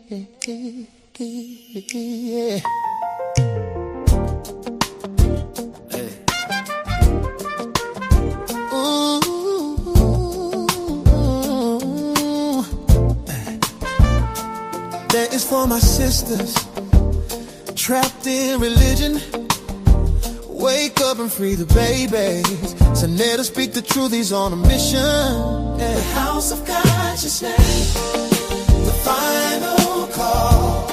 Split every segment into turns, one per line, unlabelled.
That is for my sisters trapped in religion. Wake up and free the babies. Sa.neter speak the truth, he's on a mission. The house of consciousness, the final call.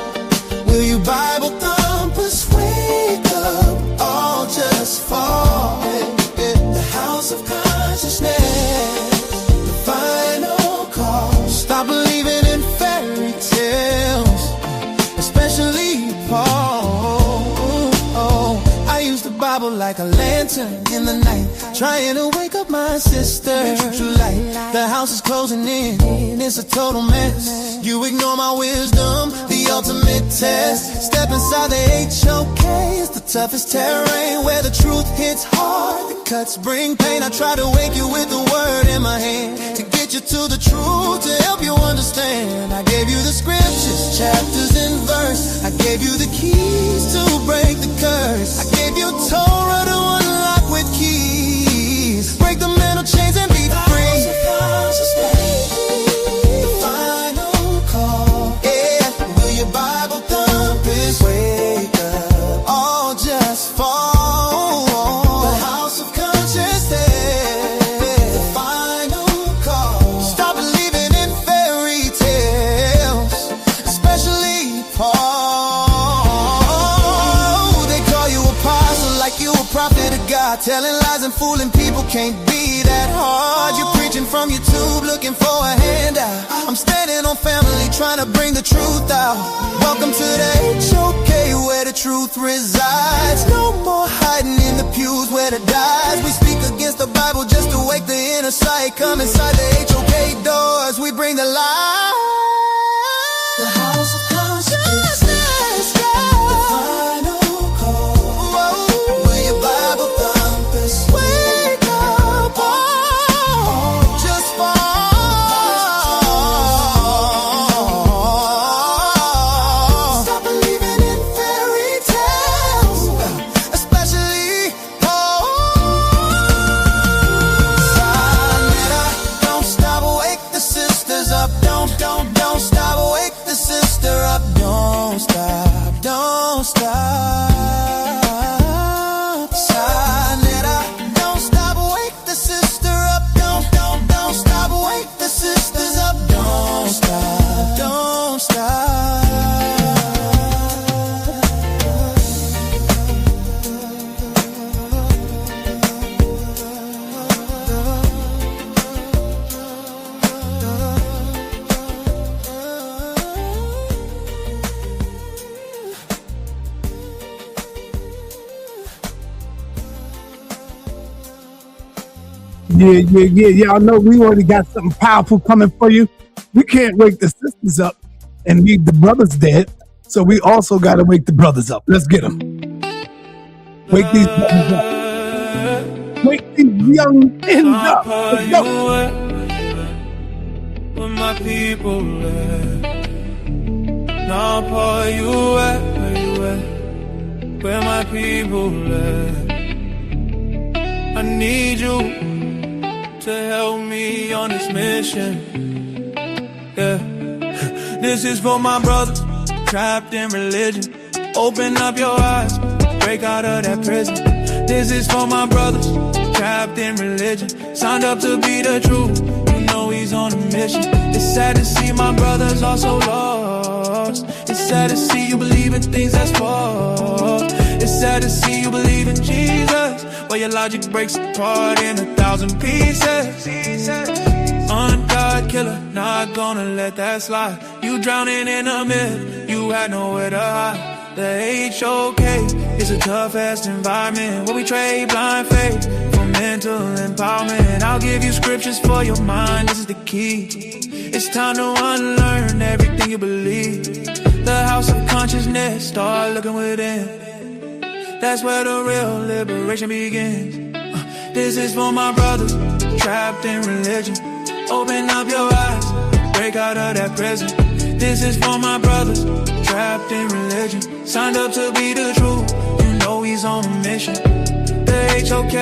Will you Bible thumpers wake up, all just fall? The house of consciousness, the final call. Stop believing in fairy tales, especially Paul. I use the Bible like a lantern in the night, trying to wake up my sister. True light, the house is closing in, it's a total mess. You ignore my wisdom, the ultimate test. Step inside the HOK, it's the toughest terrain, where the truth hits hard, the cuts bring pain. I try to wake you with the word in my hand, to get you to the truth, to help you understand. I gave you the scriptures, chapters and verse. I gave you the keys to break the curse. I gave you Torah to unlock with keys. Break the mental chains and be free. The final call. Yeah, will your Bible thumpers wake up, all just fall? The house of consciousness, the final call. Stop believing in fairy tales, especially Paul. They call you apostle like you a prophet of God, telling lies and fooling people can't be that hard. You're preaching from YouTube, looking for a handout. I'm standing on family, trying to bring the truth out. Welcome to the HOK, where the truth resides. No more hiding in the pews where the dies. We speak against the Bible just to wake the inner sight. Come inside the HOK doors, we bring the light. The house of consciousness, the final call. Will your Bible thumpers wake up, all just fall? Stop believing in fairy tales, especially Paul. Sa.neter, don't stop, wake the sisters up. Don't stop, wake the sister up. Don't stop. Sa.neter, don't stop, wake the sister up. Don't stop, wake the sisters up. Don't stop.
Yeah. Y'all know we already got something powerful coming for you. We can't wake the sisters up and leave the brothers dead. So we also got to wake the brothers up. Let's get them. Wake these brothers up. Wake these young ends up. Let's go.
Where my people at? Napah, you at? Where you at? Where my people at? I need you to help me on this mission. Yeah. This is for my brothers trapped in religion. Open up your eyes, break out of that prison. This is for my brothers trapped in religion, signed up to be the truth. You know he's on a mission. It's sad to see my brothers are so lost. It's sad to see you believe in things that's false. It's sad to see you believe in Jesus, but your logic breaks apart in 1,000 pieces. Ungod killer, not gonna let that slide. You drowning in a myth, you had nowhere to hide. The HOK is a tough-ass environment where we trade blind faith for mental empowerment. I'll give you scriptures for your mind, this is the key. It's time to unlearn everything you believe. The house of consciousness, start looking within. That's where the real liberation begins. This is for my brothers trapped in religion. Open up your eyes, break out of that prison. This is for my brothers trapped in religion, signed up to be the truth. You know he's on a mission. The HOK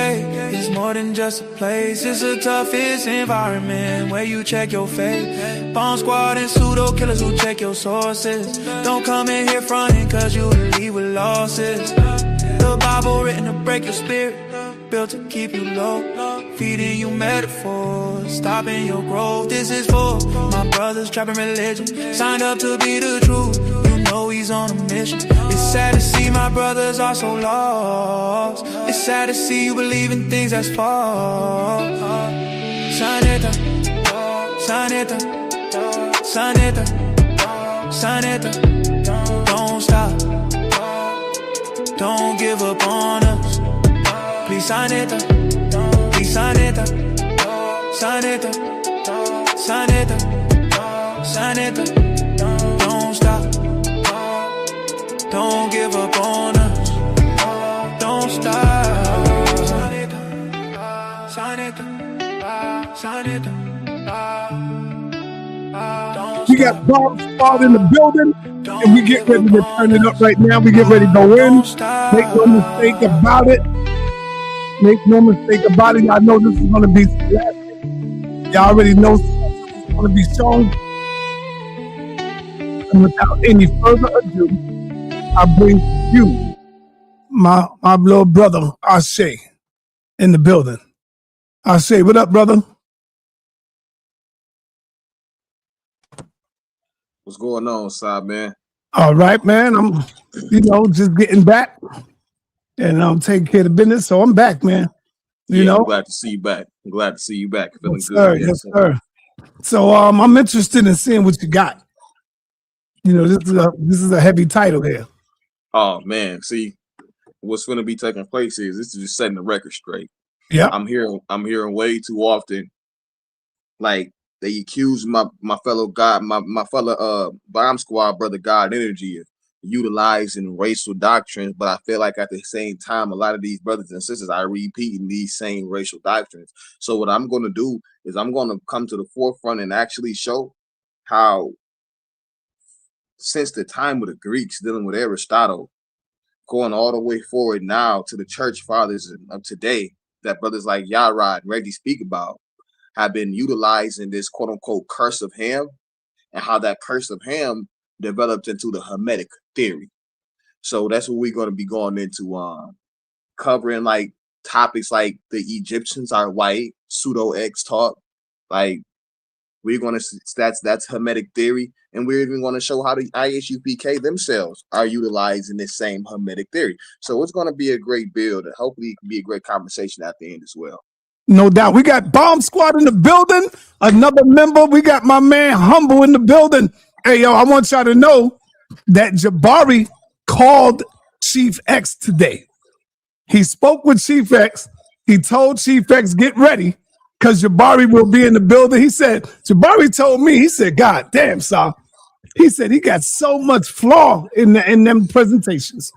is more than just a place. It's the toughest environment where you check your faith. Bomb squad and pseudo killers who check your sources. Don't come in here fronting cause you will leave with losses. The Bible written to break your spirit, built to keep you low, feeding you metaphors, stopping your growth. This is for my brothers trapping religion, signed up to be the truth. You know he's on a mission. It's sad to see my brothers are so lost. It's sad to see you believe in things that's false. sa.neter, sa.neter, sa.neter, sa.neter. Don't stop, don't give up on us. Please sa.neter, please sa.neter, sa.neter, sa.neter, sa.neter. Don't stop, don't give up on us. Don't stop. sa.neter, sa.neter, sa.neter.
We got Bomb Squad in the building, and we get ready to turn it up right now. We get ready to go in. Make no mistake about it. Make no mistake about it. Y'all know this is going to be classic. Y'all already know this is going to be shown. And without any further ado, I bring you my little brother, Wssr, in the building. Wssr, what up, brother?
What's going on, Side man?
All right, man. I'm, just getting back, and I'm taking care of the business. So I'm back, man. You know,
I'm glad to see you back. I'm glad to see you back. Feeling
yes,
good.
sir. Yes, sir. So I'm interested in seeing what you got. You know, this is a heavy title here.
Oh man, see, what's going to be taking place is this is just setting the record straight.
Yeah,
I'm hearing way too often, like they accuse my fellow bomb squad brother God Energy of utilizing racial doctrines, but I feel like at the same time a lot of these brothers and sisters are repeating these same racial doctrines. So what I'm going to do is I'm going to come to the forefront and actually show how since the time of the Greeks dealing with Aristotle, going all the way forward now to the church fathers of today, that brothers like Yarad and Reggie speak about, have been utilizing this quote unquote curse of Ham, and how that curse of Ham developed into the Hammitic theory. So that's what we're going to be going into, covering like topics like the Egyptians are white, pseudo X talk, like we're going to that's Hammitic theory, and we're even going to show how the ISUPK themselves are utilizing this same Hammitic theory. So it's going to be a great build, and hopefully it can be a great conversation at the end as well.
no doubt. We got Bomb Squad in the building. Another member. We got my man Humble in the building. Hey, yo, I want y'all to know that Jabari called Chief X today. He spoke with Chief X. He told Chief X, get ready, because Jabari will be in the building. He said, Jabari told me, he said, God damn, Sal. He said he got so much flaw in them presentations.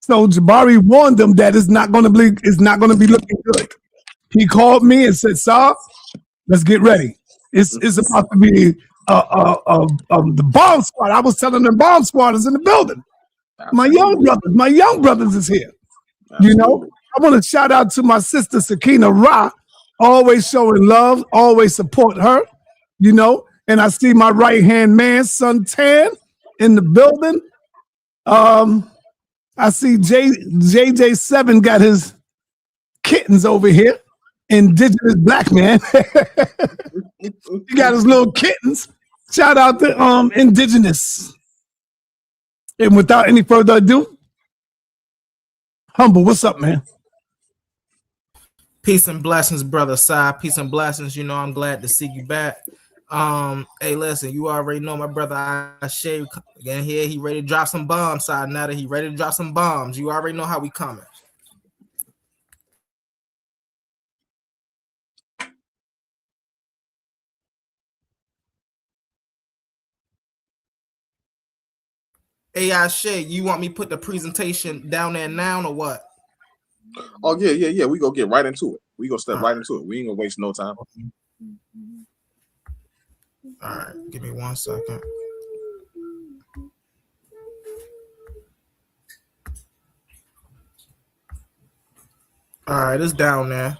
So Jabari warned them that it's not going to be looking good. He called me and said, Sal, let's get ready. It's about to be the Bomb Squad. I was telling them Bomb Squad is in the building. My young brothers is here. You know, I want to shout out to my sister Sakina Ra, always showing love, always support her, you know. And I see my right-hand man, Son Tan, in the building. I see JJ7 got his kittens over here. Indigenous black man. He got his little kittens. Shout out to Indigenous. And without any further ado, Humble, what's up, man?
Peace and blessings, brother Si. Peace and blessings. You know, I'm glad to see you back. Hey, listen, you already know my brother Wssr again here. He ready to drop some bombs, sa.neter. He ready to drop some bombs. You already know how we coming. Hey, Wssr, you want me to put the presentation down there now or what?
Oh, yeah. We gonna get right into it. We gonna step right into it. We ain't gonna waste no time.
All right, give me 1 second. All right, it's down there.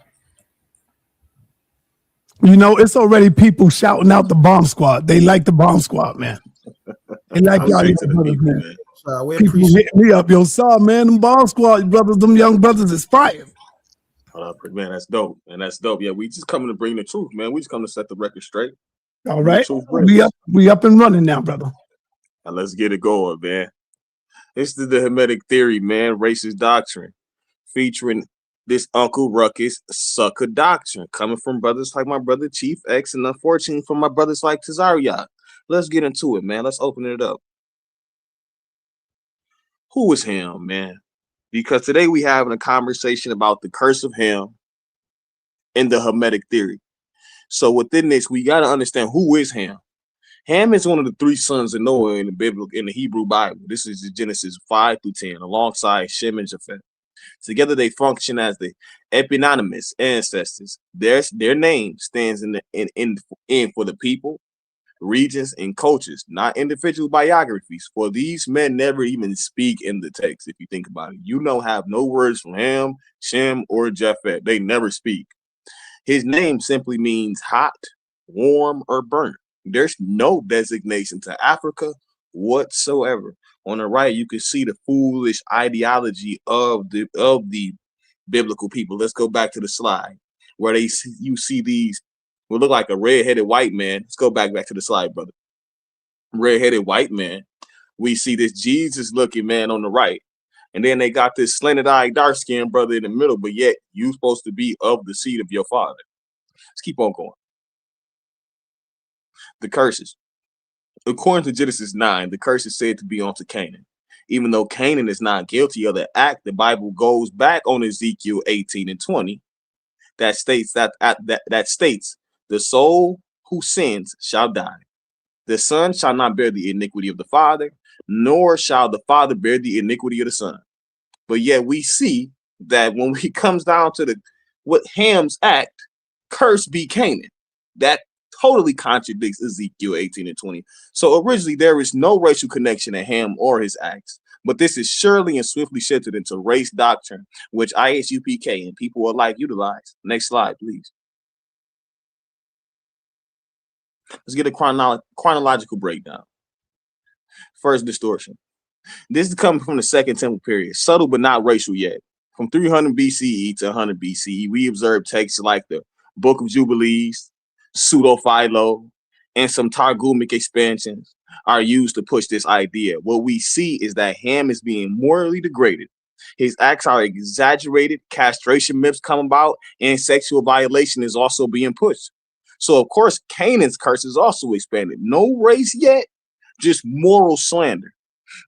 You know, it's already people shouting out the bomb squad. They like the bomb squad, man. They like y'all
Straight to
young
the
brothers,
people,
man.
man.
We
People
appreciate
hitting me up. Yo, saw, man, them bomb squad brothers, them young brothers is fire.
Man, that's dope. And that's dope. Yeah, we just coming to bring the truth, man. We just come to set the record straight.
All right. We up and running now, brother.
Now let's get it going, man. This is the Hammitic theory, man, racist doctrine, featuring this Uncle Ruckus sucker doctrine, coming from brothers like my brother Chief X, and unfortunately from my brothers like Tazariot. Let's get into it, man. Let's open it up. Who is Ham, man? Because today we having a conversation about the curse of Ham and the Hammitic theory. So within this, we got to understand who is Ham. Ham is one of the three sons of Noah in the Hebrew Bible. This is Genesis 5 through 10, alongside Shem and Japheth. Together they function as the eponymous ancestors. Their name stands in for the people, regions, and cultures, not individual biographies. For these men never even speak in the text. If you think about it, you don't have no words from Ham, Shem, or Japheth. They never speak. His name simply means hot, warm, or burnt. There's no designation to Africa whatsoever. On the right, you can see the foolish ideology of the biblical people. Let's go back to the slide where you see these will look like a red-headed white man. Let's go back to the slide, brother. Red-headed white man. We see this Jesus-looking man on the right. And then they got this slanted-eyed, dark-skinned brother in the middle, but yet you supposed to be of the seed of your father. Let's keep on going. The curses. According to Genesis 9, the curse is said to be onto Canaan. Even though Canaan is not guilty of the act, the Bible goes back on Ezekiel 18 and 20 that states the soul who sins shall die. The son shall not bear the iniquity of the father, nor shall the father bear the iniquity of the son. But yet we see that when it comes down to what Ham's act, curse be Canaan. That totally contradicts Ezekiel 18 and 20. So originally there is no racial connection to Ham or his acts, but this is surely and swiftly shifted into race doctrine, which ISUPK and people alike utilize. Next slide, please. Let's get a chronological breakdown. First, distortion. This is coming from the Second Temple period, subtle but not racial yet. From 300 BCE to 100 BCE, we observe texts like the Book of Jubilees, Pseudo-Philo, and some Targumic expansions are used to push this idea. What we see is that Ham is being morally degraded. His acts are exaggerated, castration myths come about, and sexual violation is also being pushed. So, of course, Canaan's curse is also expanded. No race yet, just moral slander.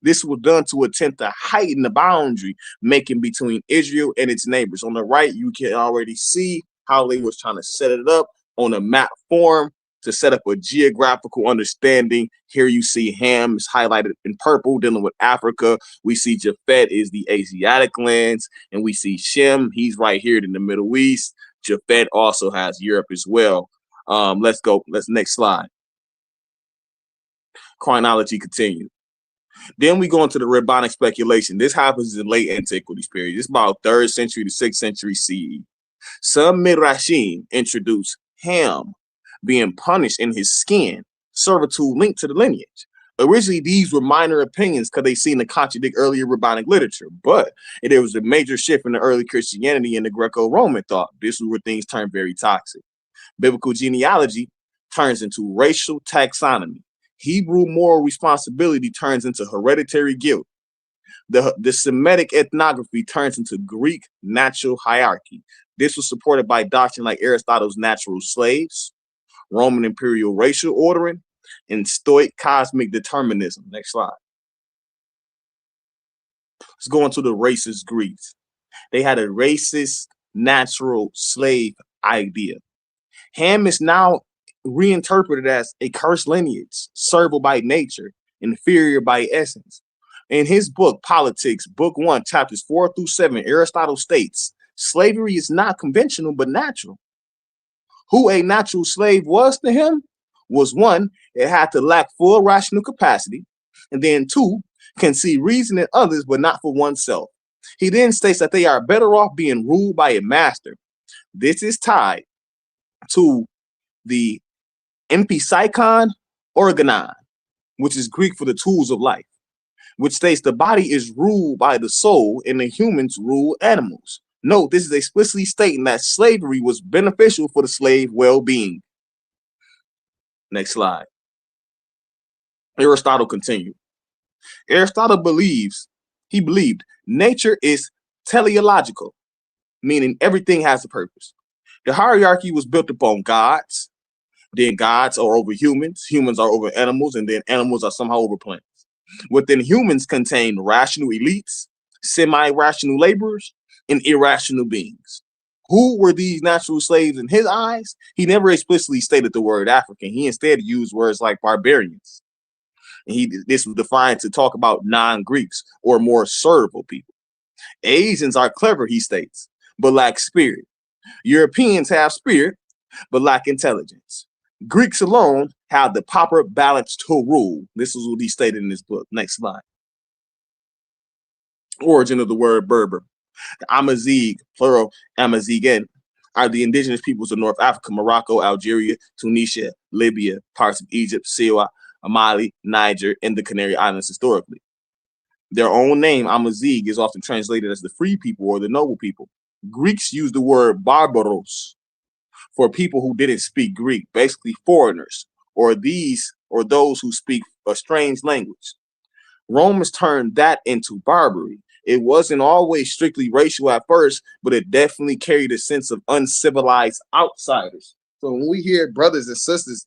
This was done to attempt to heighten the boundary making between Israel and its neighbors. On the right, you can already see how they was trying to set it up on a map form to set up a geographical understanding. Here you see Ham is highlighted in purple, dealing with Africa. We see Japheth is the Asiatic lands, and we see Shem, he's right here in the Middle East. Japheth also has Europe as well. Let's next slide. Chronology continues. Then we go into the rabbinic speculation. This happens in late antiquities period. It's about 3rd century to 6th century CE. Some midrashim introduce Ham being punished in his skin, servitude linked to the lineage. Originally, these were minor opinions because they seemed to contradict earlier rabbinic literature, but there was a major shift in the early Christianity and the Greco-Roman thought. This is where things turned very toxic. Biblical genealogy turns into racial taxonomy. Hebrew moral responsibility turns into hereditary guilt. The Semitic ethnography turns into Greek natural hierarchy. This was supported by doctrine like Aristotle's natural slaves, Roman imperial racial ordering, and Stoic cosmic determinism. Next slide. Let's go into the racist Greeks. They had a racist natural slave idea. Ham is now reinterpreted as a cursed lineage, servile by nature, inferior by essence. In his book, Politics, Book 1, chapters 4 through 7, Aristotle states, slavery is not conventional, but natural. Who a natural slave was to him was 1, it had to lack full rational capacity, and then 2, can see reason in others, but not for oneself. He then states that they are better off being ruled by a master. This is tied to the empsychon organon, which is Greek for the tools of life, which states the body is ruled by the soul and the humans rule animals. Note, this is explicitly stating that slavery was beneficial for the slave well-being. Next slide. Aristotle continued. Aristotle believed nature is teleological, meaning everything has a purpose. The hierarchy was built upon gods, then gods are over humans, humans are over animals, and then animals are somehow over plants. Within humans contain rational elites, semi-rational laborers, and irrational beings. Who were these natural slaves in his eyes? He never explicitly stated the word African. He instead used words like barbarians. And this was defined to talk about non-Greeks or more servile people. Asians are clever, he states, but lack spirit. Europeans have spirit, but lack intelligence. Greeks alone have the proper balance to rule. This is what he stated in this book. Next slide. Origin of the word Berber. The Amazigh, plural Amazigan, are the indigenous peoples of North Africa, Morocco, Algeria, Tunisia, Libya, parts of Egypt, Siwa, Mali, Niger, and the Canary Islands historically. Their own name, Amazigh, is often translated as the free people or the noble people. Greeks use the word barbaros for people who didn't speak Greek, basically foreigners, or those who speak a strange language. Romans turned that into Barbary. It wasn't always strictly racial at first, but it definitely carried a sense of uncivilized outsiders. So when we hear brothers and sisters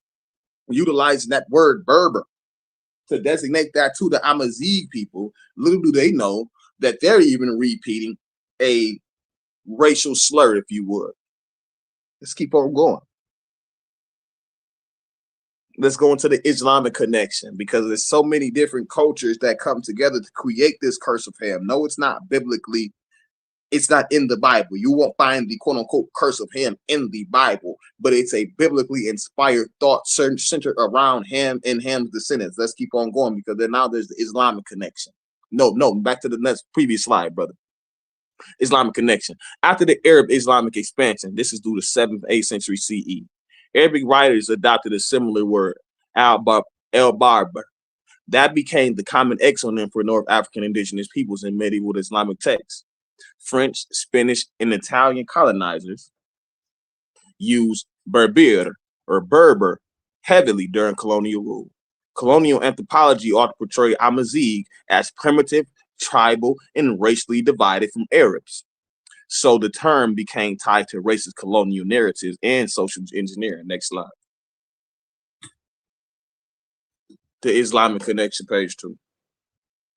utilizing that word Berber to designate that to the Amazigh people, little do they know that they're even repeating a racial slur, if you would. Let's keep on going. Let's go into the Islamic connection, because there's so many different cultures that come together to create this curse of Ham. No, it's not biblically. It's not in the Bible. You won't find the quote unquote curse of Ham in the Bible, but it's a biblically inspired thought centered around Ham and Ham's descendants. Let's keep on going, because then now there's the Islamic connection. No, back to the next previous slide, brother. Islamic connection. After the Arab Islamic expansion, this is through the 7th, 8th century CE. Arabic writers adopted a similar word, al-Barbar. That became the common exonym for North African indigenous peoples in medieval Islamic texts. French, Spanish, and Italian colonizers used Berber or Berber heavily during colonial rule. Colonial anthropology ought to portray Amazigh as primitive, tribal, and racially divided from Arabs. So the term became tied to racist colonial narratives and social engineering. Next slide. The Islamic connection, page 2.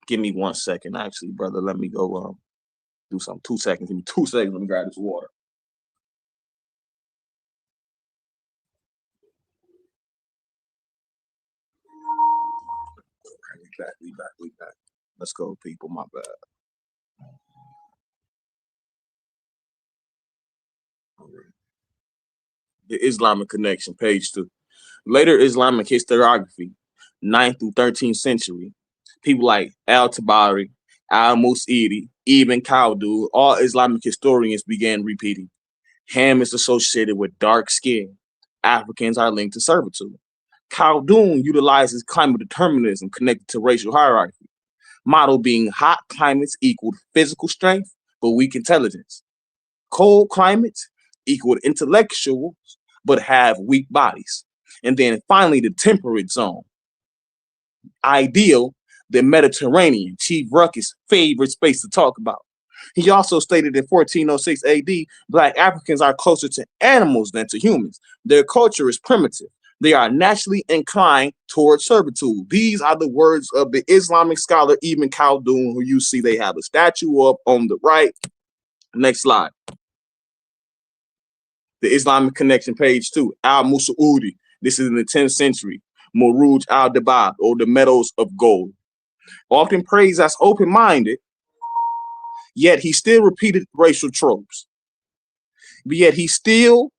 Give me 1 second, actually, brother. Let me go do something. 2 seconds. Give me 2 seconds. Let me grab this water. Okay, we back. Let's go, people. My bad. The Islamic connection, page 2. Later Islamic historiography, 9th through 13th century, people like al-Tabari, al-Musiri, Ibn Khaldun, all Islamic historians began repeating. Ham is associated with dark skin. Africans are linked to servitude. Khaldun utilizes climate determinism connected to racial hierarchy. Model being hot climates equaled physical strength, but weak intelligence. Cold climates equaled intellectuals, but have weak bodies. And then finally, the temperate zone. Ideal, the Mediterranean, Chief Ruckus' favorite space to talk about. He also stated in 1406 AD, Black Africans are closer to animals than to humans. Their culture is primitive. They are naturally inclined towards servitude. These are the words of the Islamic scholar Ibn Khaldun, who you see they have a statue up on the right. Next slide. The Islamic connection, page 2. Al-Musaudi. This is in the 10th century. Muruj al-Dabab, or the Meadows of Gold. Often praised as open-minded, yet he still repeated racial tropes. But yet he still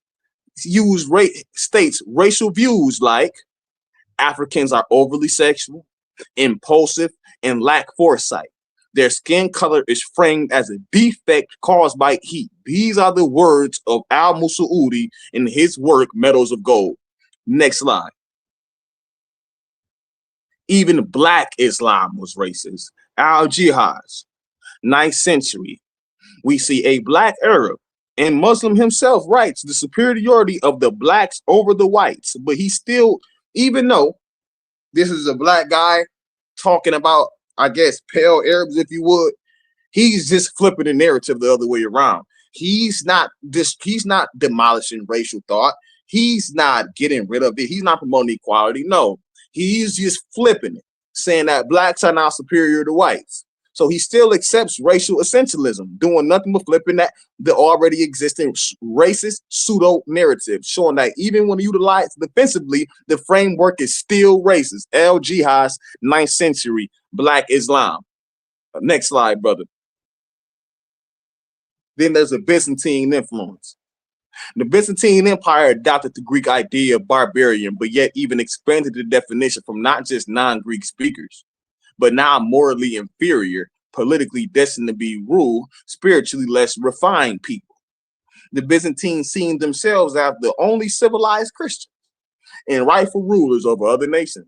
states racial views like Africans are overly sexual, impulsive, and lack foresight. Their skin color is framed as a defect caused by heat. These are the words of al-Musaudi in his work, Metals of Gold. Next slide. Even Black Islam was racist. Al-Jihaz, 9th century. We see a Black Arab and Muslim himself writes the superiority of the blacks over the whites. But he still, even though this is a Black guy talking about, I guess, pale Arabs, if you would, he's just flipping the narrative the other way around. He's not demolishing racial thought. He's not getting rid of it. He's not promoting equality. No, he's just flipping it, saying that blacks are now superior to whites. So he still accepts racial essentialism, doing nothing but flipping that the already existing racist pseudo narrative, showing that even when utilized defensively, the framework is still racist. Al-Jihaz, 9th century, Black Islam. Next slide, brother. Then there's a Byzantine influence. The Byzantine Empire adopted the Greek idea of barbarian, but yet even expanded the definition from not just non-Greek speakers, but now morally inferior, politically destined to be ruled, spiritually less refined people. The Byzantines seen themselves as the only civilized Christians and rightful rulers over other nations.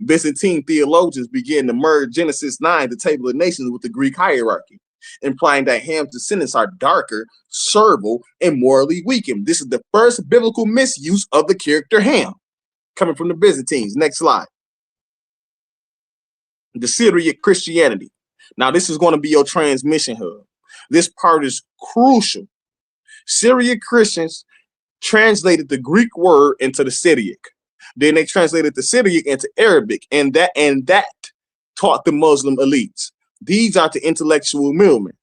Byzantine theologians began to merge Genesis 9, the table of nations, with the Greek hierarchy, implying that Ham's descendants are darker, servile, and morally weakened. This is the first biblical misuse of the character Ham, coming from the Byzantines. Next slide. The Syriac Christianity. Now, this is going to be your transmission hub. This part is crucial. Syriac Christians translated the Greek word into the Syriac. Then they translated the Syriac into Arabic, and that taught the Muslim elites. These are the intellectual middlemen.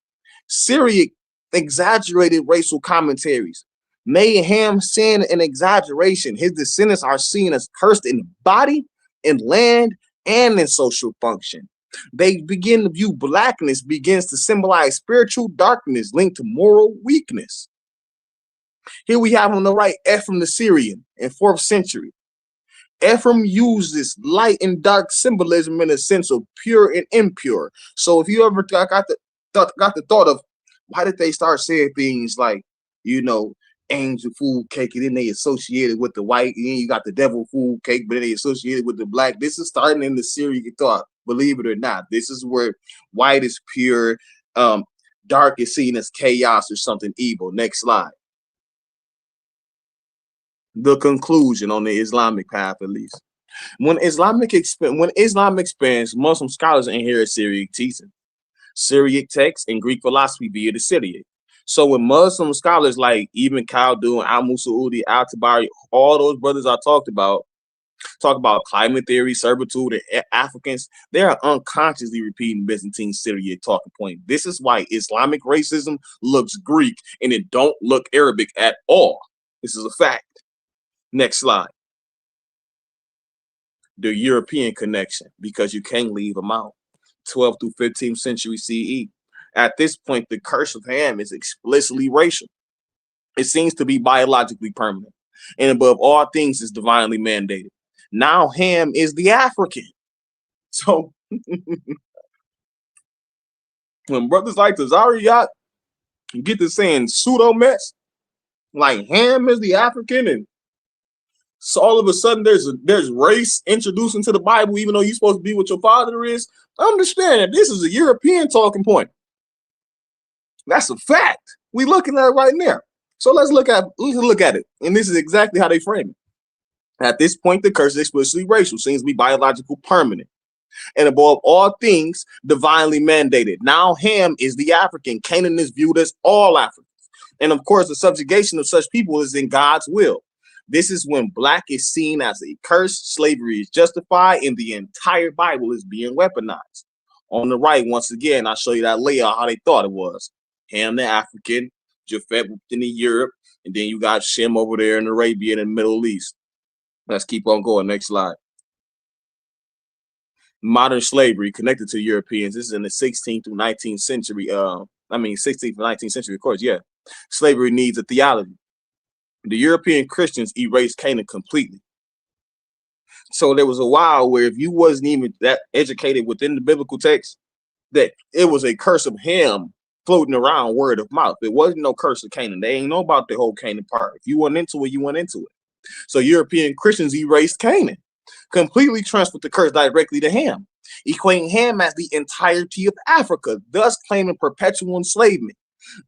Syriac exaggerated racial commentaries, made Ham sin an exaggeration. His descendants are seen as cursed in body, in land, and in social function. They begin to view blackness begins to symbolize spiritual darkness linked to moral weakness. Here we have on the right Ephraim the Syrian in 4th century. Ephraim uses light and dark symbolism in a sense of pure and impure. So if you ever got the thought of why did they start saying things like, you know, angel food cake, and then they associated with the white, and then you got the devil food cake, but then they associated with the black. This is starting in the Syrian thought, believe it or not. This is where white is pure, dark is seen as chaos or something evil. Next slide. The conclusion on the Islamic path, at least. When Islam expands, Muslim scholars inherit Syriac teaching, Syriac texts, and Greek philosophy via the Syriac. So when Muslim scholars like Ibn Khaldun, al-Musaudi, al-Tabari, all those brothers I talk about climate theory, servitude, and Africans, they are unconsciously repeating Byzantine Syriac talking point. This is why Islamic racism looks Greek and it don't look Arabic at all. This is a fact. Next slide. The European connection, because you can't leave them out. 12th through 15th century CE. At this point, the curse of Ham is explicitly racial. It seems to be biologically permanent, and above all things is divinely mandated. Now Ham is the African. So when brothers like the Zariyat get to saying pseudo mess, like Ham is the African, and so all of a sudden there's race introduced into the Bible, even though you're supposed to be what your father is. Understand that this is a European talking point. That's a fact. We're looking at it right now. So let's look at it. And this is exactly how they frame it. At this point, the curse is explicitly racial, seems to be biological permanent. And above all things, divinely mandated. Now Ham is the African. Canaan is viewed as all Africans. And of course, the subjugation of such people is in God's will. This is when black is seen as a curse, slavery is justified, and the entire Bible is being weaponized. On the right, once again, I'll show you that layout, how they thought it was. Ham the African, Japhet in the Europe, and then you got Shem over there in Arabia and the Middle East. Let's keep on going. Next slide. Modern slavery connected to Europeans. This is in the 16th through 19th century. 16th to 19th century, of course, yeah. Slavery needs a theology. The European Christians erased Canaan completely. So there was a while where if you wasn't even that educated within the biblical text, that it was a curse of Ham floating around word of mouth. It wasn't no curse of Canaan. They ain't know about the whole Canaan part. If you went into it, you went into it. So European Christians erased Canaan, completely transferred the curse directly to Ham, equating Ham as the entirety of Africa, thus claiming perpetual enslavement.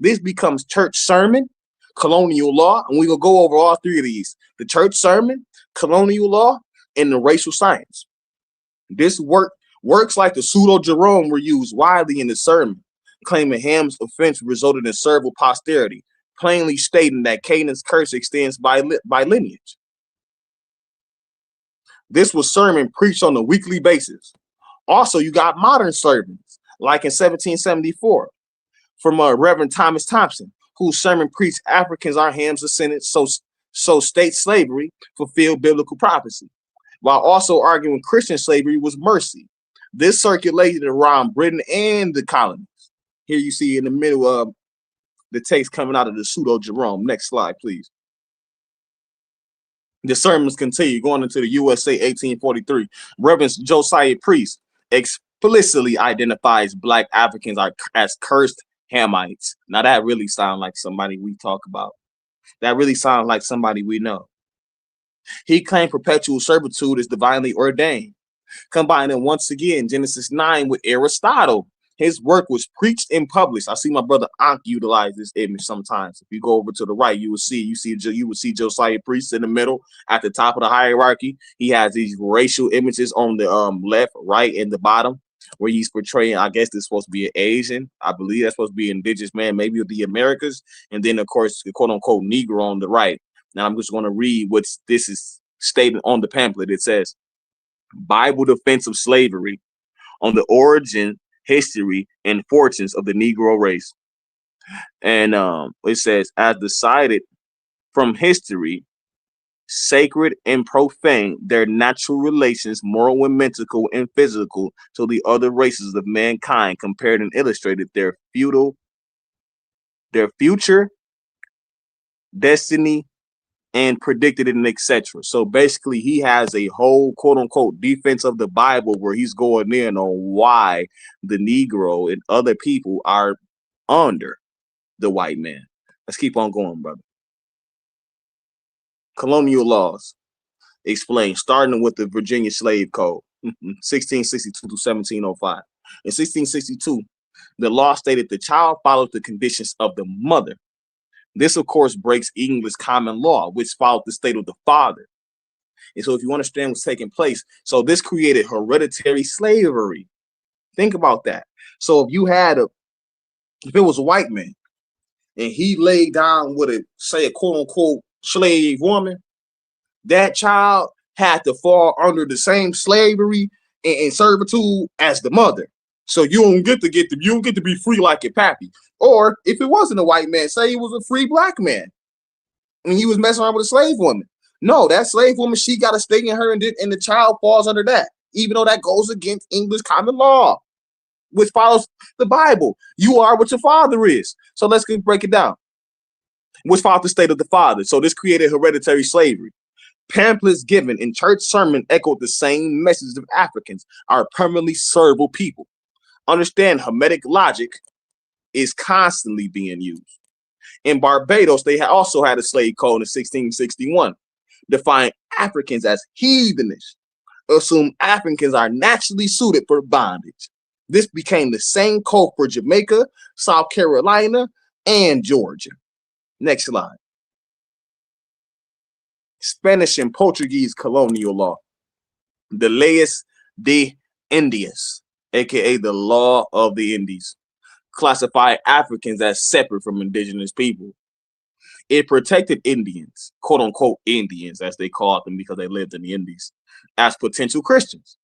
This becomes church sermon, colonial law, and we will go over all three of these: the church sermon, colonial law, and the racial science. This works like the pseudo Jerome were used widely in the sermon, claiming Ham's offense resulted in servile posterity, plainly stating that Canaan's curse extends by lineage. This was sermon preached on a weekly basis. Also, you got modern sermons, like in 1774, from Reverend Thomas Thompson, whose sermon preached Africans are Ham's descendants, so state slavery fulfilled biblical prophecy, while also arguing Christian slavery was mercy. This circulated around Britain and the colonies. Here you see in the middle of the text coming out of the pseudo Jerome. Next slide, please. The sermons continue going into the USA 1843. Reverend Josiah Priest explicitly identifies Black Africans as cursed Hamites. Now that really sounds like somebody we talk about. That really sounds like somebody we know. He claimed perpetual servitude is divinely ordained, combining once again Genesis 9 with Aristotle. His work was preached and published. I see my brother Ankh utilize this image sometimes. If you go over to the right, you will see Josiah Priest in the middle at the top of the hierarchy. He has these racial images on the left, right, and the bottom, where he's portraying, I guess this is supposed to be an Asian. I believe that's supposed to be an indigenous man, maybe of the Americas. And then, of course, the quote-unquote Negro on the right. Now, I'm just going to read what this is stated on the pamphlet. It says, Bible defense of slavery on the origin, history, and fortunes of the Negro race. And it says, as decided from history, sacred and profane, their natural relations, moral and mental and physical, to the other races of mankind, compared and illustrated their future destiny, and predicted it, and etc. So basically, he has a whole quote-unquote defense of the Bible where he's going in on why the Negro and other people are under the white man. Let's keep on going, brother. Colonial laws explained, starting with the Virginia Slave Code, 1662 to 1705. In 1662, the law stated the child follows the conditions of the mother. This, of course, breaks English common law, which followed the state of the father. And so if you understand what's taking place, so this created hereditary slavery. Think about that. So if it was a white man and he laid down with a quote-unquote slave woman, that child had to fall under the same slavery and servitude as the mother. So you don't get to be free like your pappy. Or if it wasn't a white man, say he was a free Black man and he was messing around with a slave woman. No, that slave woman, she got a stake in her, and the child falls under that, even though that goes against English common law, which follows the Bible. You are what your father is. So let's break it down. Which follows the state of the father. So this created hereditary slavery. Pamphlets given in church sermon echoed the same message of Africans are permanently servile people. Understand, Hammitic logic is constantly being used. In Barbados, they also had a slave code in 1661, defining Africans as heathenish, assume Africans are naturally suited for bondage. This became the same code for Jamaica, South Carolina, and Georgia. Next slide. Spanish and Portuguese colonial law. The Leis de Indias, aka the law of the Indies, classify Africans as separate from indigenous people. It protected Indians, quote unquote Indians, as they called them because they lived in the Indies, as potential Christians.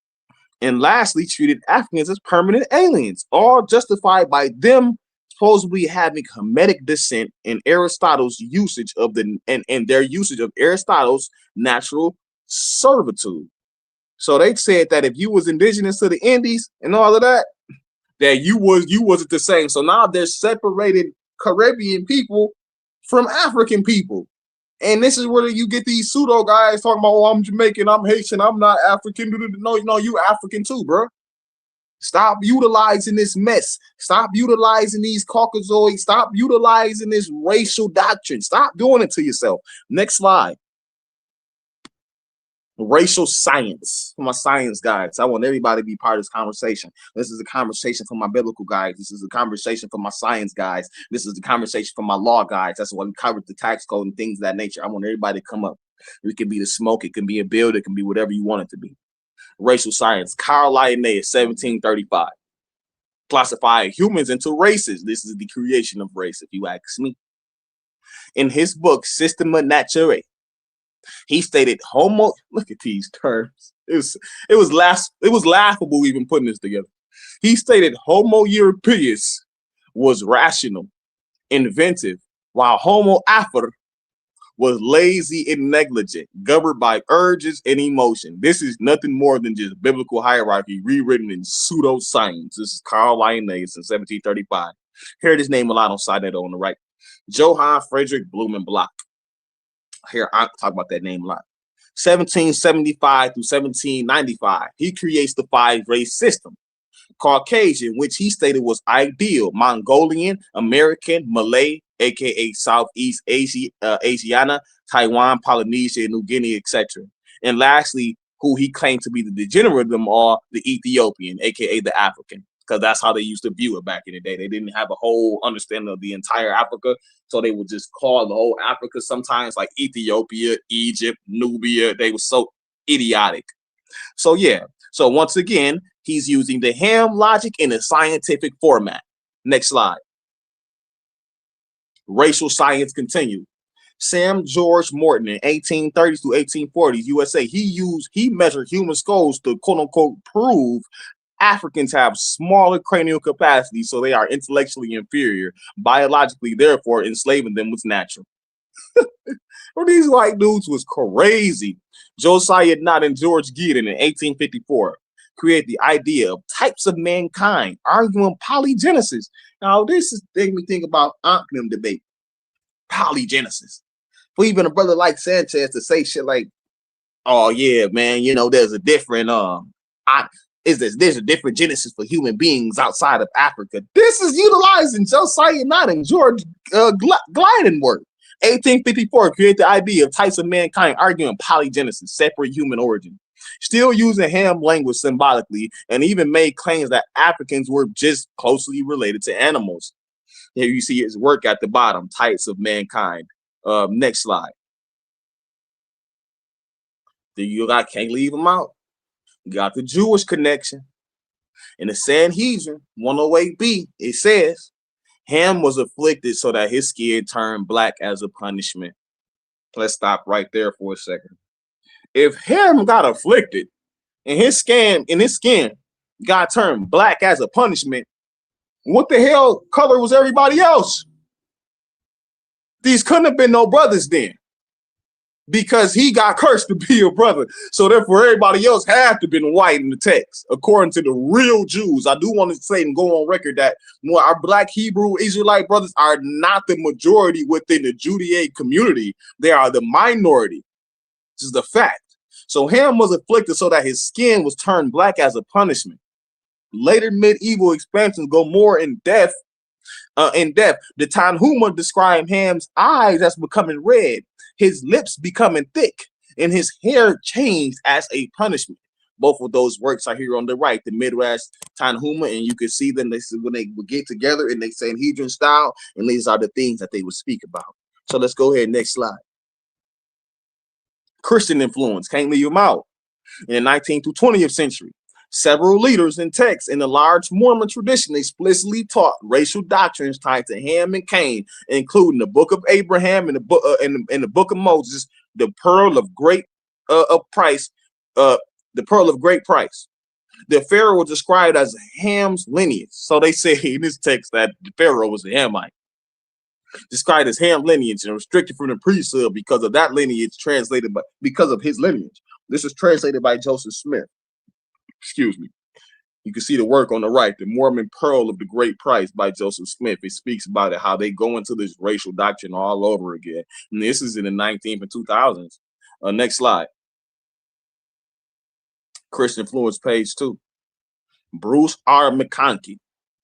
And lastly, treated Africans as permanent aliens, all justified by them supposedly having Hammitic descent in Aristotle's usage of and their usage of Aristotle's natural servitude. So they said that if you was indigenous to the Indies and all of that, that you wasn't the same. So now they're separated Caribbean people from African people. And this is where you get these pseudo guys talking about, oh, I'm Jamaican, I'm Haitian, I'm not African. No, you African too, bro. Stop utilizing this mess. Stop utilizing these Caucasoids. Stop utilizing this racial doctrine. Stop doing it to yourself. Next slide. Racial science. For my science guys, I want everybody to be part of this conversation. This is a conversation for my biblical guys. This is a conversation for my science guys. This is the conversation for my law guys. That's why we covered the tax code and things of that nature. I want everybody to come up. It can be the smoke. It can be a build. It can be whatever you want it to be. Racial science. Carl Linnaeus, 1735. Classifying humans into races. This is the creation of race, if you ask me. In his book, Systema Naturae, he stated homo. Look at these terms. It was laughable even putting this together. He stated Homo Europaeus was rational, inventive, while Homo Afer was lazy and negligent, governed by urges and emotion. This is nothing more than just biblical hierarchy rewritten in pseudoscience. This is Carl Linnaeus in 1735. Hear this name a lot on sa.neter on the right. Johann Friedrich Blumenbach. Here, I talk about that name a lot. 1775 through 1795. He creates the 5-race system. Caucasian, which he stated was ideal. Mongolian, American, Malay, aka Southeast Asia, Asiana, Taiwan, Polynesia, New Guinea, etc. And lastly, who he claimed to be the degenerate of them all, the Ethiopian, aka the African, because that's how they used to view it back in the day. They didn't have a whole understanding of the entire Africa, so they would just call the whole Africa sometimes like Ethiopia, Egypt, Nubia. They were so idiotic. So yeah, so once again, he's using the Ham logic in a scientific format. Next slide. Racial science continued. Sam George Morton in 1830s to 1840s, USA, he measured human skulls to quote unquote prove Africans have smaller cranial capacity, so they are intellectually inferior. Biologically, therefore, enslaving them was natural. Well, these white dudes was crazy. Josiah Nott and George Gideon in 1854 created the idea of types of mankind, arguing polygenesis. Now, this is making me think about Ankh debate. Polygenesis. For even a brother like Sanchez to say shit like, oh yeah, man, you know, there's a different there's a different genesis for human beings outside of Africa. This is utilizing Josiah Nott and George Glyden work. 1854 created the idea of types of mankind arguing polygenesis, separate human origin. Still using Ham language symbolically, and even made claims that Africans were just closely related to animals. Here you see his work at the bottom, types of mankind. Next slide. Can't leave them out. You got the Jewish connection. In the Sanhedrin 108b, it says, Ham was afflicted so that his skin turned black as a punishment. Let's stop right there for a second. If Ham got afflicted and his skin got turned black as a punishment, what the hell color was everybody else? These couldn't have been no brothers then, because he got cursed to be a brother. So therefore, everybody else had to have been white in the text, according to the real Jews. I do want to say and go on record that our Black Hebrew Israelite brothers are not the majority within the Judaic community. They are the minority. This is the fact. So Ham was afflicted so that his skin was turned black as a punishment. Later medieval expansions go more in depth. The Tanhuma described Ham's eyes as becoming red, his lips becoming thick, and his hair changed as a punishment. Both of those works are here on the right, the Midrash Tanhuma, and you can see them when they would get together in the Sanhedrin style, and these are the things that they would speak about. So let's go ahead, next slide. Christian influence, can't leave them out. In the 19th to 20th century, several leaders and texts in the large Mormon tradition explicitly taught racial doctrines tied to Ham and Cain, including the Book of Abraham and the book the Book of Moses, the Pearl of Great Price, the Pearl of Great Price. The Pharaoh was described as Ham's lineage. So they say in this text that the Pharaoh was a Hamite, described as Ham lineage and restricted from the priesthood because of that lineage, because of his lineage. This is translated by Joseph Smith. Excuse me. You can see the work on the right, the Mormon Pearl of the Great Price by Joseph Smith. It speaks about it, how they go into this racial doctrine all over again. And this is in the 19th and 2000s. Next slide. Christian influence, page 2. Bruce R. McConkie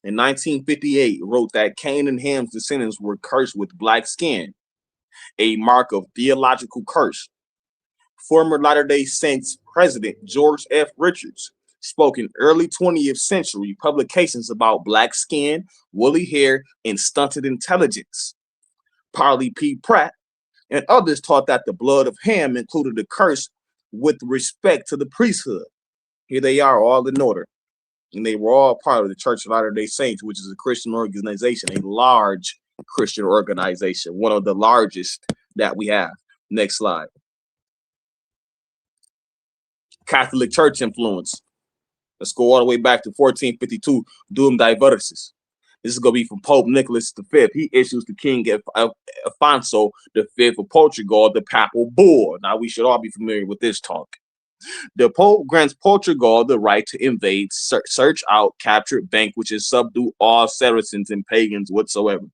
in 1958 wrote that Cain and Ham's descendants were cursed with black skin, a mark of theological curse. Former Latter-day Saints President George F. Richards spoke in early 20th century publications about black skin, woolly hair, and stunted intelligence. Parley P. Pratt and others taught that the blood of Ham included a curse with respect to the priesthood. Here they are, all in order. And they were all part of the Church of Latter-day Saints, which is a Christian organization, a large Christian organization, one of the largest that we have. Next slide. Catholic Church influence. Let's go all the way back to 1452, Dum Diversis. This is going to be from Pope Nicholas V. He issues to King Afonso V of Portugal the papal bull. Now, we should all be familiar with this talk. The Pope grants Portugal the right to invade, search out, capture, vanquish, and subdue all Saracens and pagans whatsoever,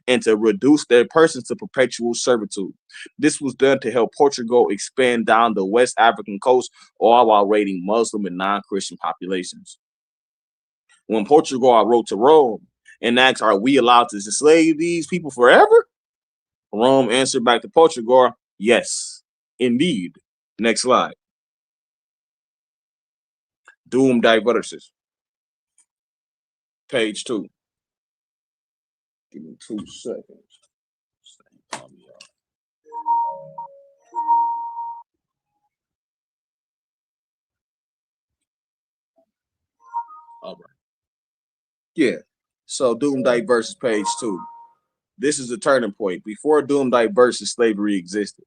and to reduce their persons to perpetual servitude. This was done to help Portugal expand down the West African coast, all while raiding Muslim and non-Christian populations. When Portugal wrote to Rome and asked, "Are we allowed to enslave these people forever?" Rome answered back to Portugal, "Yes, indeed." Next slide. Dum Diversis. Page 2. Give me 2 seconds. All right. Yeah. So Dum Diversis, page 2. This is a turning point. Before Dum Diversis, slavery existed,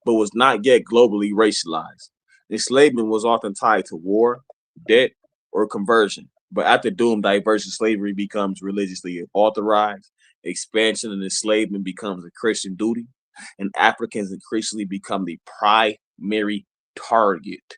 but was not yet globally racialized. Enslavement was often tied to war, debt, or conversion. But after Dum Diversis, slavery becomes religiously authorized, expansion and enslavement becomes a Christian duty, and Africans increasingly become the primary target.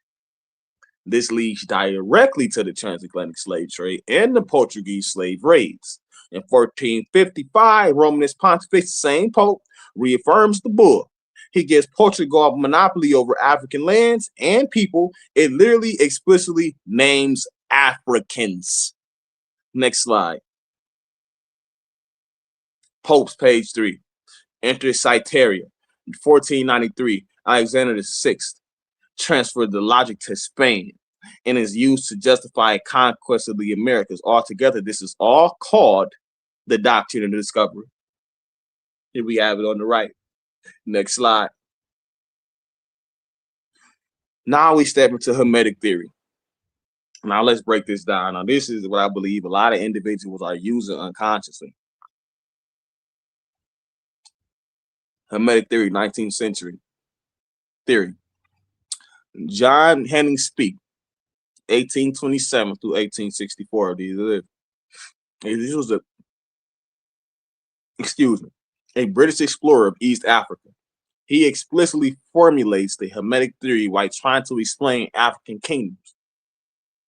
This leads directly to the transatlantic slave trade and the Portuguese slave raids. In 1455, Romanus Pontifex, the same pope, reaffirms the bull. He gives Portugal a monopoly over African lands and people. It literally explicitly names Africans. Next slide. Popes, page 3. Enters Citeria. In 1493, Alexander VI transferred the logic to Spain and is used to justify conquest of the Americas. Altogether, this is all called the doctrine of the discovery. Here we have it on the right. Next slide. Now we step into Hammitic theory. Now let's break this down. Now this is what I believe a lot of individuals are using unconsciously. Hammitic theory, 19th century theory. John Henning Speke, 1827 through 1864. This was a British explorer of East Africa. He explicitly formulates the Hammitic theory while trying to explain African kingdoms.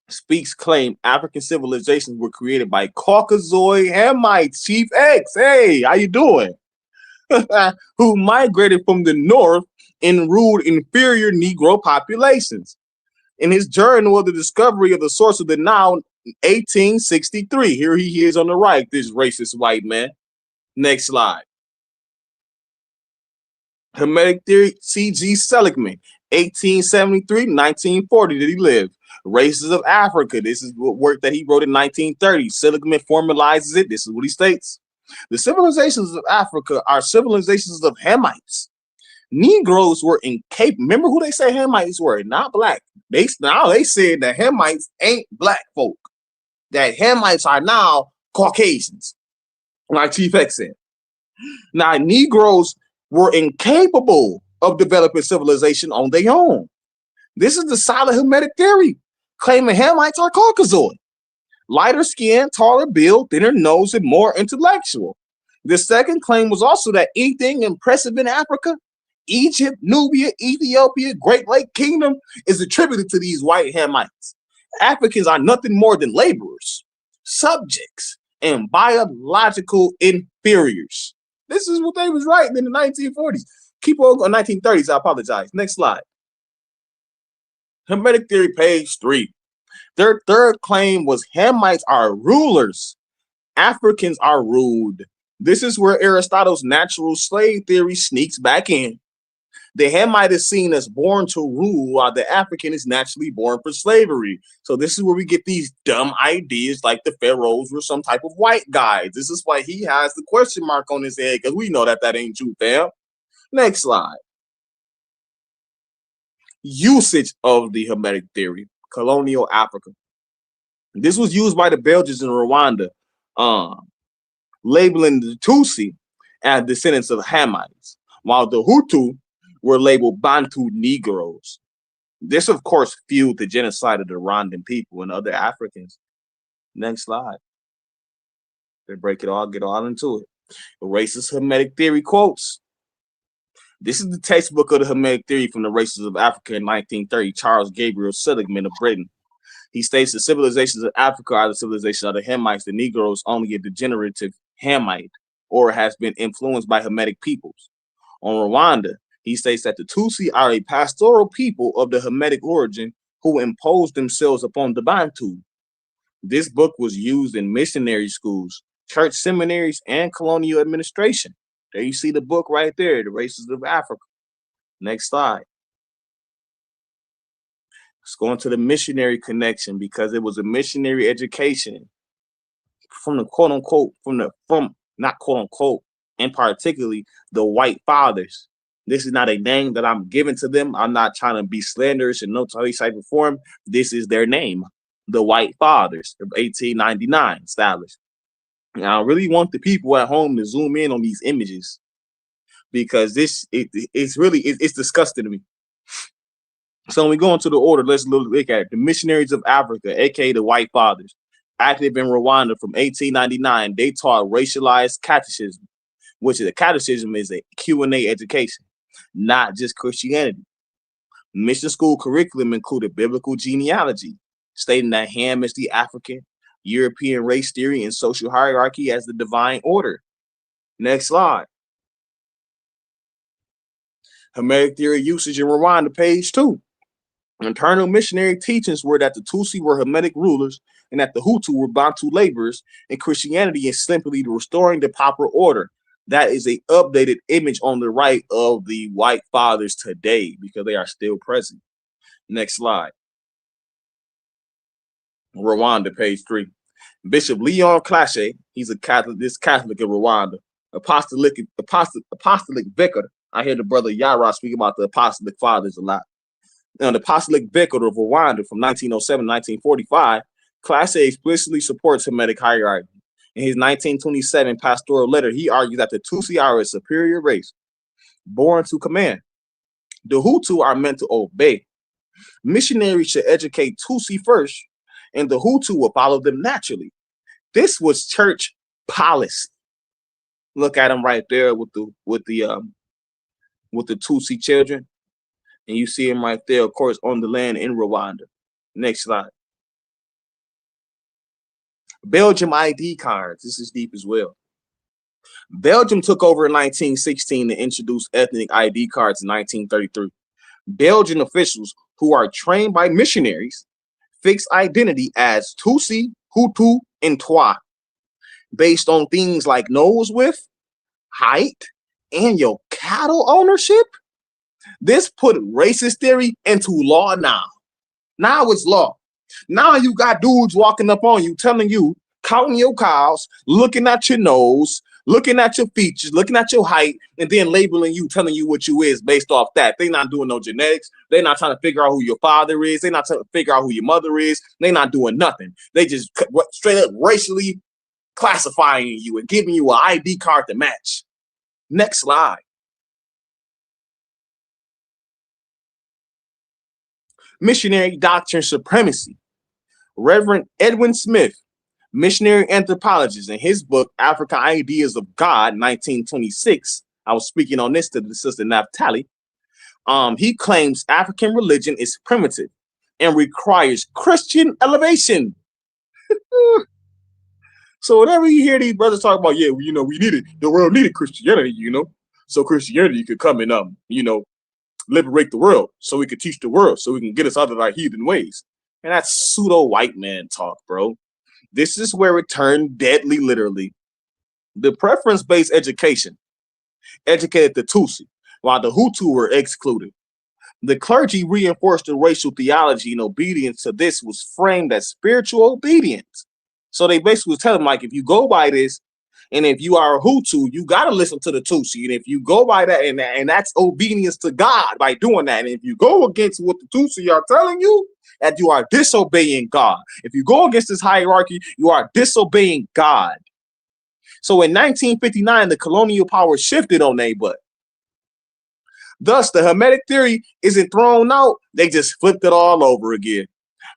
Speke's claim African civilizations were created by Caucasoid Hamites, Chief X. Hey, how you doing? Who migrated from the north and ruled inferior Negro populations. In his journal of the discovery of the source of the Nile, 1863, here he is on the right, this racist white man. Next slide. Hammitic theory, C.G. Seligman, 1873-1940 did he live. Races of Africa, this is work that he wrote in 1930. Seligman formalizes it, this is what he states. The civilizations of Africa are civilizations of Hamites. Negroes were incapable. Remember who they say Hamites were? Not black. Now they said that Hamites ain't black folk. That Hamites are now Caucasians, like Chief X said. Now, Negroes were incapable of developing civilization on their own. This is the solid Hammitic theory, claiming Hamites are Caucasoid. Lighter skin, taller build, thinner nose, and more intellectual. The second claim was also that anything impressive in Africa, Egypt, Nubia, Ethiopia, Great Lake Kingdom, is attributed to these white Hamites. Africans are nothing more than laborers, subjects, and biological inferiors. This is what they was writing in the 1940s. Keep on 1930s, I apologize. Next slide. Hammitic theory, page 3. Their third claim was Hamites are rulers. Africans are ruled. This is where Aristotle's natural slave theory sneaks back in. The Hamite is seen as born to rule, while the African is naturally born for slavery. So this is where we get these dumb ideas like the pharaohs were some type of white guys. This is why he has the question mark on his head, because we know that that ain't true, fam. Next slide. Usage of the Hammitic theory, colonial Africa. This was used by the Belgians in Rwanda, labeling the Tutsi as descendants of Hamites, while the Hutu were labeled Bantu Negroes. This, of course, fueled the genocide of the Rwandan people and other Africans. Next slide. They break it all, get all into it. The racist Hammitic theory quotes. This is the textbook of the Hammitic theory from the races of Africa in 1930, Charles Gabriel Seligman of Britain. He states the civilizations of Africa are the civilization of the Hamites, the Negroes only a degenerative Hamite, or has been influenced by Hamitic peoples. On Rwanda, he states that the Tutsi are a pastoral people of the Hamitic origin who imposed themselves upon the Bantu. This book was used in missionary schools, church seminaries, and colonial administration. There you see the book right there, The Races of Africa. Next slide. Let's go into the missionary connection, because it was a missionary education from the quote unquote, not quote unquote, and particularly the white fathers. This is not a name that I'm giving to them. I'm not trying to be slanderous in no type of form. This is their name, the White Fathers of 1899 established. Now, I really want the people at home to zoom in on these images, because it's disgusting to me. So when we go into the order, let's look at it. The missionaries of Africa, aka the White Fathers, active in Rwanda from 1899. They taught racialized catechism, which is a catechism is a Q&A education, not just Christianity. Mission school curriculum included biblical genealogy, stating that Ham is the African, European race theory, and social hierarchy as the divine order. Next slide. Hammitic theory usage in Rwanda, page 2. Internal missionary teachings were that the Tutsi were Hamitic rulers and that the Hutu were Bantu laborers, and Christianity is simply restoring the proper order. That is an updated image on the right of the White Fathers today, because they are still present. Next slide. Rwanda, page 3. Bishop Leon Clashe, he's a Catholic, this Catholic in Rwanda, apostolic vicar. I hear the brother Yara speak about the apostolic fathers a lot. Now, the apostolic vicar of Rwanda from 1907 to 1945, Clashe explicitly supports Hamitic hierarchy. In his 1927 pastoral letter, he argues that the Tutsi are a superior race, born to command. The Hutu are meant to obey. Missionaries should educate Tutsi first, and the Hutu will follow them naturally. This was church policy. Look at him right there with the Tutsi children, and you see him right there, of course, on the land in Rwanda. Next slide. Belgium ID cards. This is deep as well. Belgium took over in 1916 to introduce ethnic ID cards in 1933. Belgian officials, who are trained by missionaries, fix identity as Tutsi, Hutu, and Twa, based on things like nose width, height, and your cattle ownership. This put racist theory into law now. Now it's law. Now you got dudes walking up on you, telling you, counting your cows, looking at your nose, looking at your features, looking at your height, and then labeling you, telling you what you is based off that. They're not doing no genetics. They're not trying to figure out who your father is. They're not trying to figure out who your mother is. They're not doing nothing. They just straight up racially classifying you and giving you an ID card to match. Next slide. Missionary doctrine supremacy. Reverend Edwin Smith, missionary anthropologist, in his book, African Ideas of God, 1926, I was speaking on this to the sister Naphtali. He claims African religion is primitive and requires Christian elevation. So whenever you hear these brothers talk about, yeah, we needed, the world needed Christianity, so Christianity could come and, liberate the world, so we could teach the world, so we can get us out of our heathen ways. And that's pseudo white man talk, bro. This is where it turned deadly, literally. The preference-based education educated the Tutsi, while the Hutu were excluded. The clergy reinforced the racial theology, and obedience to this was framed as spiritual obedience. So they basically was telling them, like, if you go by this, and if you are a Hutu, you got to listen to the Tutsi. And if you go by that, and that's obedience to God by doing that. And if you go against what the Tutsi are telling you, that you are disobeying God. If you go against this hierarchy, you are disobeying God. So in 1959, the colonial power shifted on their butt. Thus, the Hammitic theory isn't thrown out. They just flipped it all over again.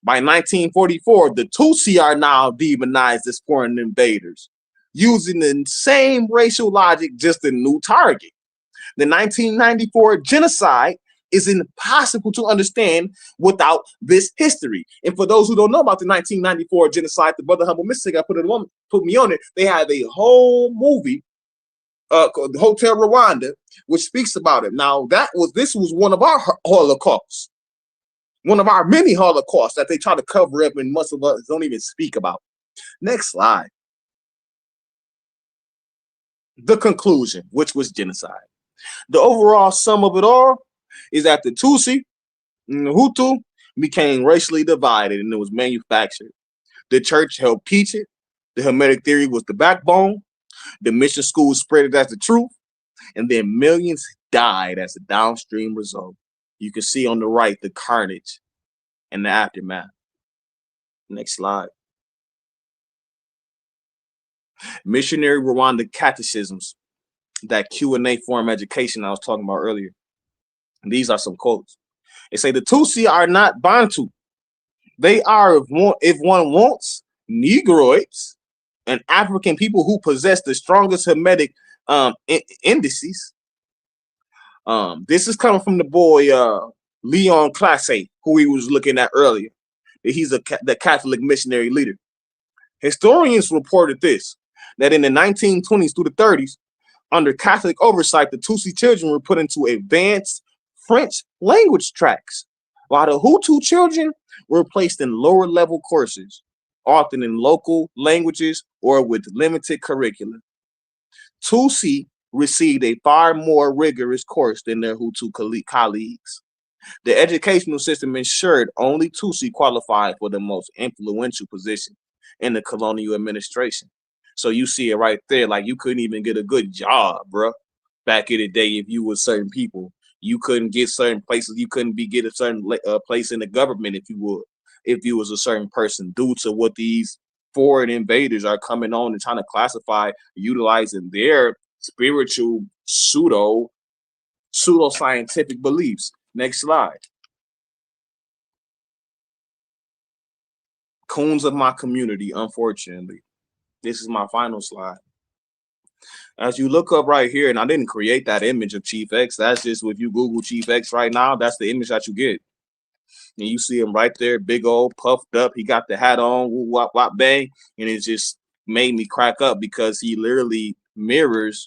By 1944, the Tutsi are now demonized as foreign invaders, using the same racial logic, just a new target. The 1994 genocide is impossible to understand without this history. And for those who don't know about the 1994 genocide, the Brother Humble Mystic, I put me on it. They have a whole movie, called Hotel Rwanda, which speaks about it. Now, this was one of our Holocausts, one of our many Holocausts that they try to cover up, and most of us don't even speak about. Next slide. The conclusion, which was genocide. The overall sum of it all is that the Tutsi and the Hutu became racially divided, and it was manufactured. The church helped teach it. The Hammitic theory was the backbone. The mission schools spread it as the truth, and then millions died as a downstream result. You can see on the right the carnage and the aftermath. Next slide. Missionary Rwanda catechisms, that Q&A form education I was talking about earlier. These are some quotes. They say the Tutsi are not Bantu. They are, if one wants, Negroids and African people who possess the strongest Hammitic indices. This is coming from the boy Leon Classe, who we was looking at earlier. He's the Catholic missionary leader. Historians reported this, that in the 1920s through the 30s, under Catholic oversight, the Tutsi children were put into advanced French language tracks, while the Hutu children were placed in lower level courses, often in local languages or with limited curricula. Tutsi received a far more rigorous course than their Hutu colleagues. The educational system ensured only Tutsi qualified for the most influential position in the colonial administration. So you see it right there, like you couldn't even get a good job, bro. Back in the day, if you were certain people, you couldn't get certain places. You couldn't get a certain place in the government if you was a certain person, due to what these foreign invaders are coming on and trying to classify, utilizing their spiritual pseudo scientific beliefs. Next slide. Coons of my community, unfortunately. This is my final slide. As you look up right here, and I didn't create that image of Chief X. That's just, if you Google Chief X right now, that's the image that you get. And you see him right there, big old puffed up. He got the hat on, woo, wop, wop, bang. And it just made me crack up because he literally mirrors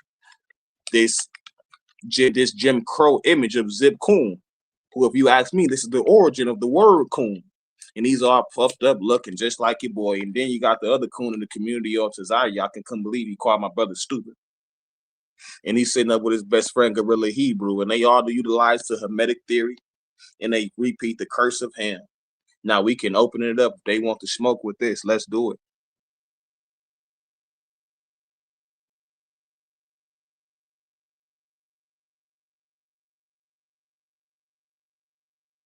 this Jim Crow image of Zip Coon, who, if you ask me, this is the origin of the word coon. And he's all puffed up, looking just like your boy. And then you got the other coon in the community, Tazaya. I couldn't believe he called my brother stupid. And he's sitting up with his best friend, Gorilla Hebrew, and they all utilize the Hammitic theory, and they repeat the curse of Ham. Now we can open it up if they want to smoke with this. Let's do it.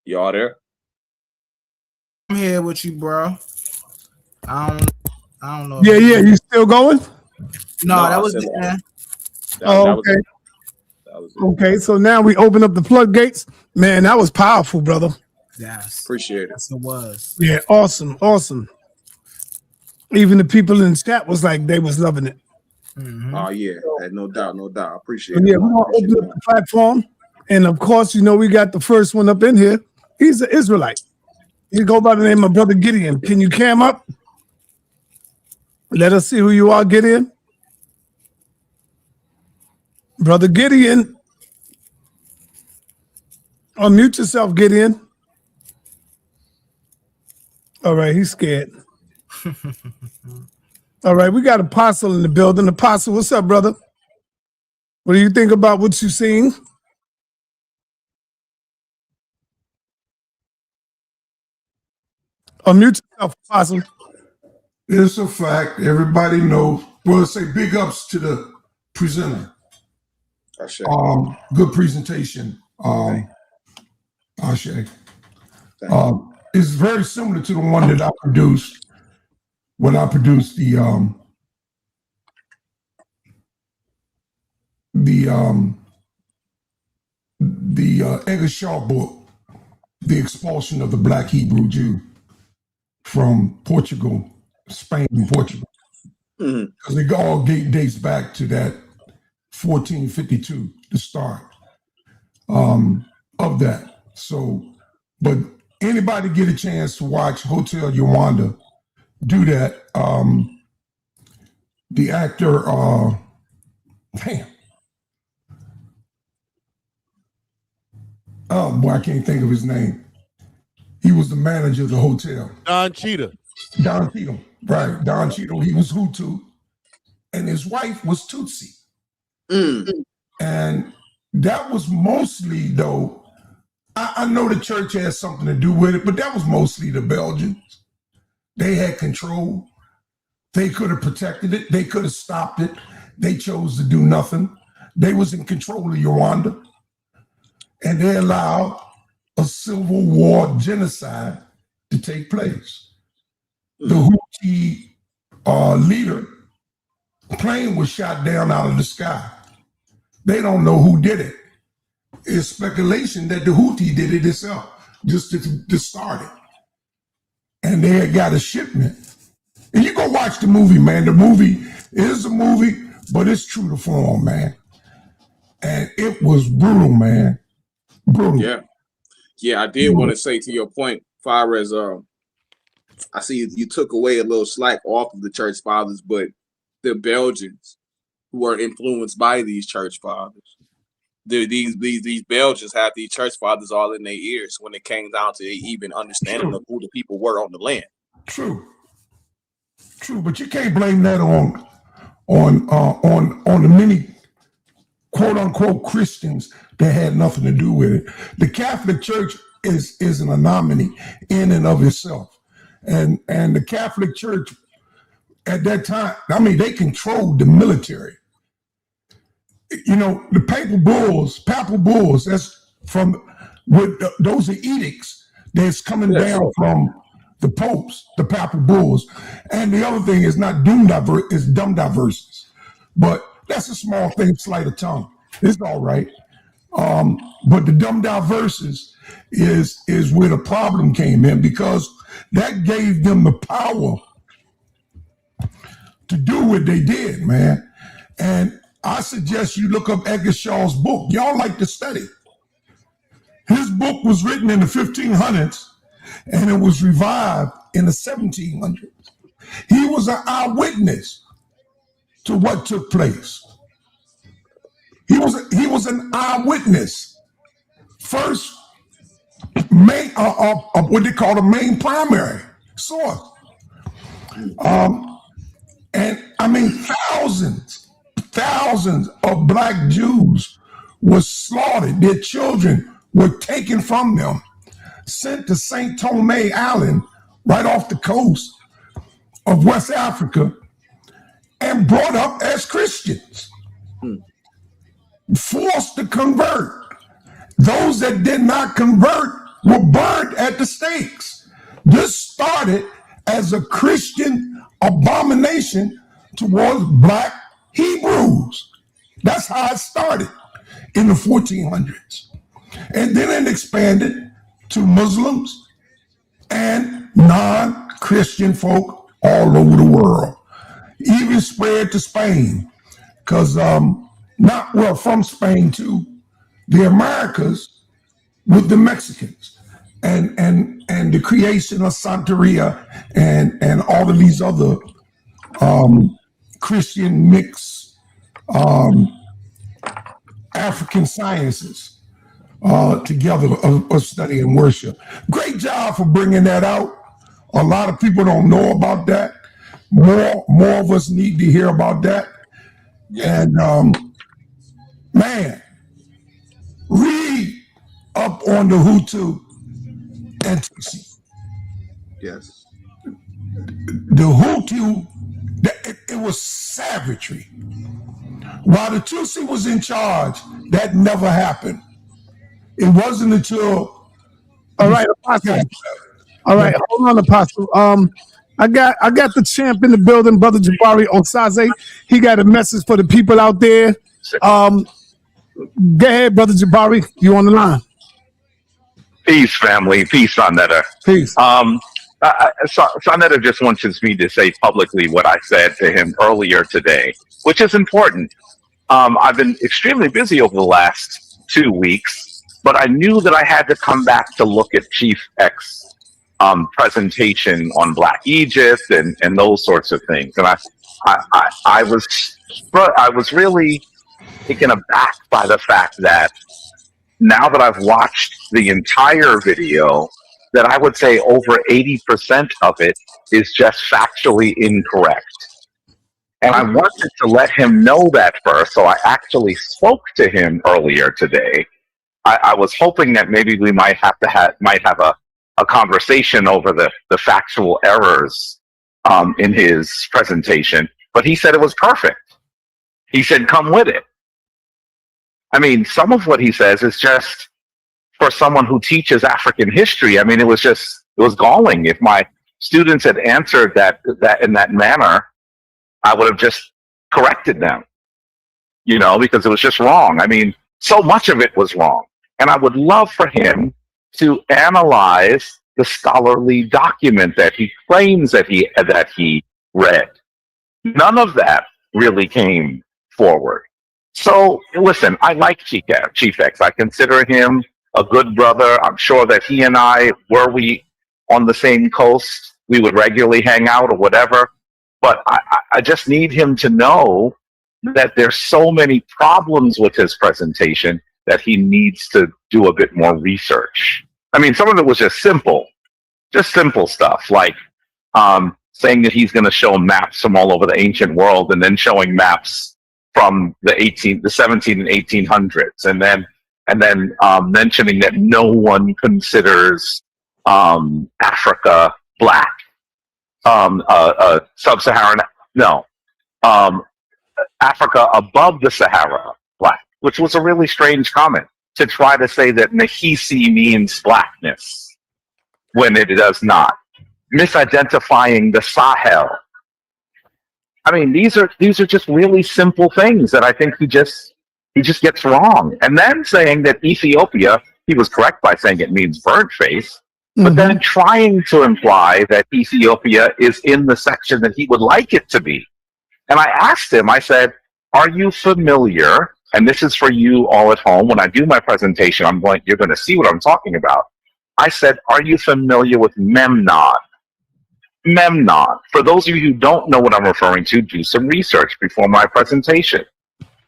Y'all there?
I'm here with you, bro. I don't know.
Yeah, you still going?
No, that was it, man.
Okay. Okay, so now we open up the floodgates. Man, that was powerful, brother.
Yes.
Appreciate it.
Yes, it was.
Yeah, awesome. Even the people in the chat was like, they was loving it.
Mm-hmm.
Oh, yeah, no doubt. I appreciate it.
Yeah, we're going to open up the platform. And, of course, we got the first one up in here. He's an Israelite. He go by the name of Brother Gideon. Can you cam up? Let us see who you are, Gideon. Brother Gideon. Unmute yourself, Gideon. All right, he's scared. All right, we got Apostle in the building. Apostle, what's up, brother? What do you think about what you've seen? Unmute yourself, Apostle.
It's a fact. Everybody knows. Well, say big ups to the presenter. Good presentation. Ashe. It's very similar to the one that I produced when I produced the Edgar Shaw book, The Expulsion of the Black Hebrew Jew from Portugal, Spain and Portugal. Because it all dates back to that 1452, the start of that. So, but anybody get a chance to watch Hotel Yolanda, do that. The actor, oh boy, I can't think of his name. He was the manager of the hotel.
Don Cheadle,
right. Don Cheadle, he was Hutu, and his wife was Tutsi. And that was mostly, though, I know the church has something to do with it, but that was mostly the Belgians. They had control. They could have protected it. They could have stopped it. They chose to do nothing. They was in control of Rwanda. And they allowed a civil war genocide to take place. The Houthi leader plane was shot down out of the sky. They don't know who did it. It's speculation that the Houthi did it itself, just to start it. And they had got a shipment. And you go watch the movie, man. The movie is a movie, but it's true to form, man. And it was brutal, man. Brutal.
Yeah, I did want to say to your point, far as I see you took away a little slack off of the church fathers, but the Belgians who are influenced by these church fathers, these Belgians have these church fathers all in their ears when it came down to even understanding of who the people were on the land.
True, but you can't blame that on the many quote unquote Christians that had nothing to do with it. The Catholic Church is an anomaly in and of itself, and the Catholic Church at that time, I mean, they controlled the military. You know, the papal bulls, that's from those are edicts that's coming down from the popes, the papal bulls. And the other thing is not dumb diverses. But that's a small thing, sleight of tongue. It's all right. But the dumb diverses is where the problem came in, because that gave them the power to do what they did, man. And I suggest you look up Edgar Shaw's book. Y'all like to study. His book was written in the 1500s and it was revived in the 1700s. He was an eyewitness to what took place. He was an eyewitness. First, what they call the main primary source. And I mean, thousands of Black Jews were slaughtered. Their children were taken from them, sent to St. Thomé Island, right off the coast of West Africa, and brought up as Christians, forced to convert. Those that did not convert were burned at the stakes. This started as a Christian abomination towards Black Hebrews. That's how it started in the 1400s. And then it expanded to Muslims and non-Christian folk all over the world. Even spread to Spain, because from Spain to the Americas with the Mexicans and the creation of Santeria and all of these other Christian mix African sciences together of study and worship. Great job for bringing that out. A lot of people don't know about that. More of us need to hear about that. And man, read up on the Hutu and Tutsi.
Yes.
The Hutu, it was savagery. While the Tutsi was in charge, that never happened. It wasn't until
All right, Apostle. All right, hold on, Apostle. I got the champ in the building, Brother Jabari Osaze. He got a message for the people out there. Go ahead, Brother Jabari. You on the line?
Peace, family. Peace, sa.neter.
Peace.
Sa.neter just wants me to say publicly what I said to him earlier today, which is important. I've been extremely busy over the last 2 weeks, but I knew that I had to come back to look at Chief X presentation on Black Egypt and those sorts of things. And I was really taken aback by the fact that now that I've watched the entire video, that I would say over 80% of it is just factually incorrect. And I wanted to let him know that first, so I actually spoke to him earlier today. I was hoping that maybe we might have a conversation over the factual errors in his presentation, but he said it was perfect. He said, come with it. I mean, some of what he says is just, for someone who teaches African history, I mean, it was galling. If my students had answered that in that manner, I would have just corrected them, because it was just wrong. I mean, so much of it was wrong. And I would love for him to analyze the scholarly document that he claims that he read. None of that really came forward. So listen, I like Chief X. I consider him a good brother. I'm sure that he and I, were we on the same coast, we would regularly hang out or whatever. But I just need him to know that there's so many problems with his presentation that he needs to do a bit more research. I mean, some of it was just simple stuff, like saying that he's going to show maps from all over the ancient world, and then showing maps from the 17 and 1800s, and then mentioning that no one considers Africa black, sub-Saharan, Africa above the Sahara black, which was a really strange comment, to try to say that Nahisi means blackness when it does not. Misidentifying the Sahel. I mean, these are just really simple things that I think he just gets wrong. And then saying that Ethiopia, he was correct by saying it means bird face, but then trying to imply that Ethiopia is in the section that he would like it to be. And I asked him, I said, are you familiar, and this is for you all at home, when I do my presentation, you're going to see what I'm talking about. I said, are you familiar with Memnon? Memnon. For those of you who don't know what I'm referring to, do some research before my presentation.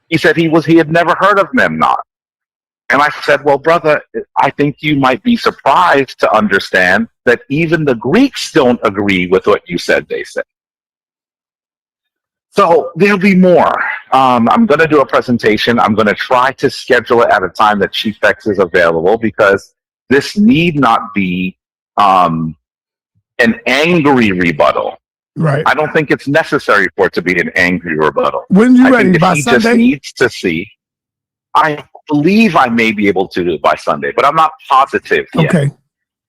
He said he had never heard of Memnon. And I said, well, brother, I think you might be surprised to understand that even the Greeks don't agree with what you said they said. So there'll be more. I'm going to do a presentation. I'm going to try to schedule it at a time that Chief X is available, because this need not be an angry rebuttal.
Right.
I don't think it's necessary for it to be an angry rebuttal.
When you
I
ready,
think
by
he
Sunday?
just needs to see. I believe I may be able to do it by Sunday, but I'm not positive yet.
Okay.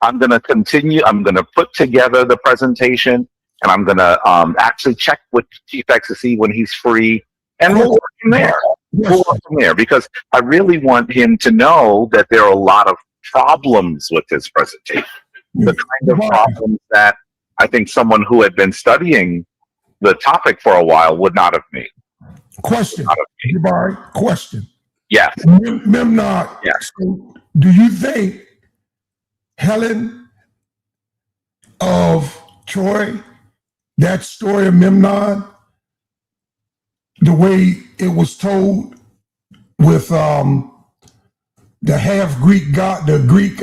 I'm
going to continue. I'm going to put together the presentation, and I'm going to actually check with Chief X to see when he's free, and we'll work from there. We'll work from there, because I really want him to know that there are a lot of problems with his presentation. The kind of problems that I think someone who had been studying the topic for a while would not have made.
Question. Jabari, question.
Yes.
Memnon.
Yes.
So do you think Helen of Troy, that story of Memnon, the way it was told with the half-Greek god, the Greek,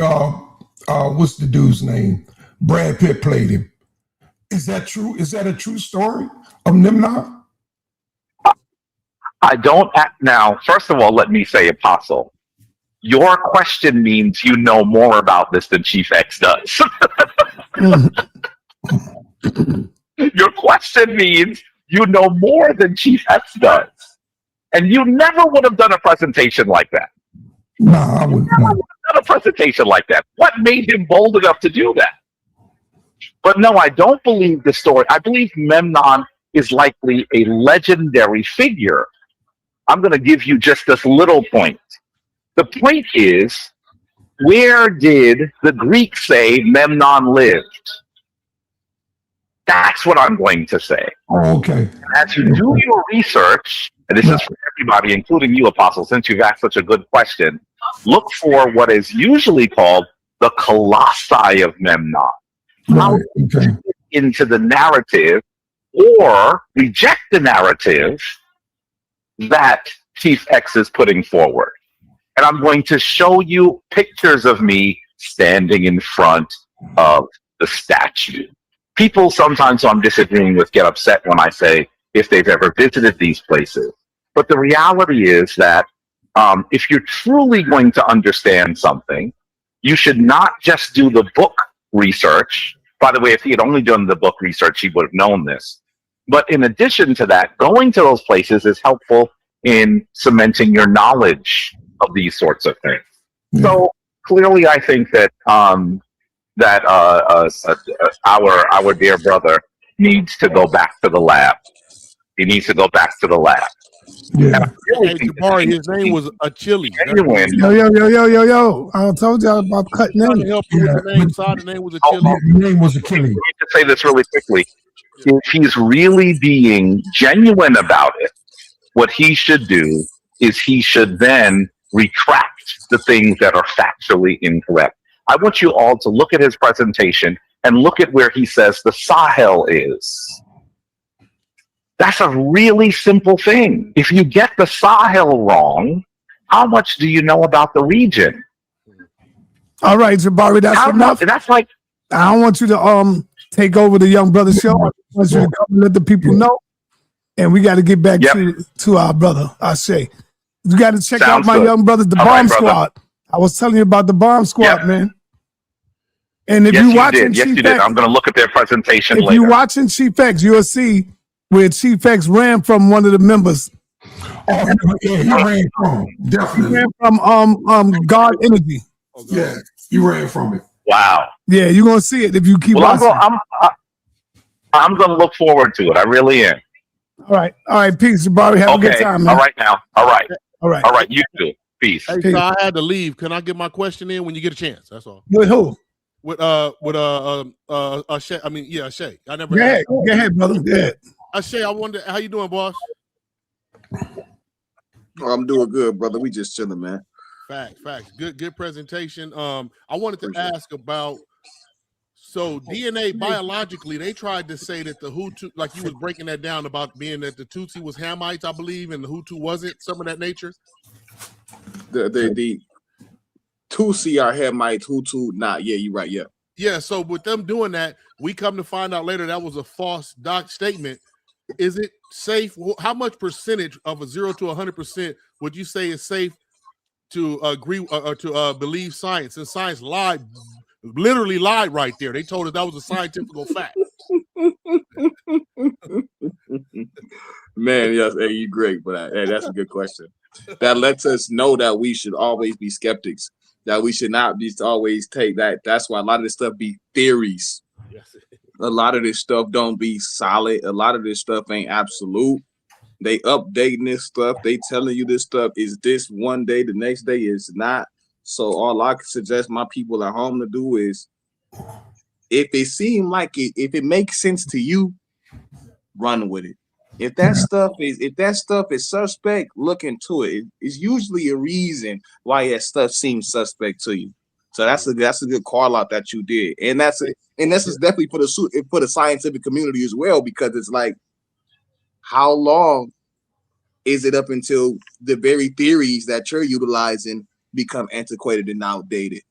what's the dude's name? Brad Pitt played him. Is that true? Is that a true story of Nimrod?
I don't act now. First of all, let me say, Apostle, your question means you know more about this than Chief X does. Your question means you know more than Chief X does. And you never would have done a presentation like that.
No, I wouldn't.
Never would have done a presentation like that. What made him bold enough to do that? But no, I don't believe the story. I believe Memnon is likely a legendary figure. I'm going to give you just this little point. The point is, where did the Greeks say Memnon lived? That's what I'm going to say.
Oh, okay.
As you do your research, and this is for everybody, including you, Apostle, since you've asked such a good question, look for what is usually called the colossi of Memnon. How to fit into the narrative or reject the narrative that Chief X is putting forward. And I'm going to show you pictures of me standing in front of the statue. People sometimes who I'm disagreeing with get upset when I say if they've ever visited these places. But the reality is that if you're truly going to understand something, you should not just do the book research. By the way, if he had only done the book research, he would have known this. But in addition to that, going to those places is helpful in cementing your knowledge of these sorts of things. So clearly, I think that our dear brother needs to go back to the lab. He needs to go back to the lab.
Yeah.
Hey, Jabari, his name was Achilles.
Yo. I told y'all about cutting
I'm trying to
in.
help you with the name. Sorry, the name was Achilles.
The name was Achilles.
Let me just say this really quickly. If he's really being genuine about it, what he should do is he should then retract the things that are factually incorrect. I want you all to look at his presentation and look at where he says the Sahel is. That's a really simple thing. If you get the Sahel wrong, how much do you know about the region?
All right, Jabari, that's enough.
That's like,
I don't want you to take over the Young Brother show. I want you to come and let the people know. And we got to get back to our brother, Ashe. You got to check out my Young Brothers, the Bomb Squad. I was telling you about the Bomb Squad, man. And if you're watching Chief X,
I'm going to look at their presentation later.
If you're watching Chief X, you'll see where Chief X ran from one of the members.
Oh, yeah, he ran from definitely.
He ran from God Energy.
Yeah, he ran from it.
Wow.
Yeah, you're gonna see it if you keep watching.
I'm gonna look forward to it. I really am.
All right, peace, Jabari. Have a good time, man.
All right now. All right. You too. Peace.
Hey, so I had to leave. Can I get my question in when you get a chance? That's all.
With who?
With Ashe. I mean, yeah, Ashe. I never.
Go ahead, brother. Go ahead.
Ashe, I wonder how you doing, boss.
Oh, I'm doing good, brother. We just chilling, man.
Facts. Good presentation. I wanted to ask about, so DNA biologically, they tried to say that the Hutu, like you was breaking that down about being that the Tutsi was Hamites, I believe, and the Hutu wasn't, some of that nature.
The Tutsi are Hamites, Hutu not. Yeah, you're right.
Yeah. So with them doing that, we come to find out later that was a false statement. Is it safe? How much percentage of a 0 to 100% would you say is safe to agree or to believe science? And science literally lied right there. They told us that was a scientific fact.
Man, yes, hey, you great, but hey, that's a good question. That lets us know that we should always be skeptics. That we should not just always take that. That's why a lot of this stuff be theories.
Yes.
A lot of this stuff don't be solid. A lot of this stuff ain't absolute. They updating this stuff. They telling you this stuff is this one day, the next day is not. So all I can suggest my people at home to do is, if it seems like it, if it makes sense to you, run with it. If that stuff is suspect, look into it. It's usually a reason why that stuff seems suspect to you. So that's a good call out that you did, and this is definitely for the scientific community as well, because it's like, how long is it up until the very theories that you're utilizing become antiquated and outdated?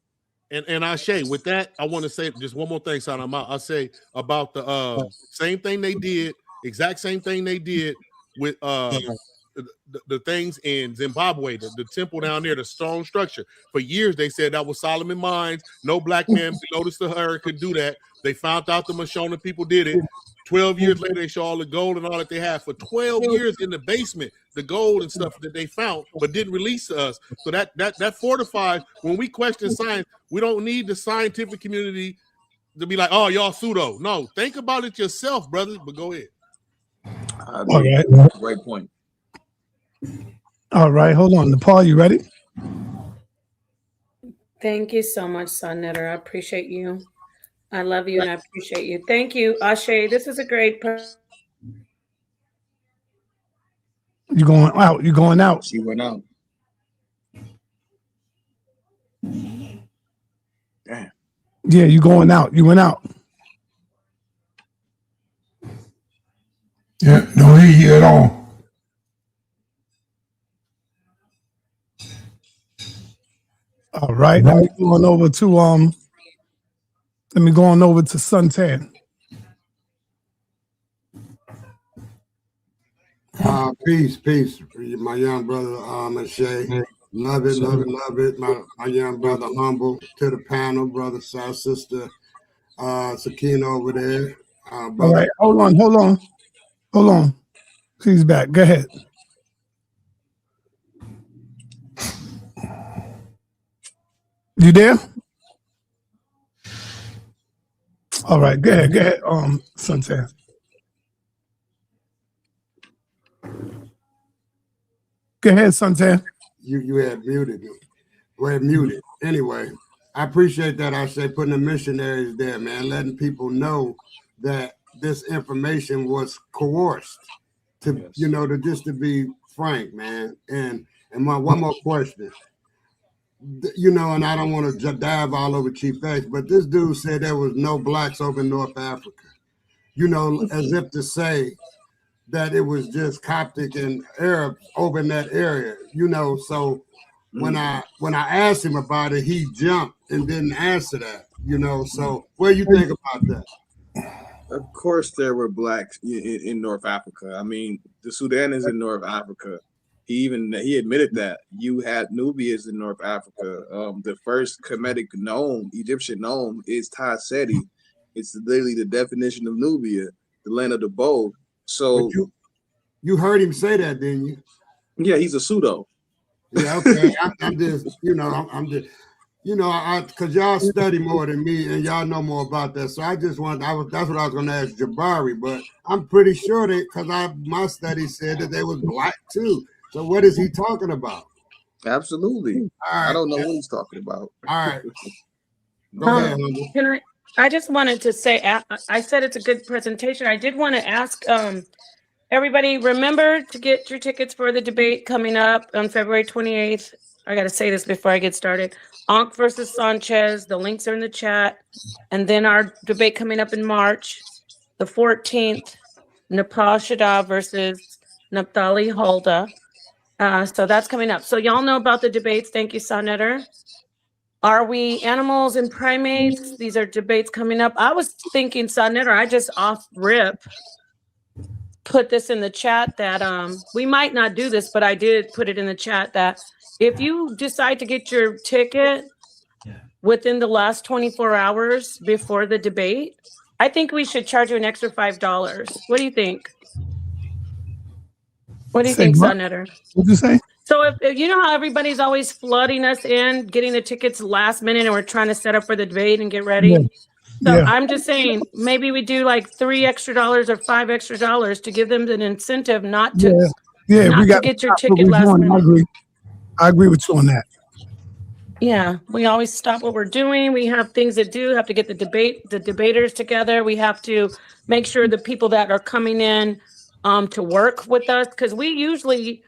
And I say with that, I want to say just one more thing, son. I'll say about the same thing they did, exact same thing they did with the things in Zimbabwe, the temple down there, the stone structure. For years, they said that was Solomon Mines. No black man below the Sahara could do that. They found out the Mashona people did it. 12 years later, they show all the gold and all that they have. For 12 years in the basement, the gold and stuff that they found, but didn't release to us. So that fortifies, when we question science, we don't need the scientific community to be like, oh, y'all pseudo. No, think about it yourself, brother. But go ahead.
All right.
Great point.
All right, hold on. Napah, you ready?
Thank you so much, sa.neter. I appreciate you. I love you and I appreciate you. Thank you, Ashe. This is a great.
You going out? You going out?
She went out. Damn.
Yeah, you going out? You went out.
Yeah, don't hear you at all.
All right, let me go on over to Suntan.
Peace, my young brother, Shay. Love it. My young brother, Humble, to the panel, brother, sister, Sakina over there.
All right, hold on. She's back. Go ahead. You there? All right, go ahead, Suntan. Go ahead, Suntan.
You had muted me. Go ahead, muted. Anyway, I appreciate that. I say putting the missionaries there, man, letting people know that this information was coerced to, to just to be frank, man. And one more question. And I don't want to dive all over Chief X, but this dude said there was no blacks over in North Africa, as if to say that it was just Coptic and Arabs over in that area, so when I asked him about it, he jumped and didn't answer that, so what do you think about that?
Of course there were blacks in North Africa. I mean, the Sudan is in North Africa. He admitted that you had Nubians in North Africa. The first Kemetic nome, Egyptian nome, is Ta Seti. It's literally the definition of Nubia, the land of the bow. So
you heard him say that, didn't you?
Yeah, he's a pseudo.
Yeah, okay. I'm just, because y'all study more than me and y'all know more about that. So that's what I was going to ask Jabari, but I'm pretty sure that because my study said that they was black too. So what is he talking about?
Absolutely. Right. I don't know what he's talking about.
All right. Go ahead.
I just wanted to say, I said it's a good presentation. I did want to ask everybody, remember to get your tickets for the debate coming up on February 28th. I got to say this before I get started. Ankh versus Sanchez. The links are in the chat. And then our debate coming up in March, the 14th, Napah Shada versus Naphtali Holda. So that's coming up. So y'all know about the debates. Thank you, sa.neter. Are we animals and primates? These are debates coming up. I was thinking, sa.neter, I just off rip put this in the chat that we might not do this, but I did put it in the chat that if you decide to get your ticket within the last 24 hours before the debate, I think we should charge you an extra $5. What do you think? What do you think, sa.neter?
What'd you say?
So if you know how everybody's always flooding us in, getting the tickets last minute, and we're trying to set up for the debate and get ready. Yeah. So I'm just saying, maybe we do like $3 extra or $5 extra to give them an incentive not to, not to get your ticket last minute.
I agree with you on that.
Yeah, we always stop what we're doing. We have things to do. Have to get the debaters together. We have to make sure the people that are coming in to work with us, because we usually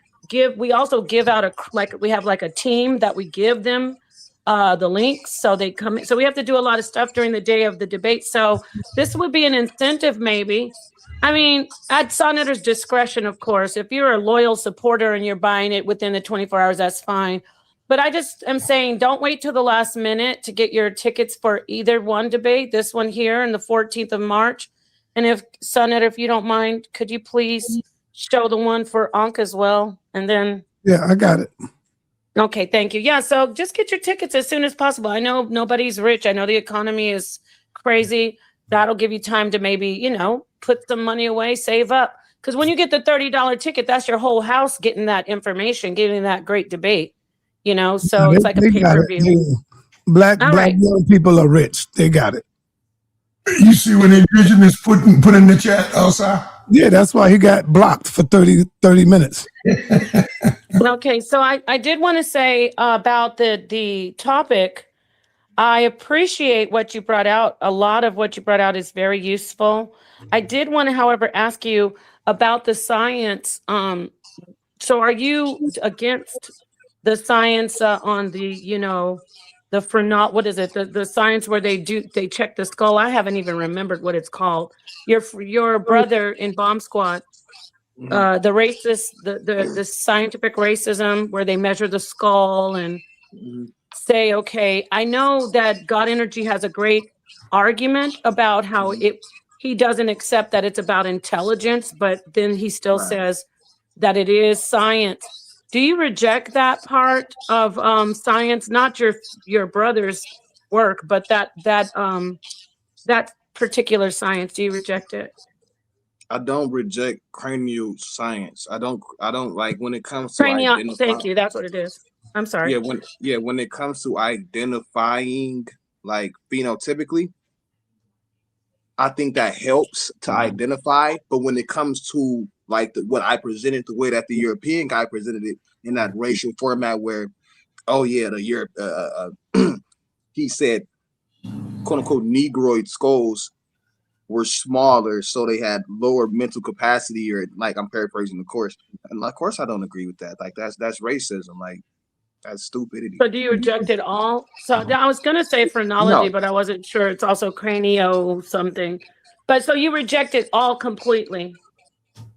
we also give out we have like a team that we give them the links so they come in. So we have to do a lot of stuff during the day of the debate. So this would be an incentive maybe. I mean, at sa.neter's discretion, of course. If you're a loyal supporter and you're buying it within the 24 hours, that's fine. But I just am saying, don't wait till the last minute to get your tickets for either one debate, this one here and the 14th of March. And if sa.neter, if you don't mind, could you please show the one for Ankh as well? And then.
Yeah, I got it.
Okay, thank you. Yeah, so just get your tickets as soon as possible. I know nobody's rich. I know the economy is crazy. That'll give you time to maybe, you know, put some money away, save up. Because when you get the $30 ticket, that's your whole house getting that information, getting that great debate. You know, so it's like a pay-per-view.
Black young people are rich. They got it.
You see what Indigenous put in the chat, Wssr?
Yeah, that's why he got blocked for 30 minutes.
Okay, so I did want to say about the topic. I appreciate what you brought out. A lot of what you brought out is very useful. I did want to, however, ask you about the science. So are you against the science on the, you know, the what is it? The science where they check the skull? I haven't even remembered what it's called. Your brother in Bomb Squad, the racist, the scientific racism where they measure the skull and say, okay, I know that God Energy has a great argument about how he doesn't accept that it's about intelligence, but then he still says that it is science. Do you reject that part of science, not your brother's work, but that particular science? Do you reject it?
I don't reject cranial science. I don't like when it comes to
cranial. Thank you. That's what it is. I'm sorry.
When it comes to identifying like phenotypically, I think that helps to identify. But when it comes to like what I presented, the way that the European guy presented it in that racial format, where he said, quote unquote, Negroid skulls were smaller, so they had lower mental capacity, or like I'm paraphrasing, of course. And of course, I don't agree with that. Like that's racism. Like that's stupidity.
So do you reject it all? So I was gonna say phrenology, but I wasn't sure. It's also cranio something. But so you reject it all completely?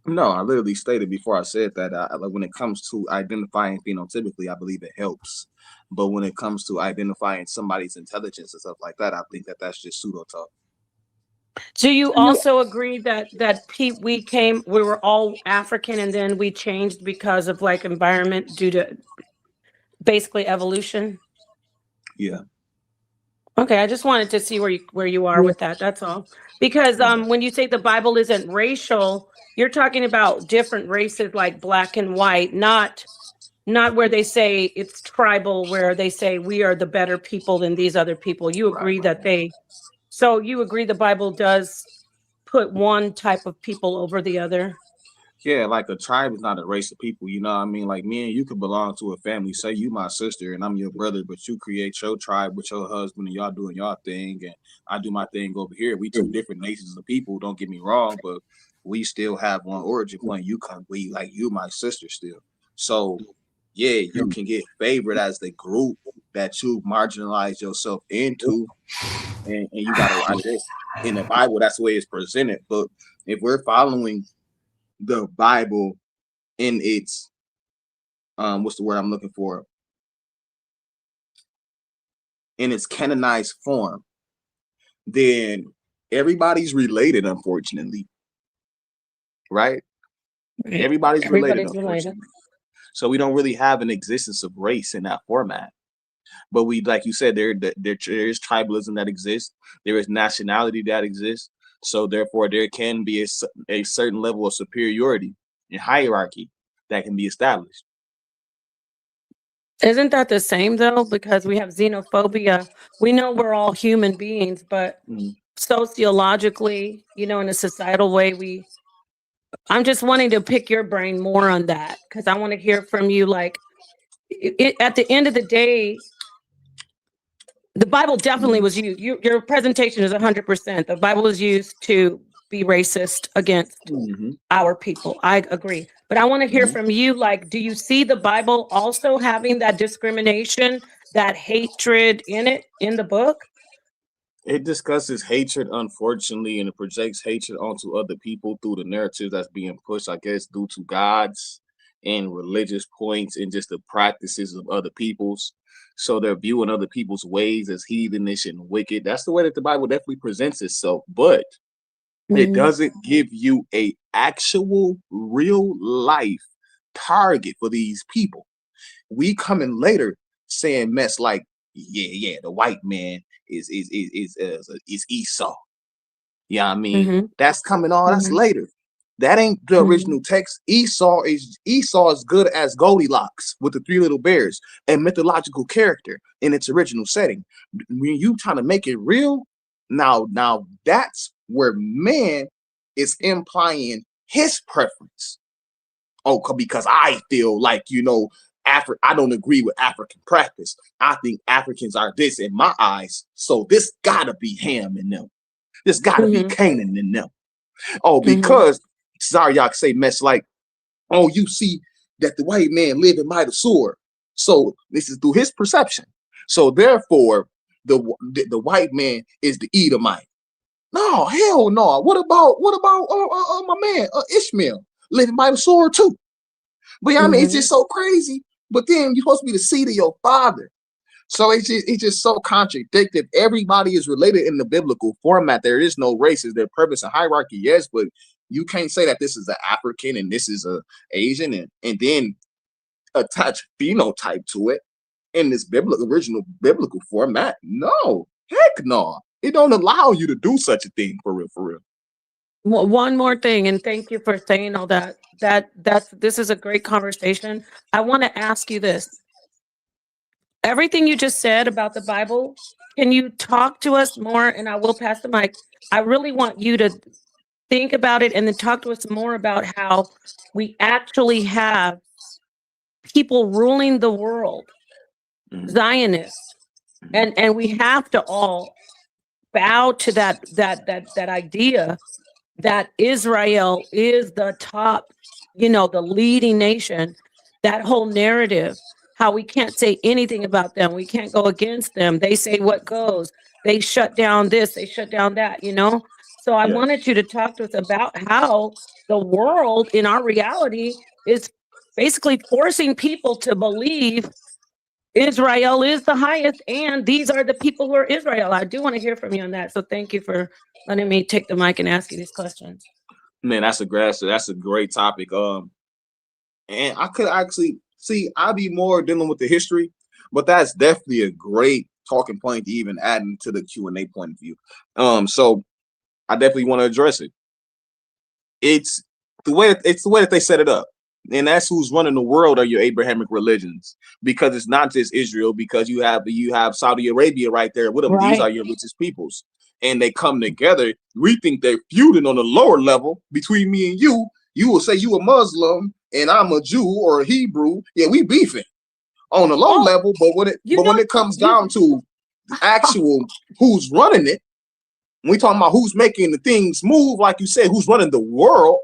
No, I literally stated before I said that like when it comes to identifying phenotypically, I believe it helps. But when it comes to identifying somebody's intelligence and stuff like that, I think that that's just pseudo talk.
Do you also agree that we were all African and then we changed because of like environment due to basically evolution?
Yeah.
Okay, I just wanted to see where you are with that. That's all. Because when you say the Bible isn't racial, you're talking about different races like black and white, not where they say it's tribal, where they say we are the better people than these other people. You agree that so you agree the Bible does put one type of people over the other?
Yeah, like a tribe is not a race of people, you know what I mean? Like me and you could belong to a family. Say you my sister and I'm your brother, but you create your tribe with your husband and y'all doing y'all thing and I do my thing over here. We two different nations of people, don't get me wrong, but we still have one origin point. You my sister still. So yeah, you can get favored as the group that you marginalize yourself into. And you gotta, I guess, in the Bible, that's the way it's presented. But if we're following the Bible in its what's the word I'm looking for? In its canonized form, then everybody's related, unfortunately. Right? Everybody's related, unfortunately. So we don't really have an existence of race in that format. But we, like you said, there is tribalism that exists. There is nationality that exists. So therefore, there can be a certain level of superiority and hierarchy that can be established.
Isn't that the same though? Because we have xenophobia. We know we're all human beings, but sociologically, you know, in a societal way, I'm just wanting to pick your brain more on that because I want to hear from you. Like, at the end of the day, the Bible definitely was used. Your presentation is 100%. The Bible is used to be racist against our people. I agree. But I want to hear from you. Like, do you see the Bible also having that discrimination, that hatred in it, in the book?
It discusses hatred, unfortunately, and it projects hatred onto other people through the narrative that's being pushed, I guess, due to gods and religious points and just the practices of other peoples. So they're viewing other people's ways as heathenish and wicked. That's the way that the Bible definitely presents itself, but it doesn't give you a actual real life target for these people. We come in later saying mess like, yeah, the white man is Esau. Yeah, I mean, that's coming on. That's later. That ain't the original text. Esau is good as Goldilocks with the three little bears, a mythological character in its original setting. When you trying to make it real, now that's where man is implying his preference. Oh, because I feel like, I don't agree with African practice. I think Africans are this in my eyes. So this gotta be Ham in them. This gotta be Canaan in them. Oh, because sorry, y'all say mess like, oh, you see that the white man lived in Wssr. So this is through his perception. So therefore, the white man is the Edomite. No, hell no. What about my man Ishmael living by Wssr too? But I mean, it's just so crazy. But then you're supposed to be the seed of your father. So it's just so contradictory. Everybody is related in the biblical format. There is no races. There's purpose and hierarchy, yes, but you can't say that this is an African and this is a Asian and then attach phenotype to it in this original biblical format. No, heck no. It don't allow you to do such a thing for real, for real.
One more thing, and thank you for saying all that. This is a great conversation. I want to ask you this. Everything you just said about the Bible, can you talk to us more? And I will pass the mic. I really want you to think about it and then talk to us more about how we actually have people ruling the world, Zionists, and we have to all bow to that idea that Israel is the top, the leading nation. That whole narrative, how we can't say anything about them, we can't go against them. They say what goes. They shut down this, they shut down that. So I wanted you to talk to us about how the world in our reality is basically forcing people to believe Israel is the highest, and these are the people who are Israel. I do want to hear from you on that. So thank you for letting me take the mic and ask you these questions.
Man, that's a great topic. And I could actually see I'd be more dealing with the history, but that's definitely a great talking point to even add into the Q&A point of view. So I definitely want to address it. It's the way that they set it up. And that's who's running the world are your Abrahamic religions, because it's not just Israel, because you have Saudi Arabia right there with them. Right. These are your richest peoples, and they come together. We think they're feuding on a lower level between me and you. You will say you a Muslim and I'm a Jew or a Hebrew. Yeah, we beefing on a low level, but when it comes down to actual who's running it, when we talking about who's making the things move, like you said, who's running the world?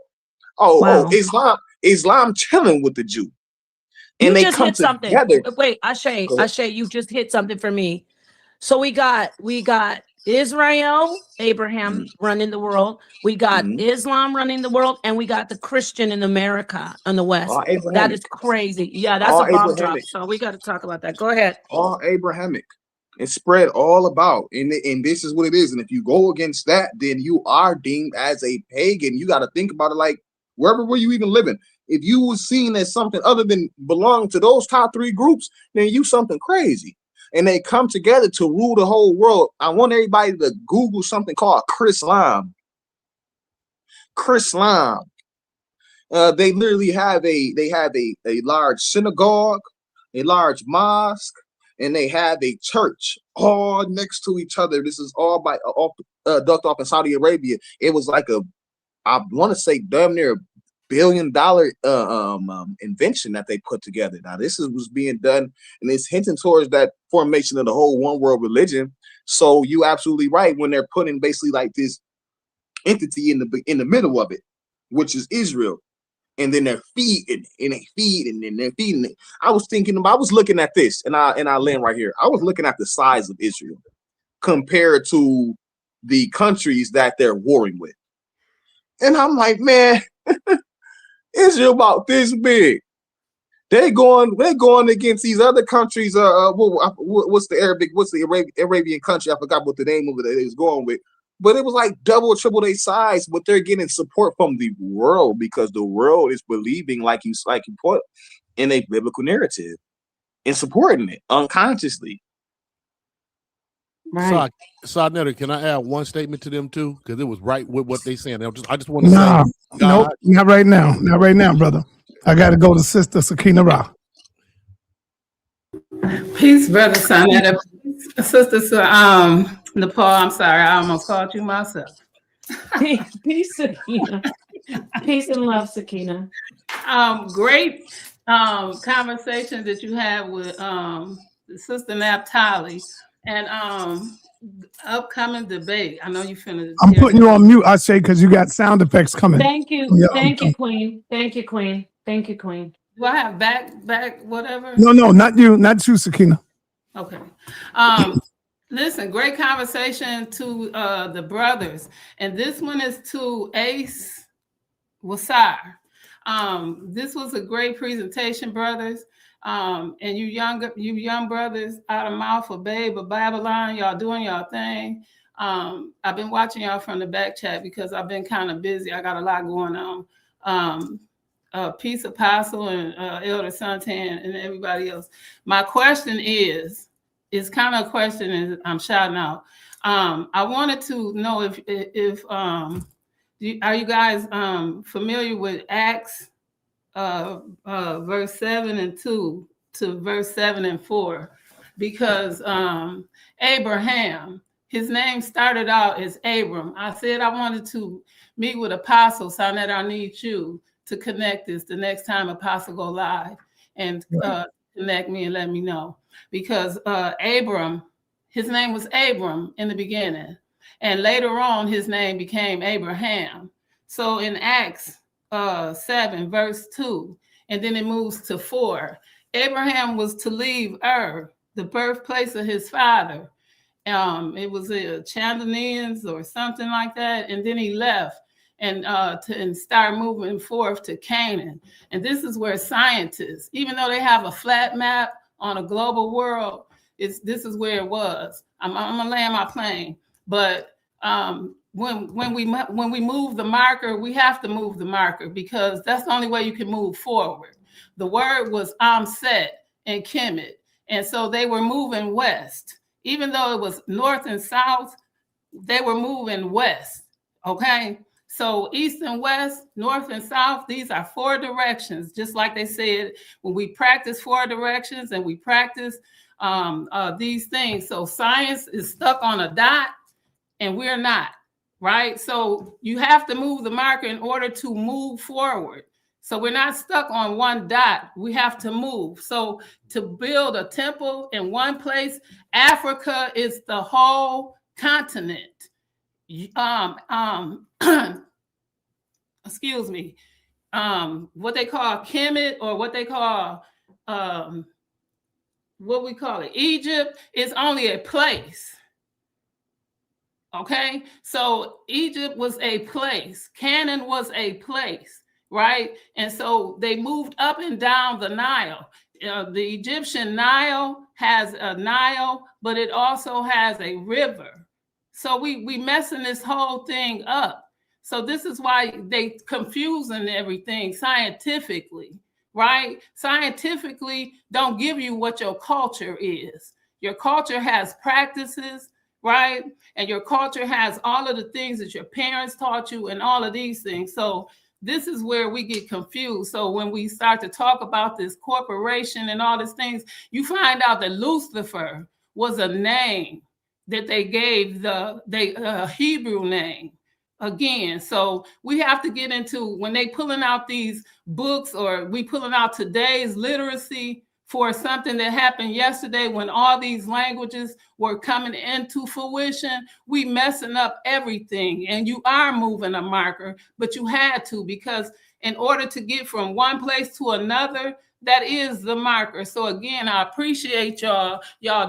Islam chilling with the Jew, and they come together.
Wait, Ashay, you just hit something for me. So we got Israel, Abraham running the world. We got Islam running the world, and we got the Christian in America on the West. That is crazy. Yeah, that's a bomb drop. So we got to talk about that. Go ahead.
All Abrahamic. It's spread all about, and this is what it is. And if you go against that, then you are deemed as a pagan. You got to think about it like wherever were you even living. If you were seen as something other than belonging to those top three groups, then you something crazy. And they come together to rule the whole world. I want everybody to Google something called Chrislam. Chrislam. They literally have a large synagogue, a large mosque, and they have a church all next to each other. This is all ducked off in Saudi Arabia. It was like I want to say damn near $1 billion invention that they put together. Now this was being done, and it's hinting towards that formation of the whole one world religion. So you absolutely right when they're putting basically like this entity in the middle of it, which is Israel, and then they're feeding and they're feeding it. I was looking at this, and I land right here. I was looking at the size of Israel compared to the countries that they're warring with, and I'm like, man. Israel about this big. They're going against these other countries. What's the Arabian country? I forgot what the name of it is going with. But it was like double or triple their size, but they're getting support from the world because the world is believing, like you put, in a biblical narrative and supporting it unconsciously.
Right.
sa.neter, can I add one statement to them too? Because it was right with what they saying. I just want to
Nah,
say,
nope, not right now. Not right now, brother. I got to go to Sister Sakina Ra.
Peace, brother sa.neter. Sister Napah, I'm sorry, I almost called you myself.
Peace, Sakina. Peace and love, Sakina.
Great conversation that you had with Sister Naphtali and upcoming debate. I know you finna.
I'm putting you on mute, Ashe, because you got sound effects coming.
Thank you. Thank you, Queen. Thank you, Queen. Thank you, Queen.
Do I have back, whatever?
No, not you, Sakina.
Okay. Listen, great conversation to the brothers. And this one is to Wssr. This was a great presentation, brothers. And you young brothers out of mouth of Babe of Babylon, y'all doing y'all thing. I've been watching y'all from the back chat because I've been kind of busy. I got a lot going on. Peace Apostle and Elder Santan and everybody else. My question is kind of a question, and I'm shouting out. I wanted to know if are you guys familiar with Acts verse 7 and 2 to verse 7 and 4? Because Abraham, his name started out as Abram. I said I wanted to meet with Apostle, sa.neter, I need you to connect this the next time Apostle go live and connect me and let me know. Because Abram, his name was Abram in the beginning. And later on, his name became Abraham. So in Acts 7, verse 2, and then it moves to 4, Abraham was to leave Ur, the birthplace of his father. It was a Chaldeans or something like that. And then he left and start moving forth to Canaan. And this is where scientists, even though they have a flat map on a global world, this is where it was. I'm gonna land my plane, but when we move the marker, we have to move the marker because that's the only way you can move forward. The word was set and Kemet, and so they were moving west, even though it was north and south. They were moving west. Okay. So east and west, north and south, these are 4 directions. Just like they said, when we practice 4 directions and we practice these things. So science is stuck on a dot and we're not, right? So you have to move the marker in order to move forward. So we're not stuck on one dot. We have to move. So to build a temple in one place, Africa is the whole continent. Excuse me, what they call Kemet, or what they call what we call it, Egypt, is only a place. Okay, so Egypt was a place, Canaan was a place, right? And so they moved up and down the Nile. The Egyptian Nile has a Nile, but it also has a river. So we messing this whole thing up. So this is why they confusing everything scientifically, right? Scientifically don't give you what your culture is. Your culture has practices, right? And your culture has all of the things that your parents taught you and all of these things. So this is where we get confused. So when we start to talk about this corporation and all these things, you find out that Lucifer was a name that they gave the Hebrew name. Again, so we have to get into when they pulling out these books, or we pulling out today's literacy for something that happened yesterday when all these languages were coming into fruition, we messing up everything. And you are moving a marker, but you had to, because in order to get from one place to another, that is the marker. So again, I appreciate y'all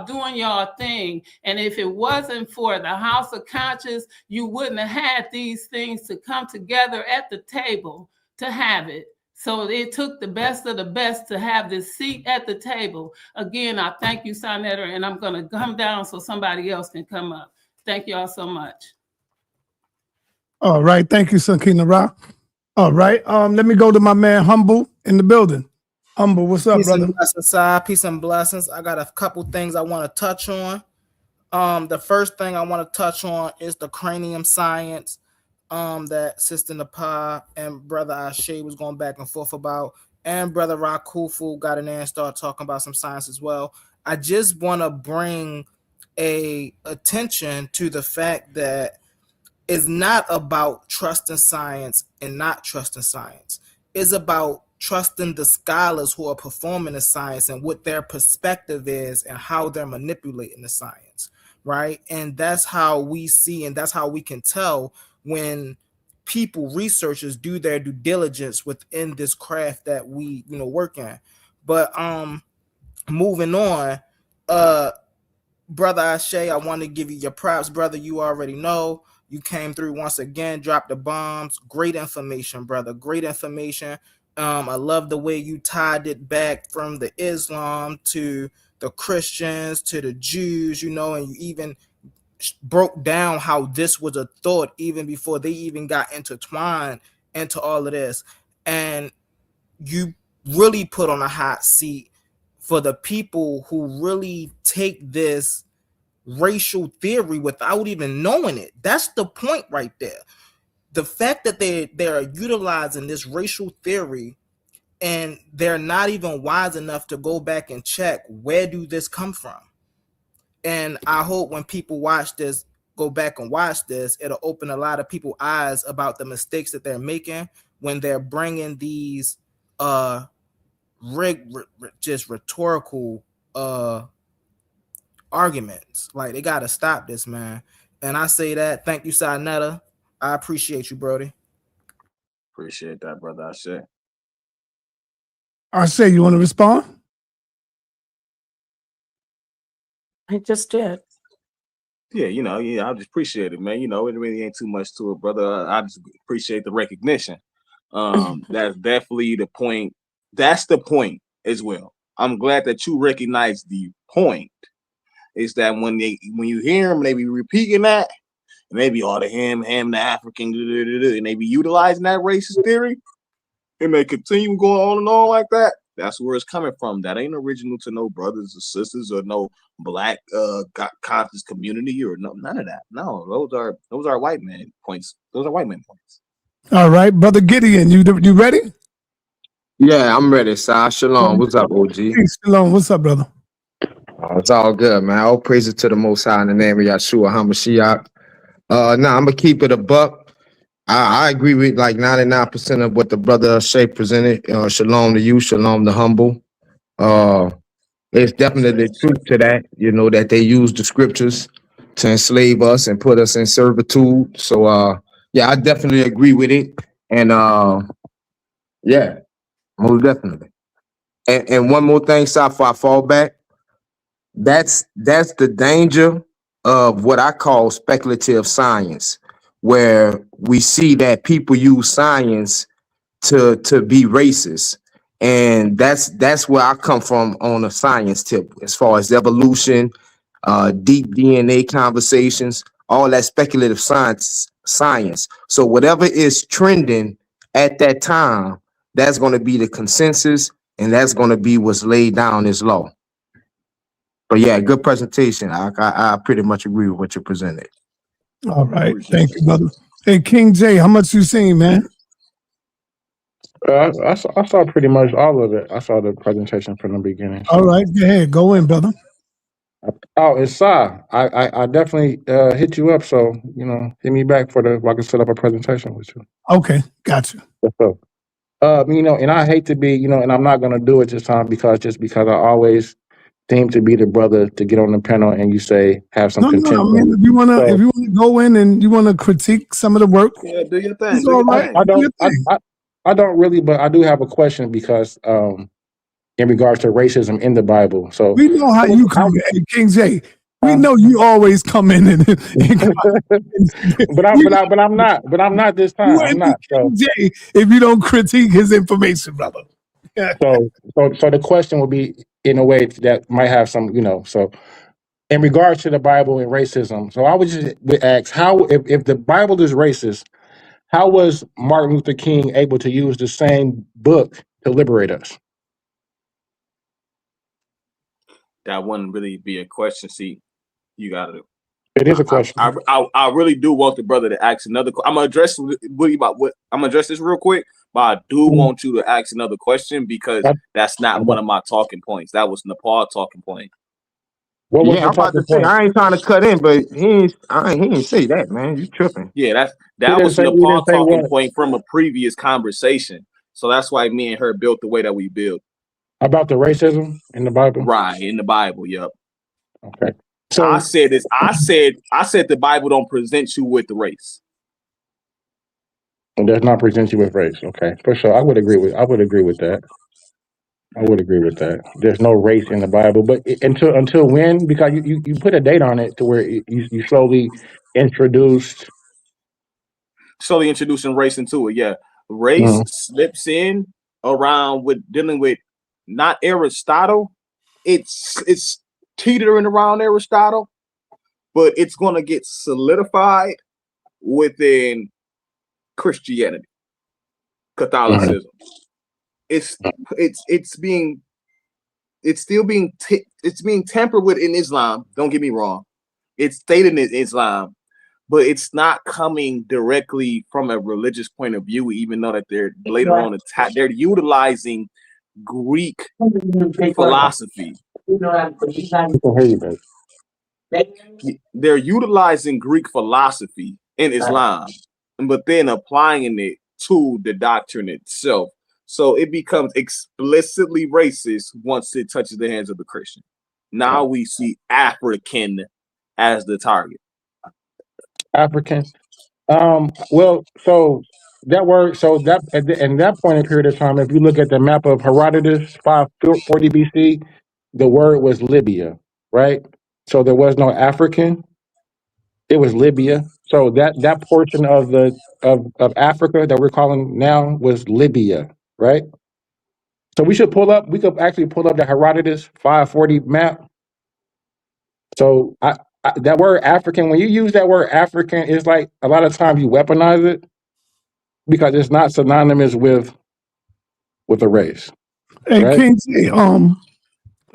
doing y'all thing. And if it wasn't for the House of Conscience, you wouldn't have had these things to come together at the table to have it. So it took the best of the best to have this seat at the table. Again, I thank you, sa.neter, and I'm going to come down so somebody else can come up. Thank you all so much.
All right. Thank you, Sankina Rock. All right. Let me go to my man Humble in the building. Humble, what's up,
Peace
brother?
and blessings, side. Peace and blessings. I got a couple things I want to touch on. The first thing I want to touch on is the cranium science that Sister Napah and Brother Ashe was going back and forth about, and Brother Rakufu got in there and started talking about some science as well. I just want to bring a attention to the fact that it's not about trusting science and not trusting science. It's about trusting the scholars who are performing the science and what their perspective is and how they're manipulating the science, right? And that's how we see, and that's how we can tell when people, researchers, do their due diligence within this craft that we, work in. But moving on, Brother Ashe, I want to give you your props, brother. You already know. You came through once again, dropped the bombs. Great information, brother. Great information. I love the way you tied it back from the Islam to the Christians to the Jews, and you even broke down how this was a thought even before they even got intertwined into all of this. And you really put on a hot seat for the people who really take this racial theory without even knowing it. That's the point right there. The fact that they're utilizing this racial theory and they're not even wise enough to go back and check, where do this come from? And I hope when people watch this, go back and watch this, it'll open a lot of people's eyes about the mistakes that they're making when they're bringing these just rhetorical arguments. Like, they got to stop this, man. And I say that. Thank you, sa.neter. I appreciate you, Brody.
Appreciate that, brother. Ashe.
Ashe, you want to respond?
I just did.
Yeah, I just appreciate it, man. It really ain't too much to it, brother. I just appreciate the recognition. That's definitely the point. That's the point as well. I'm glad that you recognize the point. Is that when you hear them, they be repeating that, and they be all the him, the African, and they be utilizing that racist theory, and they continue going on and on like that. That's where it's coming from. That ain't original to no brothers or sisters or no black conscious community or none of that. No, those are white man points. Those are white man points.
All right, brother Gideon, you ready?
Yeah, I'm ready, Sa. Shalom. What's up, OG?
Hey, shalom. What's up, brother?
It's all good, man. All praises to the Most High in the name of Yeshua HaMashiach. I'm gonna keep it a buck. I agree with like 99% of what the brother Shay presented. Shalom to you, shalom to Humble. There's definitely truth to that, that they use the scriptures to enslave us and put us in servitude. So I definitely agree with it. And yeah, most definitely. And one more thing, Sa, before I fall back. That's the danger of what I call speculative science, where we see that people use science to be racist. And that's where I come from on a science tip, as far as evolution, deep DNA conversations, all that speculative science. So whatever is trending at that time, that's going to be the consensus, and that's going to be what's laid down as law. But yeah, good presentation. I pretty much agree with what you presented.
All right. Thank you, brother. Hey, King J, how much you seen, man?
I saw pretty much all of it. I saw the presentation from the beginning. So.
All right. Go ahead. Go in, brother.
Oh, it's Sa. I definitely hit you up. So, hit me back I can set up a presentation with you.
Okay. Gotcha.
What's up? And I hate to be, and I'm not going to do it this time because I always seem to be the brother to get on the panel and you say have some content.
No, man, if you wanna go in and you wanna critique some of the work,
yeah, do your thing.
It's all right.
I don't really, but I do have a question because in regards to racism in the Bible. So
we know how you come. Hey, King J, We know you always come in and
but I'm not this time. I'm not. So
if you don't critique his information, brother.
so the question would be in a way that might have some, so in regards to the Bible and racism. So I would just ask how, if the Bible is racist, how was Martin Luther King able to use the same book to liberate us?
That wouldn't really be a question. See, you got to.
It is a question.
I really do want the brother to ask another. I'm gonna address I'm gonna address this real quick, but I do want you to ask another question because that's not one of my talking points. That was Napah talking point.
Yeah, I'm about to say I ain't trying to cut in, but he ain't say that, man. You tripping?
Yeah, that was Napah talking point from a previous conversation. So that's why me and her built the way that we built.
About the racism in the Bible?
Right, in the Bible, yep.
Okay. So
I said this. I said the Bible don't present you with the race.
It does not present you with race. Okay, for sure. I would agree with that. I would agree with that. There's no race in the Bible, but until when? Because you put a date on it to where you slowly introducing
race into it. Yeah, race slips in around with dealing with not Aristotle. It's teetering around Aristotle, but it's gonna get solidified within Christianity, Catholicism. It's still being tampered with in Islam. Don't get me wrong. It's stated in Islam, but it's not coming directly from a religious point of view, even though that they're later on they're utilizing Greek philosophy. They're utilizing Greek philosophy in Islam, but then applying it to the doctrine itself. So it becomes explicitly racist once it touches the hands of the Christian. Now we see African as the target.
African. Well, so that word, in that point in period of time, if you look at the map of Herodotus, 540 BC, the word was Libya, right? So there was no African. It was Libya. So that portion of Africa that we're calling now was Libya, right? So we could actually pull up the Herodotus 540 map. So that word African, when you use that word African, it's like a lot of times you weaponize it because it's not synonymous with a race.
Hey,
right?
King J,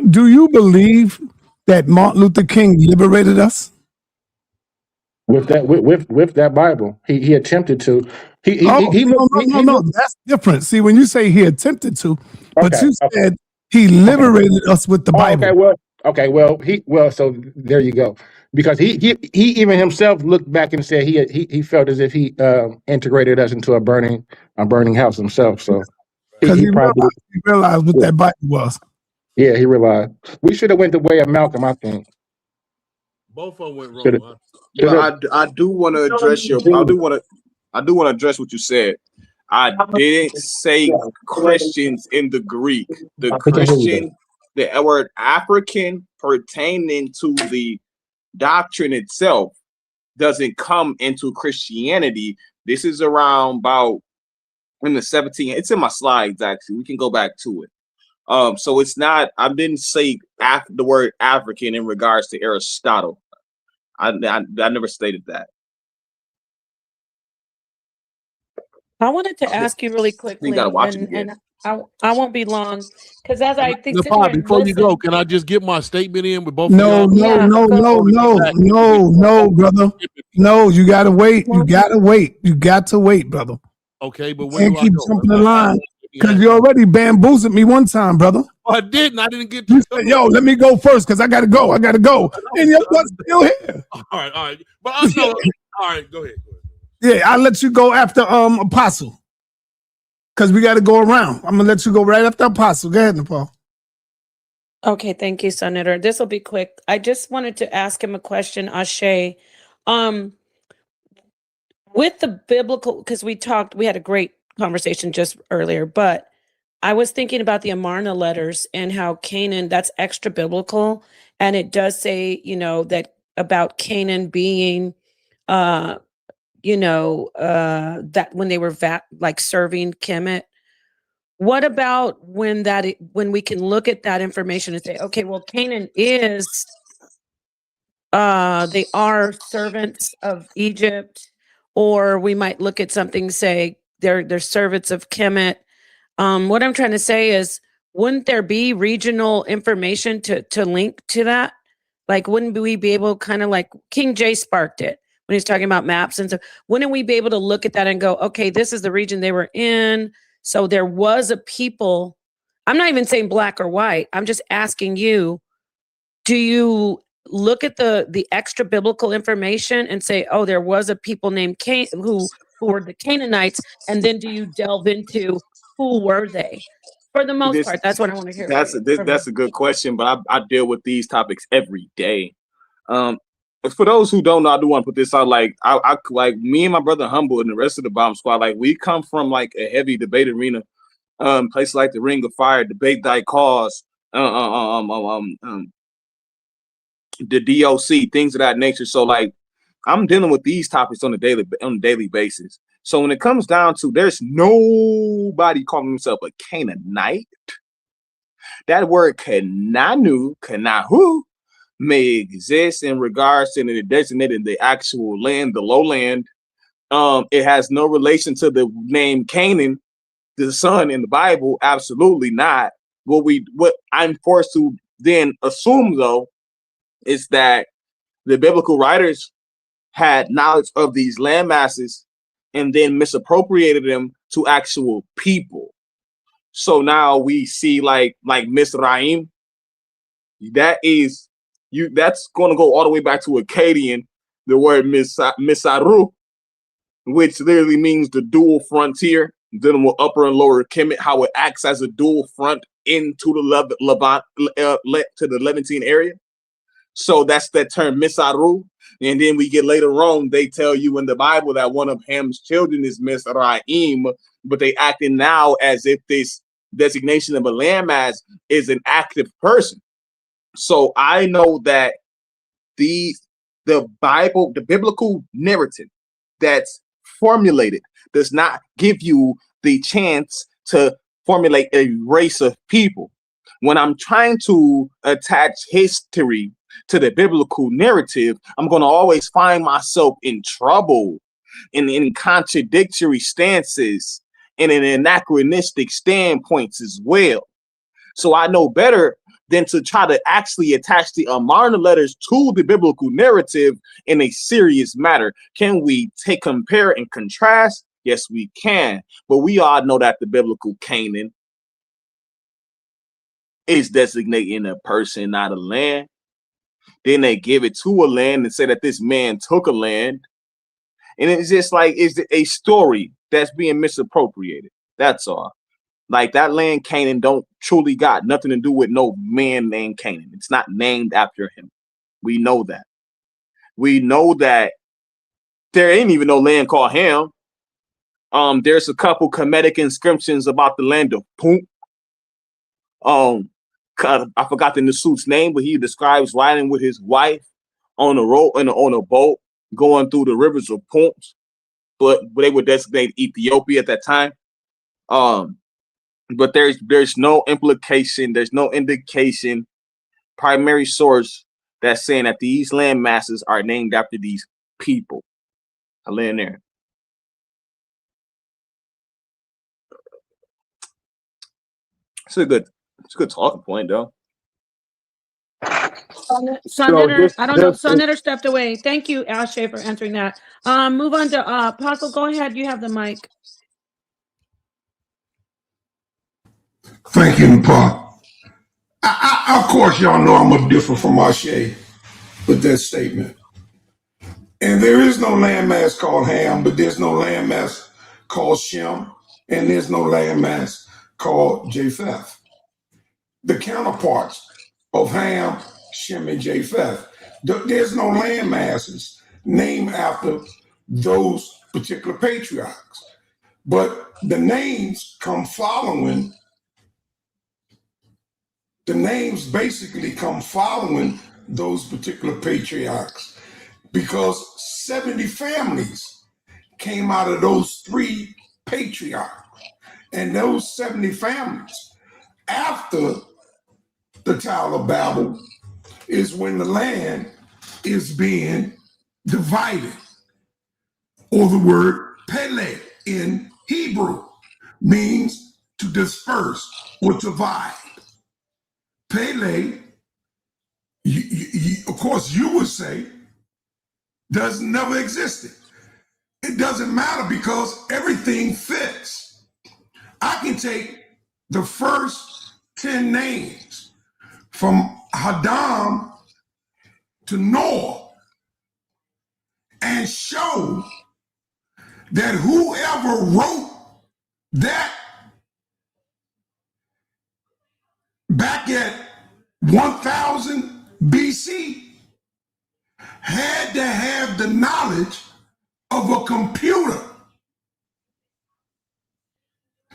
do you believe that Martin Luther King liberated us?
With that Bible, he attempted to.
No, that's different. See, when you say he attempted to, but you said he liberated us with the Bible.
So there you go. Because he even himself looked back and said he felt as if he integrated us into a burning house himself. So
because he realized what that Bible was.
Yeah, he realized. We should have went the way of Malcolm, I think.
Both of them went wrong.
Well, I do want to address I do want to address what you said. I didn't say Christians in the Greek. The Christian, the word African pertaining to the doctrine itself doesn't come into Christianity. This is around about in the 17. It's in my slides actually. We can go back to it. So it's not. I didn't say the word African in regards to Aristotle. I never stated that.
I wanted to ask you really quickly,
You gotta watch it
and I won't be long because as I think
Napah, before you go, can I just get my statement in with both
No,
of y'all?
no, brother. No, you gotta wait. You gotta wait. You got to wait, brother.
Okay, but
when keep jumping the line because you already bamboozled me one time, brother.
Oh, I didn't. I didn't get.
You said, "Yo, let me go first because I gotta go. I gotta go." And your butt's still here.
All right. But I know. All right, go ahead.
Yeah, I'll let you go after Apostle. Because we got to go around. I'm going to let you go right after Apostle. Go ahead, Napah.
Okay, thank you, sa.neter. This will be quick. I just wanted to ask him a question, Ashe. With the biblical, because we had a great conversation just earlier, but I was thinking about the Amarna letters and how Canaan, that's extra biblical. and it does say, you know, that about Canaan being, you know, that when they were like serving Kemet. What about when we can look at that information and say, okay, well, Canaan is, they are servants of Egypt, or we might look at something, say they're servants of Kemet. What I'm trying to say is, wouldn't there be regional information to link to that? Like, wouldn't we be able, kind of like King J sparked it when he's talking about maps and stuff? Wouldn't we be able to look at that and go, okay, this is the region they were in. So there was a people. I'm not even saying black or white. I'm just asking you, do you look at the extra biblical information and say, oh, there was a people named Cain who were the Canaanites, and then do you delve into who were they? For the most part, that's what I want to hear.
That's a good question, but I deal with these topics every day. For those who don't know, I do want to put this out. Like I like me and my brother Humble and the rest of the Bomb Squad. Like, we come from like a heavy debate arena, places like the Ring of Fire, Debate Thy Cause, the DOC, things of that nature. So like, I'm dealing with these topics on a daily basis. So when it comes down to, there's nobody calling himself a Canaanite. That word Kanahu may exist in regards to the designating the actual land, the lowland. It has no relation to the name Canaan, the son in the Bible. Absolutely not. What I'm forced to then assume, though, is that the biblical writers had knowledge of these land masses and then misappropriated them to actual people. So now we see like Mizraim. That's going to go all the way back to Akkadian, the word Misaru, which literally means the dual frontier, dealing with Upper and Lower Kemet, how it acts as a dual front into the Levantine area. So that's that term Misaru. And then we get later on, they tell you in the Bible that one of Ham's children is Mizraim, but they acting now as if this designation of a landmass is an active person. So I know that the Bible, the biblical narrative that's formulated, does not give you the chance to formulate a race of people. When I'm trying to attach history to the biblical narrative, I'm going to always find myself in trouble, in contradictory stances, and in anachronistic standpoints as well. So I know better than to try to actually attach the Amarna letters to the biblical narrative in a serious matter. Can we compare and contrast? Yes, we can. But we all know that the biblical Canaan is designating a person, not a land. Then they give it to a land and say that this man took a land. And it's just like, it's a story that's being misappropriated. That's all. Like, that land Canaan don't truly got nothing to do with no man named Canaan. It's not named after him. We know that. We know that there ain't even no land called Ham. There's a couple Kemetic inscriptions about the land of Punt. I forgot the Nasu's name, but he describes riding with his wife on a road on a boat going through the rivers of Punt, but they would designate Ethiopia at that time. But there's no implication, there's no indication, primary source that's saying that these land masses are named after these people. I land there. It's a good talking point, though.
sa.neter, I don't know. sa.neter stepped away. Thank you, Ashay, for answering that. Move on to Apostle. Go ahead. You have the mic.
Thank you, Napah. Of course, y'all know I'm going to differ from Ashay with that statement. And there is no landmass called Ham, but there's no landmass called Shem, and there's no landmass called Japheth. The counterparts of Ham, Shem, and Japheth. There's no land masses named after those particular patriarchs. But the names come following, the names basically come following those particular patriarchs because 70 families came out of those 3 patriarchs. And those 70 families, after the Tower of Babel, is when the land is being divided, or the word Pele in Hebrew means to disperse or divide. Pele, of course, you would say, never existed. It doesn't matter because everything fits. I can take the first 10 names from Adam to Noah and show that whoever wrote that back at 1000 BC had to have the knowledge of a computer.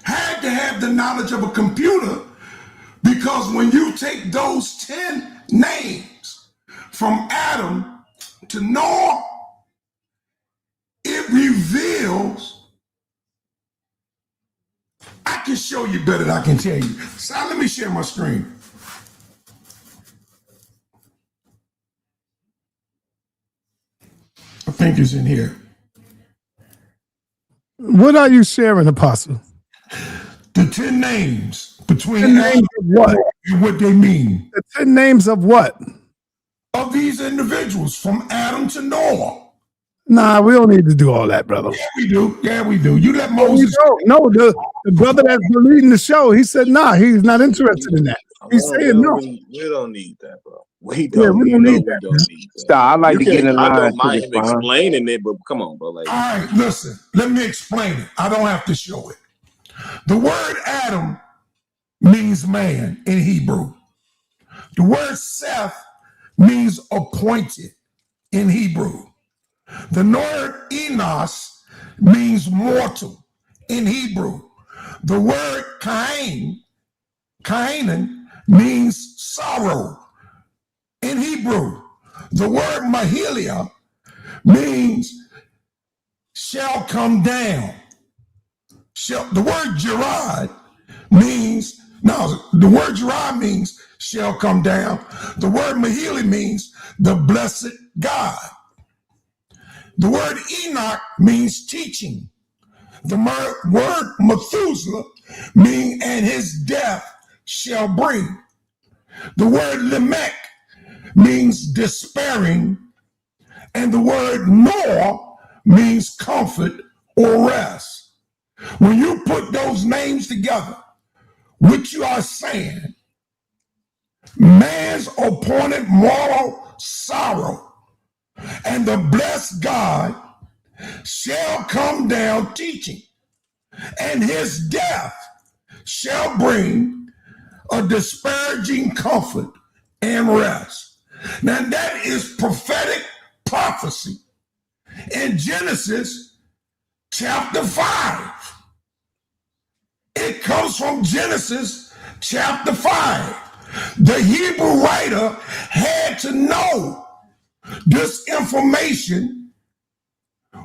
Had to have the knowledge of a computer, because when you take those 10 names from Adam to Noah, it reveals. I can show you better than I can tell you. So let me share my screen. I think it's in here.
What are you sharing, Apostle?
The 10 names between
10 names of what?
And what they mean.
The 10 names of what?
Of these individuals from Adam to Noah.
Nah, we don't need to do all that, brother.
Yeah, we do. Yeah, we do. You let Moses.
No, the brother that's leading the show, he said, nah, he's not interested in that. He's saying no.
We don't need that, bro. We don't need that.
Stop. I like to get in line.
I don't mind him explaining it, but come on, bro. Like,
all right, listen. Let me explain it. I don't have to show it. The word Adam means man in Hebrew. The word Seth means appointed in Hebrew. The word Enos means mortal in Hebrew. The word Canaan means sorrow in Hebrew. The word Mahalia means shall come down. The word Gerard means, the word Gerard means shall come down. The word Mahili means the blessed God. The word Enoch means teaching. The word Methuselah means and his death shall bring. The word Lamech means despairing. And the word Noah means comfort or rest. When you put those names together, what you are saying, man's appointed moral sorrow and the blessed God shall come down teaching, and his death shall bring a disparaging comfort and rest. Now that is prophetic prophecy in Genesis chapter 5. It comes from Genesis chapter 5. The Hebrew writer had to know this information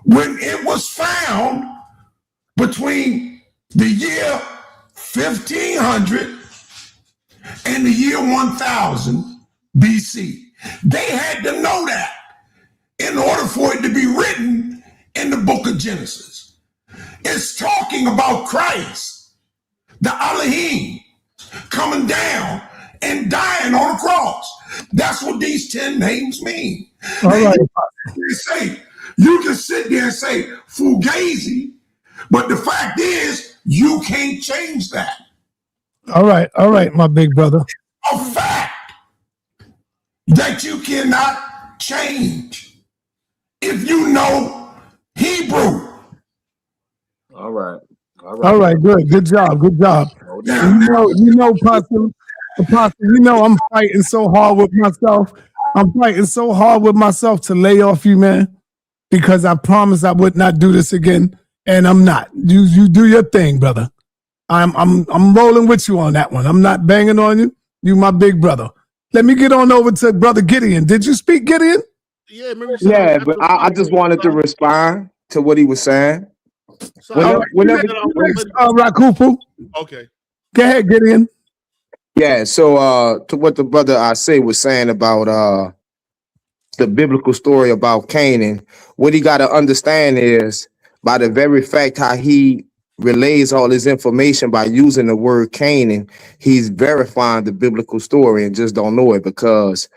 when it was found between the year 1500 and the year 1000 BC. They had to know that in order for it to be written in the book of Genesis. It's talking about Christ, the Elohim, coming down and dying on a cross. That's what these 10 names mean.
All right.
You can sit there and say Fugazi, but the fact is you can't change that.
All right, my big brother.
A fact that you cannot change if you know Hebrew.
all right.
All right, good job. You know, Apostle, I'm fighting so hard with myself. I'm fighting so hard with myself to lay off you, man, because I promised I would not do this again, and I'm not. You do your thing, brother. I'm rolling with you on that one. I'm not banging on you. You my big brother. Let me get on over to Brother Gideon. Did you speak, Gideon?
Yeah, remember you said
Yeah, but I just wanted to respond to what he was saying.
So
Whenever
Rakufu.
Okay.
Go ahead, Gideon.
Yeah, so to what the brother I say was saying about the biblical story about Canaan, what he got to understand is by the very fact how he relays all his information by using the word Canaan, he's verifying the biblical story and just don't know it, because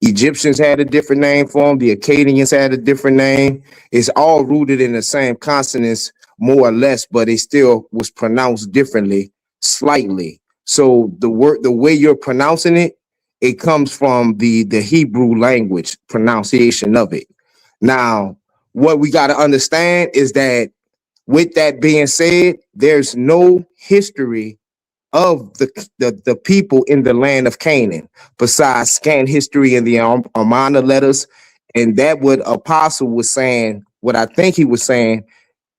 Egyptians had a different name for them. The Akkadians had a different name. It's all rooted in the same consonants, more or less, but it still was pronounced differently, slightly. So the way you're pronouncing it, it comes from the Hebrew language pronunciation of it. Now, what we got to understand is that with that being said, there's no history of the people in the land of Canaan besides scant history in the Amarna letters. And that what Apostle was saying, what I think he was saying,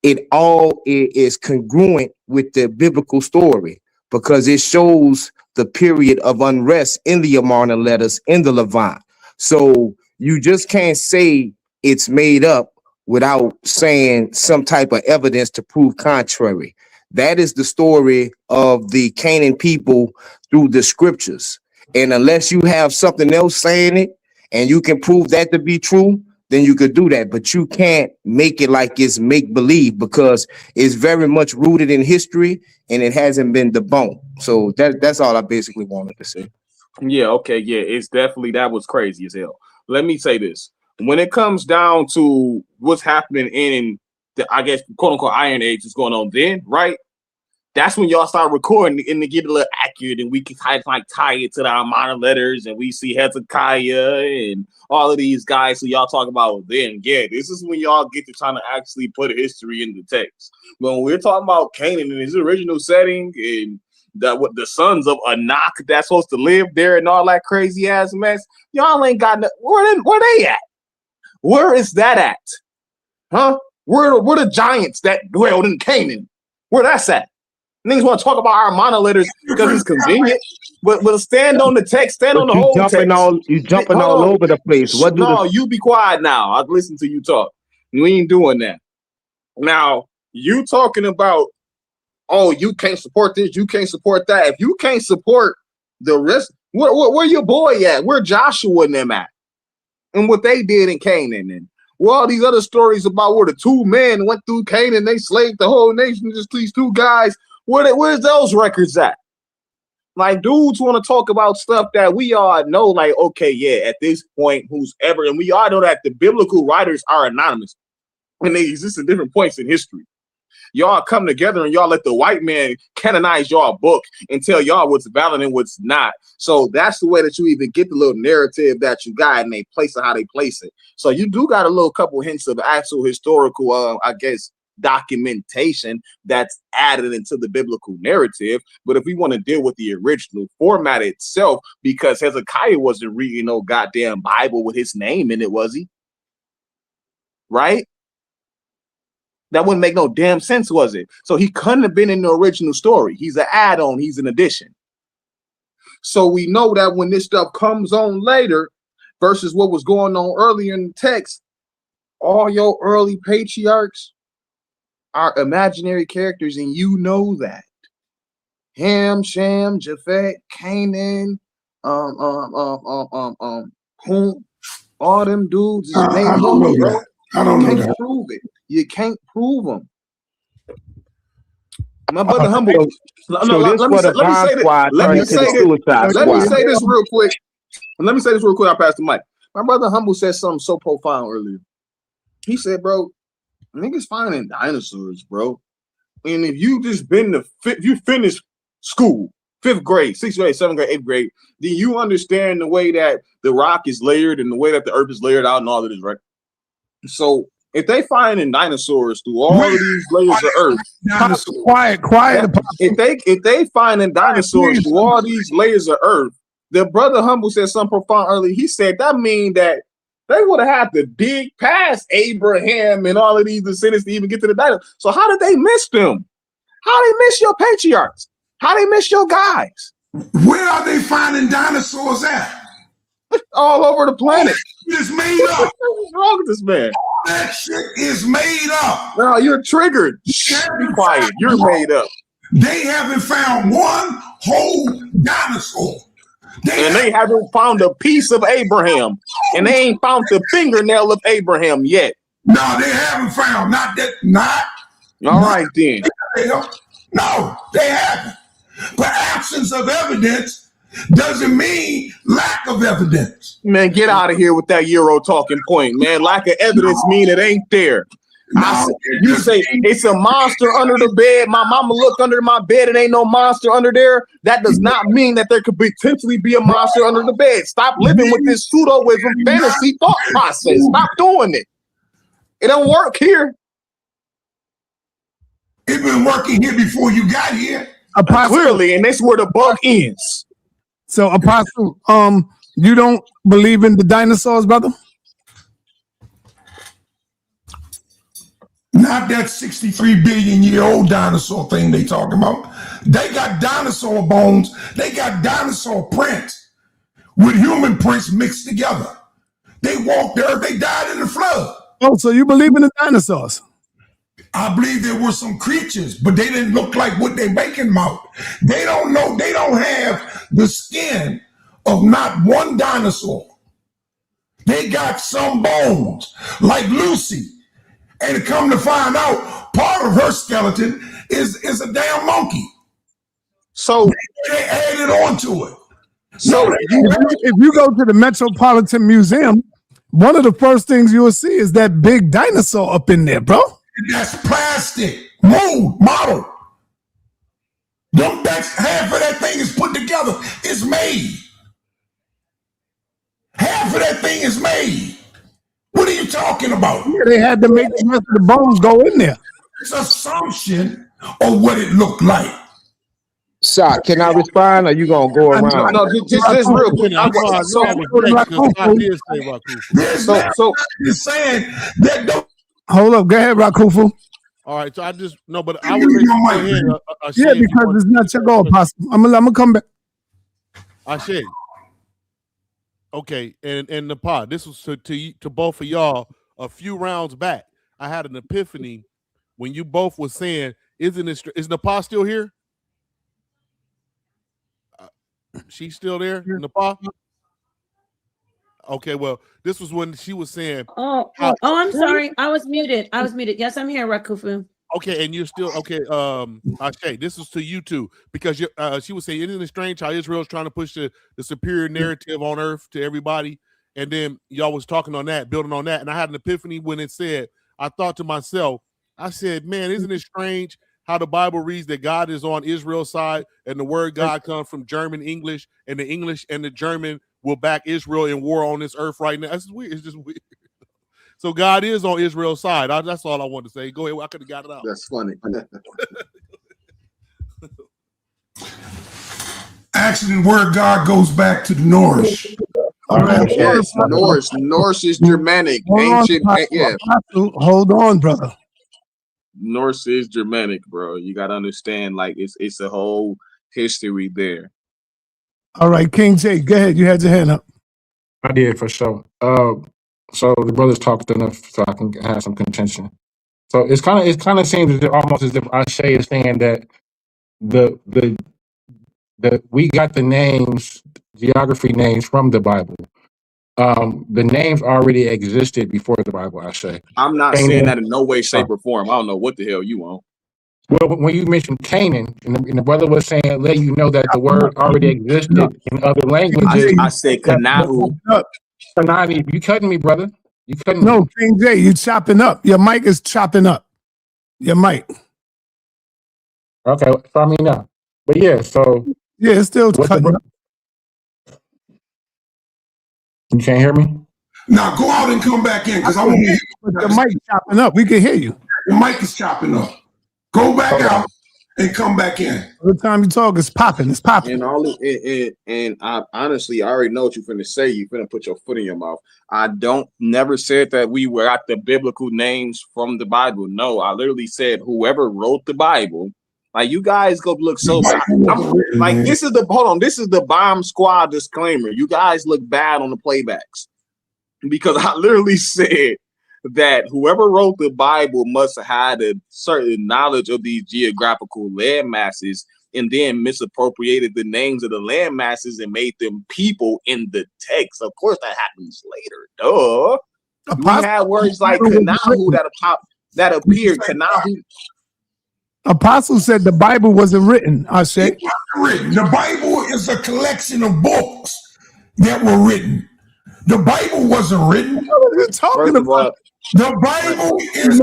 it all is congruent with the biblical story, because it shows the period of unrest in the Amarna letters in the Levant. So you just can't say it's made up without saying some type of evidence to prove contrary. That is the story of the Canaan people through the scriptures. And unless you have something else saying it and you can prove that to be true, then you could do that. But you can't make it like it's make-believe, because it's very much rooted in history and it hasn't been debunked. So that's all I basically wanted to say.
Yeah, okay, yeah, it's definitely, that was crazy as hell. Let me say this. When it comes down to what's happening in the, I guess, quote unquote, Iron Age is going on then, right? That's when y'all start recording and to get a little accurate, and we can tie it to the Amarna letters, and we see Hezekiah and all of these guys. So y'all talk about then, yeah, this is when y'all get to trying to actually put a history in the text. But when we're talking about Canaan in his original setting and what the sons of Ankh that's supposed to live there and all that crazy ass mess, y'all ain't got no, where they at? Where is that at? Huh? Where the giants that dwelled in Canaan? Where that's at? Niggas want to talk about our monoletters because it's convenient, but stand on the text, stand on the whole text.
You jumping all over the place.
You be quiet now. I've listened to you talk. We ain't doing that. Now, you talking about, oh, you can't support this, you can't support that. If you can't support the rest, where your boy at? Where Joshua and them at? And what they did in Canaan, and all these other stories about where the two men went through Canaan, they slaved the whole nation, just these two guys. Where's those records at? Like, dudes want to talk about stuff that we all know, like, okay, yeah, at this point, who's ever, and we all know that the biblical writers are anonymous and they exist at different points in history. Y'all come together and y'all let the white man canonize y'all book and tell y'all what's valid and what's not. So that's the way that you even get the little narrative that you got, and they place it how they place it. So you do got a little couple hints of actual historical, I guess, documentation that's added into the biblical narrative. But if we want to deal with the original format itself, because Hezekiah wasn't reading no goddamn Bible with his name in it, was he? Right? That wouldn't make no damn sense, was it? So he couldn't have been in the original story. He's an add-on. He's an addition. So we know that when this stuff comes on later versus what was going on earlier in the text, all your early patriarchs are imaginary characters, and you know that. Ham, Shem, Japheth, Canaan, whom all them dudes is named.
I don't know that. I don't know that.
Prove it. You can't prove them. My brother Humble. Let me say this real quick. I'll pass the mic. My brother Humble said something so profound earlier. He said, bro, niggas finding dinosaurs, bro. And if you just you finished school, 5th grade, 6th grade, 7th grade, 8th grade, then you understand the way that the rock is layered and the way that the earth is layered out and all of this, right? So if they finding dinosaurs through all of these layers of earth,
quiet.
If they finding dinosaurs through all these layers of earth, the brother Humble said something profound earlier. He said that mean that they would have had to dig past Abraham and all of these descendants to even get to the dinosaurs. So how did they miss them? How they miss your patriarchs? How they miss your guys?
Where are they finding dinosaurs at?
All over the planet.
It's made up.
What's wrong with this man?
That shit is made up.
No, you're triggered. Shh, be quiet. You're made up.
They haven't found one whole dinosaur.
They haven't found a piece of Abraham. And they ain't found the fingernail of Abraham yet.
No, they haven't found. Not that. Not.
All right, then.
No, they haven't. But absence of evidence doesn't mean lack of evidence.
Man, get out of here with that Euro talking point, man. Lack of evidence mean it ain't there. You say it's a monster under the bed. My mama looked under my bed and ain't no monster under there. That does not mean that there could potentially be a monster under the bed. Stop living with this pseudo-wisdom fantasy thought process. Stop doing it. It don't work here.
It's been working here before you got here.
Clearly, and that's where the buck ends.
So, Apostle, you don't believe in the dinosaurs, brother?
Not that 63 billion year old dinosaur thing they talking about. They got dinosaur bones. They got dinosaur prints with human prints mixed together. They walked the earth. They died in the flood.
Oh, so you believe in the dinosaurs?
I believe there were some creatures, but they didn't look like what they making them out. They don't know. They don't have the skin of not one dinosaur. They got some bones like Lucy. And come to find out, part of her skeleton is a damn monkey.
So
they added on to it.
So if you go to the Metropolitan Museum, one of the first things you will see is that big dinosaur up in there, bro.
That's plastic, mold, model. That's half of that thing is put together. It's made. Half of that thing is made. What are you talking about?
Yeah, they had to make the rest of the bones go in there.
It's assumption of what it looked like.
Sa, can I respond, or you gonna go around?
No, just real quick.
So you're saying that.
Hold up, go ahead, Rakufu.
All right, so I just no, but I would go ahead.
Yeah, because it's not your goal, Apostle. I'm gonna come back.
I say. Okay, and Napah, this was to both of y'all a few rounds back. I had an epiphany when you both were saying, is Napah still here? She's still there, Napah? Okay, well, this was when she was saying.
I'm sorry. I was muted. Yes, I'm here, Rakufu.
Okay, and you're still okay. Ashe, this is to you too, because she was saying, isn't it strange how Israel's trying to push the superior narrative on earth to everybody? And then y'all was talking on that, building on that, and I had an epiphany when it said, I thought to myself, I said, man, isn't it strange how the Bible reads that God is on Israel's side and the word God comes from German English, and the English and the German will back Israel in war on this earth right now. That's weird. It's just weird. So God is on Israel's side. That's all I wanted to say. Go ahead. I could have got it out.
That's funny.
Actually, the word God goes back to the Norse.
Yes, Norse is Germanic. Ancient, yeah.
Hold on, brother.
Norse is Germanic, bro. You got to understand, like, it's a whole history there.
All right, King J, go ahead. You had your hand up.
I did, for sure. So the brothers talked enough so I can have some contention. So it kind of seems almost as if Ashe is saying that the we got the names, geography names from the Bible. The names already existed before the Bible, Ashe.
I'm not saying that in no way, shape, or form. I don't know what the hell you want.
Well, when you mentioned Canaan, and the brother was saying, let you know that the word already existed in other languages.
I said Kanahu.
Kanani, you cutting me, brother. You cutting
me. King J, you chopping up. Your mic is chopping up. Your mic.
Okay, follow me now. But yeah, so.
Yeah, it's still cutting up.
You can't hear me?
Now go out and come back in, because I want to hear you.
The mic chopping up. We can hear you.
The mic is chopping up. Go back out and come back in.
Every time you talk, it's popping. It's popping.
And I honestly, I already know what you're finna say. You're finna put your foot in your mouth. I never said that we were at the biblical names from the Bible. No, I literally said whoever wrote the Bible Like you guys go look so bad. Like this is the bomb squad disclaimer. You guys look bad on the playbacks because I literally said that whoever wrote the Bible must have had a certain knowledge of these geographical land masses and then misappropriated the names of the land masses and made them people in the text. Of course, that happens later. Duh. We had words like Kanahu that appeared. Kanahu.
Apostle said the Bible wasn't written. I said
the Bible is a collection of books that were written. The Bible wasn't written.
What are you talking about?
The Bible is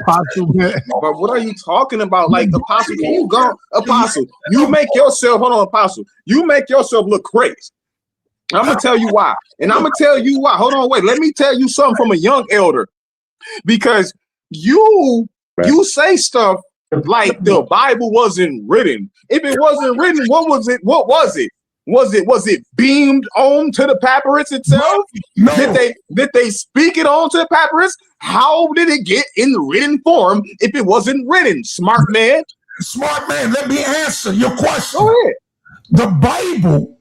Apostle, man.
But what are you talking about? Like, Apostle, can you go? Apostle, you make yourself, hold on, Apostle, you make yourself look crazy. I'm going to tell you why. And I'm going to tell you why. Hold on, wait. Let me tell you something from a young elder. Because you say stuff like the Bible wasn't written. If it wasn't written, what was it? What was it? Was it beamed on to the papyrus itself?
No.
Did they speak it on to the papyrus? How did it get in the written form if it wasn't written? Smart man.
Smart man, let me answer your question.
Go ahead.
The Bible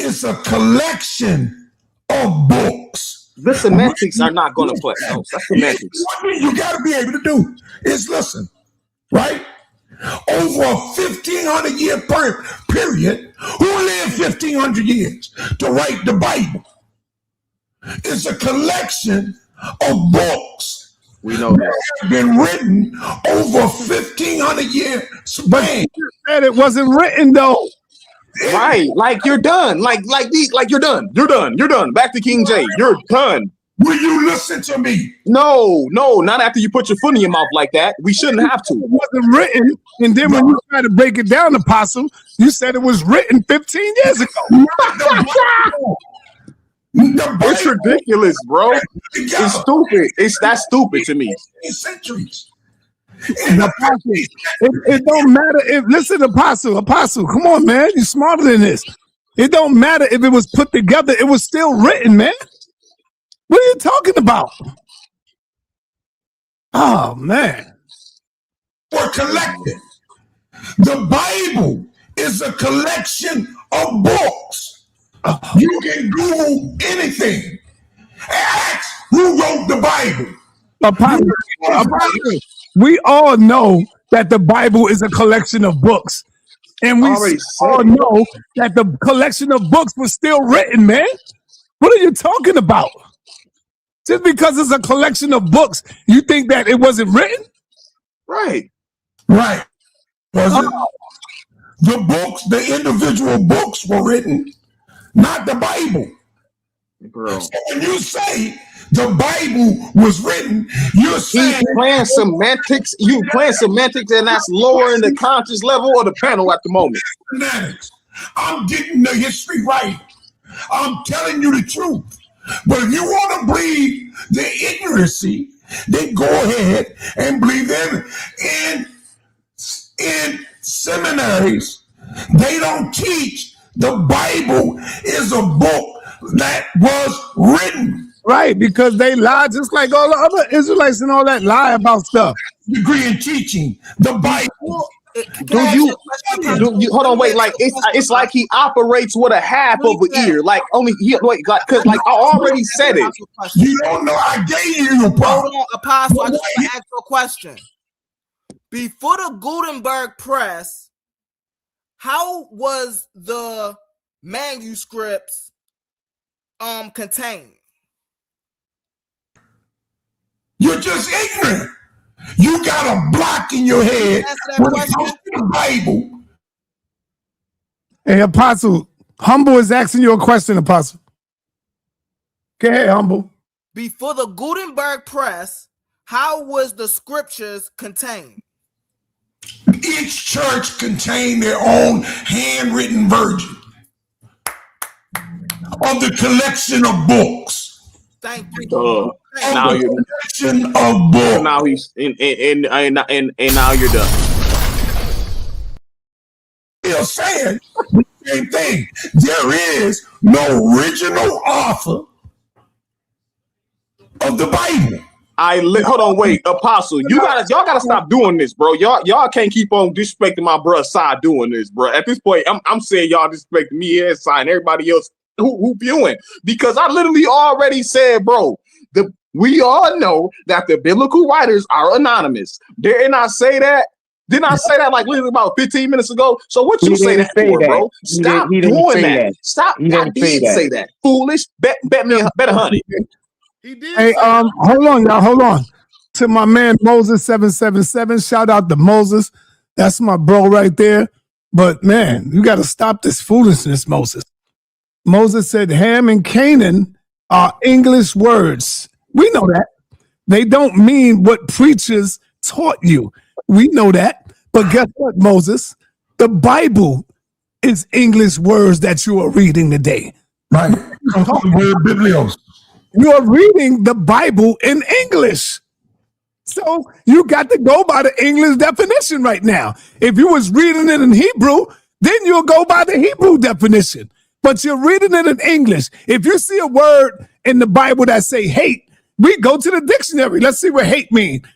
is a collection of books.
The semantics are not going to play. No, that's semantics.
What you got to be able to do is listen, right? Over a 1,500 year period, who lived 1,500 years to write the Bible? It's a collection of books.
We know that
have been written over 1,500 year span.
You said it wasn't written though.
Right, like you're done. Like you're done. You're done. Back to King J. You're done.
Will you listen to me?
No, not after you put your foot in your mouth like that. We shouldn't have to.
It wasn't written. And then when you try to break it down, Apostle, you said it was written 15 years ago.
It's ridiculous, bro. It's stupid. That's stupid to me.
Centuries.
Apostle, it don't matter if, listen, Apostle, come on, man. You're smarter than this. It don't matter if it was put together. It was still written, man. What are you talking about? Oh, man.
Or collected. The Bible is a collection of books. You can Google anything. Ask who wrote the Bible.
Apostle, we all know that the Bible is a collection of books. And we all know that the collection of books was still written, man. What are you talking about? Just because it's a collection of books, you think that it wasn't written?
Right.
Was it? The books, the individual books were written, not the Bible.
Bro.
So when you say the Bible was written, you're saying
playing semantics. You playing semantics, and that's lowering the conscious level of the panel at the moment.
I'm getting the history right. I'm telling you the truth. But if you want to believe the ignorancy, then go ahead and believe them. In seminaries, they don't teach the Bible is a book that was written.
Right, because they lie just like all the other Israelites and all that lie about stuff.
Degree in teaching the Bible.
Hold on, wait. Like it's like he operates with a half of an ear. Like only because I already said it.
You don't know. I gave you a problem.
Hold on, Apostle. I just want to ask you a question. Before the Gutenberg press, how was the manuscripts contained?
You're just ignorant. You got a block in your head when it comes to the Bible.
Hey, Apostle, Humble is asking you a question, Apostle. Go ahead, Humble.
Before the Gutenberg press, how was the scriptures contained?
Each church contained their own handwritten version of the collection of books.
Thank you.
Now you're
collection of books.
Now he's and now you're done.
They're saying the same thing. There is no original author of the Bible.
Hold on, wait, Apostle. Y'all gotta stop doing this, bro. Y'all can't keep on disrespecting my brother side doing this, bro. At this point, I'm saying y'all disrespecting me and side and everybody else who viewing, because I literally already said, bro, we all know that the biblical writers are anonymous. Didn't I say that? Didn't I say that like literally about 15 minutes ago? So what you say that for, bro? Stop doing that. Stop. I did say that. Foolish. Bet me a honey.
He did.
Hey, hold on, y'all. Hold on. To my man Moses 777. Shout out to Moses. That's my bro right there. But man, you got to stop this foolishness, Moses. Moses said Ham and Canaan are English words. We know that. They don't mean what preachers taught you. We know that. But guess what, Moses? The Bible is English words that you are reading today.
Right. Biblios.
You are reading the Bible in English. So you got to go by the English definition right now. If you was reading it in Hebrew, then you'll go by the Hebrew definition. But you're reading it in English. If you see a word in the Bible that say hate, we go to the dictionary. Let's see what hate means.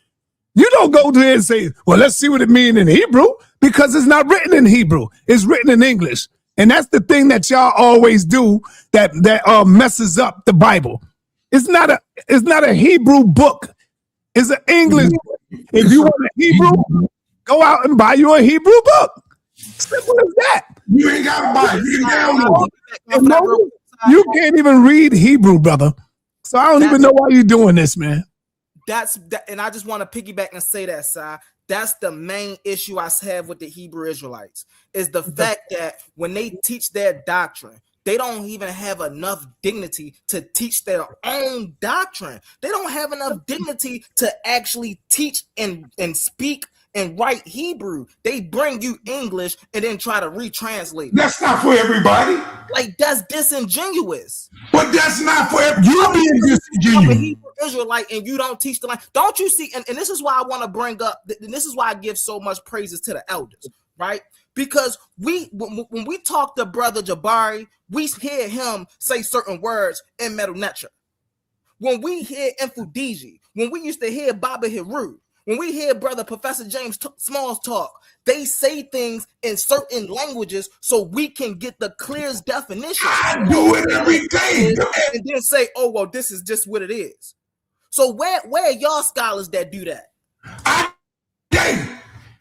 You don't go there and say, well, let's see what it means in Hebrew, because it's not written in Hebrew. It's written in English. And that's the thing that y'all always do that messes up the Bible. It's not a Hebrew book. It's an English book. If you want a Hebrew, go out and buy you a Hebrew book. Simple as that.
You ain't got to buy it. You can download it.
You can't even read Hebrew, brother. So I don't even know why you're doing this, man.
And I just want to piggyback and say that, Si. That's the main issue I have with the Hebrew Israelites, is the fact that when they teach their doctrine, they don't even have enough dignity to teach their own doctrine. They don't have enough dignity to actually teach and speak and write Hebrew. They bring you English and then try to retranslate it.
That's not for everybody.
Like, that's disingenuous.
But that's not for everybody. You're being disingenuous.
I'm a Hebrew Israelite and you don't teach the line. Don't you see? And this is why I want to bring up, and this is why I give so much praises to the elders, right? Because when we talk to Brother Jabari, we hear him say certain words in Metal Netra. When we hear Infudiji, when we used to hear Baba Hiru, when we hear Brother Professor James Smalls talk, they say things in certain languages so we can get the clearest definition.
I do it every day.
And then say, oh, well, this is just what it is. So where are y'all scholars that do that?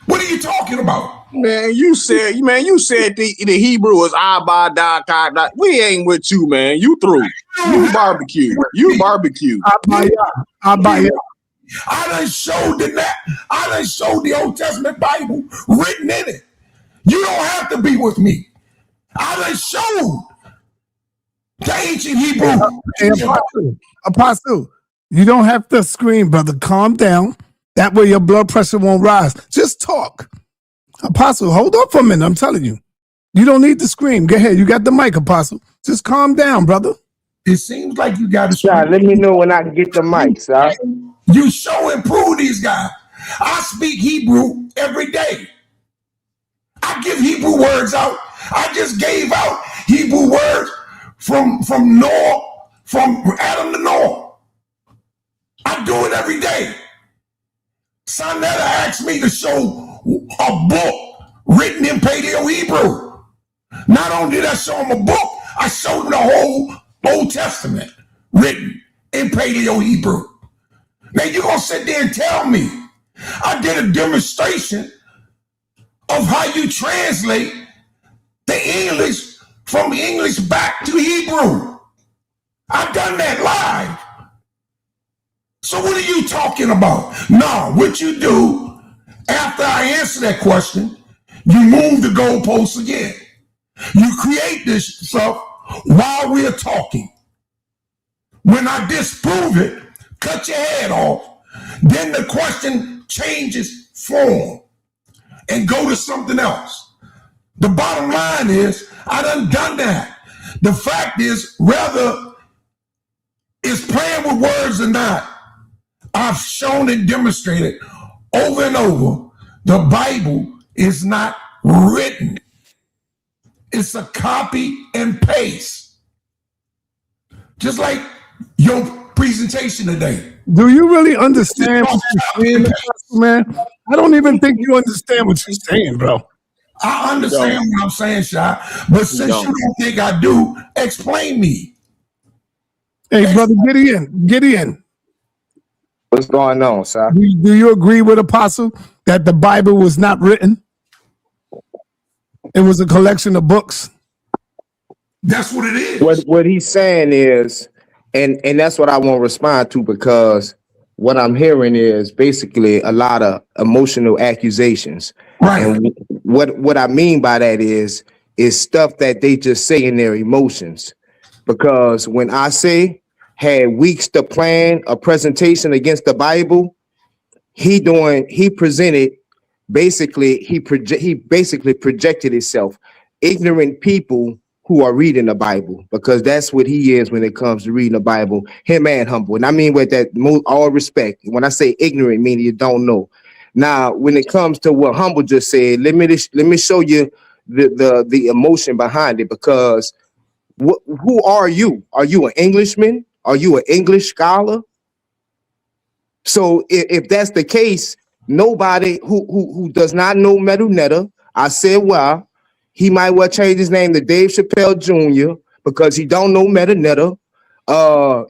What are you talking about?
Man, you said the Hebrew is Abba da ka da. We ain't with you, man. You through. You barbecue. You barbecue.
Abaya.
I done showed the Old Testament Bible written in it. You don't have to be with me. I done showed the ancient Hebrew.
Hey, Apostle, you don't have to scream, brother. Calm down. That way your blood pressure won't rise. Just talk. Apostle, hold on for a minute. I'm telling you. You don't need to scream. Go ahead. You got the mic, Apostle. Just calm down, brother.
It seems like you got to
scream. Let me know when I can get the mic, sir.
You show and prove these guys. I speak Hebrew every day. I give Hebrew words out. I just gave out Hebrew words from Noah, from Adam to Noah. I do it every day. Sa.neter asked me to show a book written in Paleo Hebrew. Not only did I show him a book, I showed him the whole Old Testament written in Paleo Hebrew. Now you're going to sit there and tell me I did a demonstration of how you translate the English from English back to Hebrew. I've done that live. So what are you talking about? No, what you do after I answer that question, you move the goalposts again. You create this stuff while we're talking. When I disprove it, cut your head off, then the question changes form and go to something else. The bottom line is, I done that. The fact is, whether it's playing with words or not, I've shown and demonstrated over and over, the Bible is not written. It's a copy and paste. Just like your presentation today.
Do you really understand what you're saying, man? I don't even think you understand what you're saying, bro.
I understand what I'm saying, Shy, but since you don't think I do, explain me.
Hey, brother, Gideon.
What's going on, sir?
Do you agree with Apostle that the Bible was not written? It was a collection of books.
That's what it is.
What he's saying is, and that's what I want to respond to, because what I'm hearing is basically a lot of emotional accusations.
Right.
And what I mean by that is stuff that they just say in their emotions. Because when I say had weeks to plan a presentation against the Bible, he presented basically he basically projected himself, ignorant people who are reading the Bible, because that's what he is when it comes to reading the Bible, him and Humble. And I mean with that, all respect, when I say ignorant, meaning you don't know. Now, when it comes to what Humble just said, let me show you the emotion behind it, because who are you? Are you an Englishman? Are you an English scholar? So if that's the case, nobody who does not know sa.neter, I said, well, he might well change his name to Dave Chappelle Jr. because he don't know sa.neter.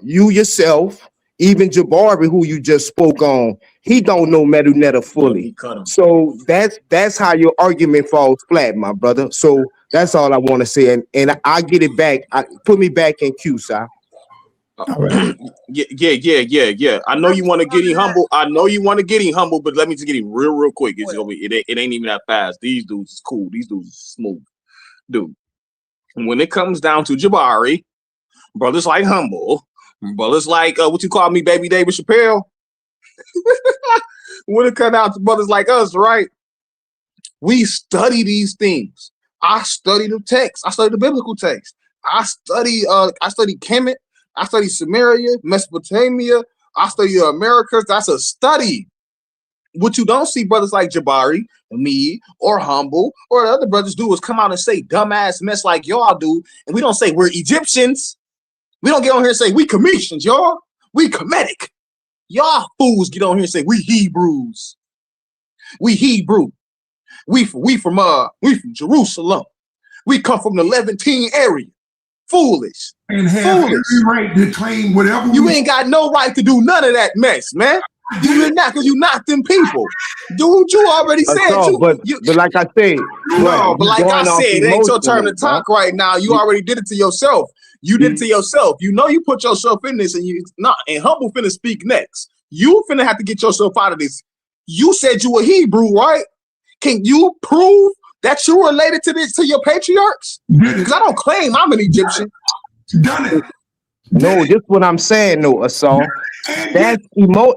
You yourself, even Jabari, who you just spoke on, he don't know sa.neter fully. So that's how your argument falls flat, my brother. So that's all I want to say, and I get it back. Put me back in queue, sir.
Right.
Yeah. I know you want to get him humble. But let me just get him real quick. It ain't even that fast. These dudes is cool. These dudes is smooth, dude. When it comes down to Jabari, brothers like Humble, brothers like what you call me, baby David Chappelle. When it comes down to brothers like us, right? We study these things. I study the text. I study the biblical text. I study Kemet. I study Samaria, Mesopotamia. I study the Americas. That's a study. What you don't see brothers like Jabari, me, or Humble, or the other brothers do is come out and say dumbass mess like y'all do, and we don't say we're Egyptians. We don't get on here and say we Cometians, y'all. We Kemetic. Y'all fools get on here and say we Hebrews. We Hebrew. We from Jerusalem. We come from the Levantine area. Foolish.
And have every right to claim whatever.
You ain't got no right to do none of that mess, man. You not, because you not them people. Dude, you already said
but like I said,
no, but like I said, it ain't your turn to talk right now. You already did it to yourself. You did it to yourself. You know you put yourself in this, and Humble finna speak next. You finna have to get yourself out of this. You said you a Hebrew, right? Can you prove that you're related to your patriarchs? Because I don't claim I'm an Egyptian.
Done it.
No, this is what I'm saying, no, Assault.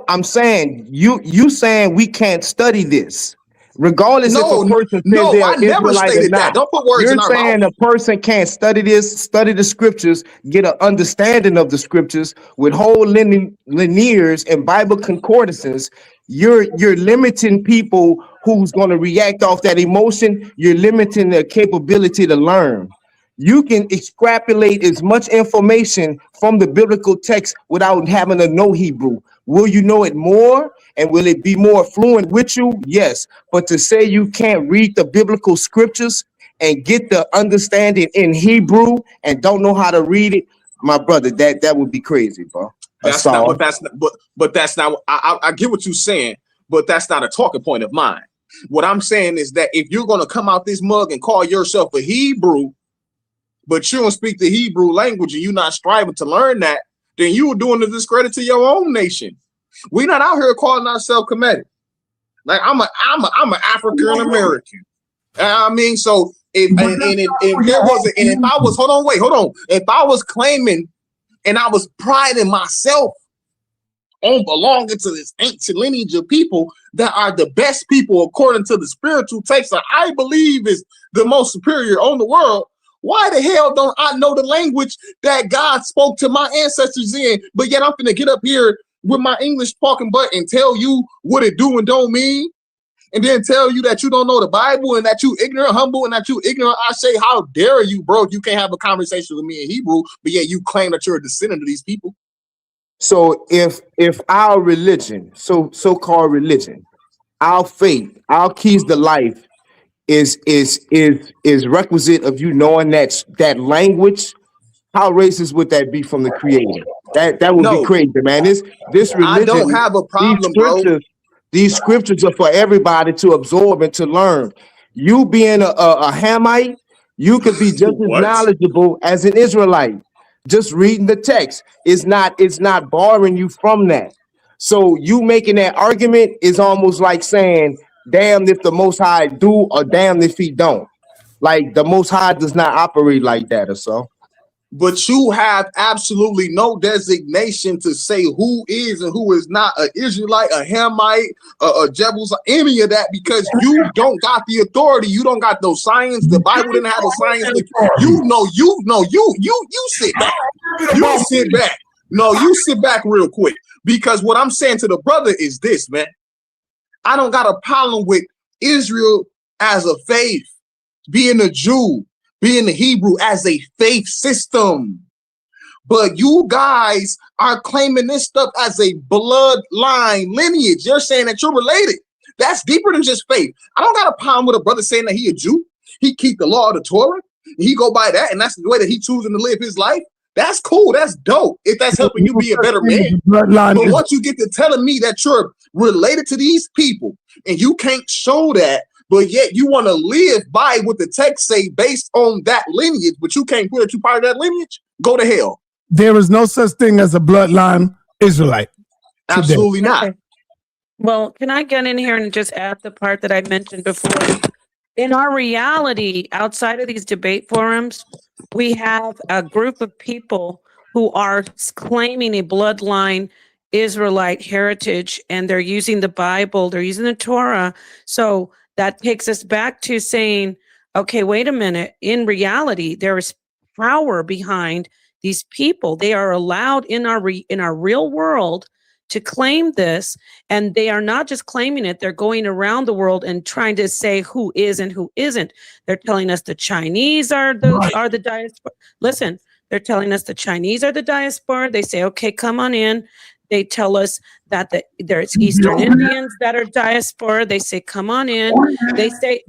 I'm saying you saying we can't study this. Regardless if a person says they're Israelite or not.
Don't put words in our mouth.
You're saying a person can't study this, study the scriptures, get an understanding of the scriptures with whole linears and Bible concordances. You're limiting people who's going to react off that emotion. You're limiting their capability to learn. You can extrapolate as much information from the biblical text without having to know Hebrew. Will you know it more? And will it be more fluent with you? Yes. But to say you can't read the biblical scriptures and get the understanding in Hebrew and don't know how to read it, my brother, that would be crazy, bro.
That's not I get what you're saying, but that's not a talking point of mine. What I'm saying is that if you're going to come out this mug and call yourself a Hebrew, but you don't speak the Hebrew language and you're not striving to learn that, then you are doing a discredit to your own nation. We're not out here calling ourselves Kemetic. Like I'm an African American. I mean, so if I was claiming and I was priding myself on belonging to this ancient lineage of people that are the best people according to the spiritual text that I believe is the most superior on the world, why the hell don't I know the language that God spoke to my ancestors in? But yet I'm finna get up here with my English talking butt and tell you what it do and don't mean, and then tell you that you don't know the Bible and that you ignorant, Humble, and that you ignorant. I say, how dare you, bro? You can't have a conversation with me in Hebrew, but yet you claim that you're a descendant of these people.
So if our religion, so-called religion, our faith, our keys to life is requisite of you knowing that language, how racist would that be from the creator? That would be
No,
crazy, man. This
I don't
religion,
have a
these
problem, bro.
scriptures, these scriptures are for everybody to absorb and to learn. You being a Hamite, you could be just as
What?
knowledgeable as an Israelite. Just reading the text it's not barring you from that. So you making that argument is almost like saying, damn if the Most High do or damn if he don't. Like the Most High does not operate like that, or so.
But you have absolutely no designation to say who is and who is not an Israelite, a Hamite, a Jebus, any of that, because you don't got the authority. You don't got no science. The Bible didn't have a science. You sit back. You sit back. No, you sit back real quick. Because what I'm saying to the brother is this, man. I don't got a problem with Israel as a faith, being a Jew, being a Hebrew as a faith system. But you guys are claiming this stuff as a bloodline lineage. You're saying that you're related. That's deeper than just faith. I don't got a problem with a brother saying that he a Jew. He keep the law of the Torah. He go by that, and that's the way that he choosing to live his life. That's cool. That's dope. If that's helping you be a better man. But once you get to telling me that you're related to these people and you can't show that, but yet you want to live by what the text say based on that lineage, but you can't put that you part of that lineage, go to hell.
There is no such thing as a bloodline Israelite.
Absolutely not.
Okay. Well, can I get in here and just add the part that I mentioned before? In our reality, outside of these debate forums, we have a group of people who are claiming a bloodline Israelite heritage, and they're using the Bible, they're using the Torah. So that takes us back to saying, okay, wait a minute. In reality, there is power behind these people. They are allowed in our real world to claim this, and they are not just claiming it, they're going around the world and trying to say who is and who isn't. They're telling us the Chinese are the diaspora. Listen, they're telling us the Chinese are the diaspora. They say, okay, come on in. They tell us that there's Eastern Indians that are diaspora. They say, come on in. They say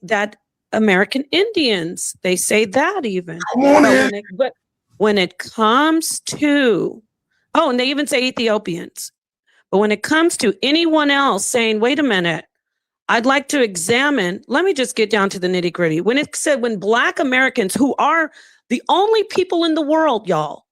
that American Indians, they say that even. But when it comes to, and they even say Ethiopians. But when it comes to anyone else saying, wait a minute, I'd like to examine, let me just get down to the nitty gritty. When Black Americans, who are the only people in the world, y'all,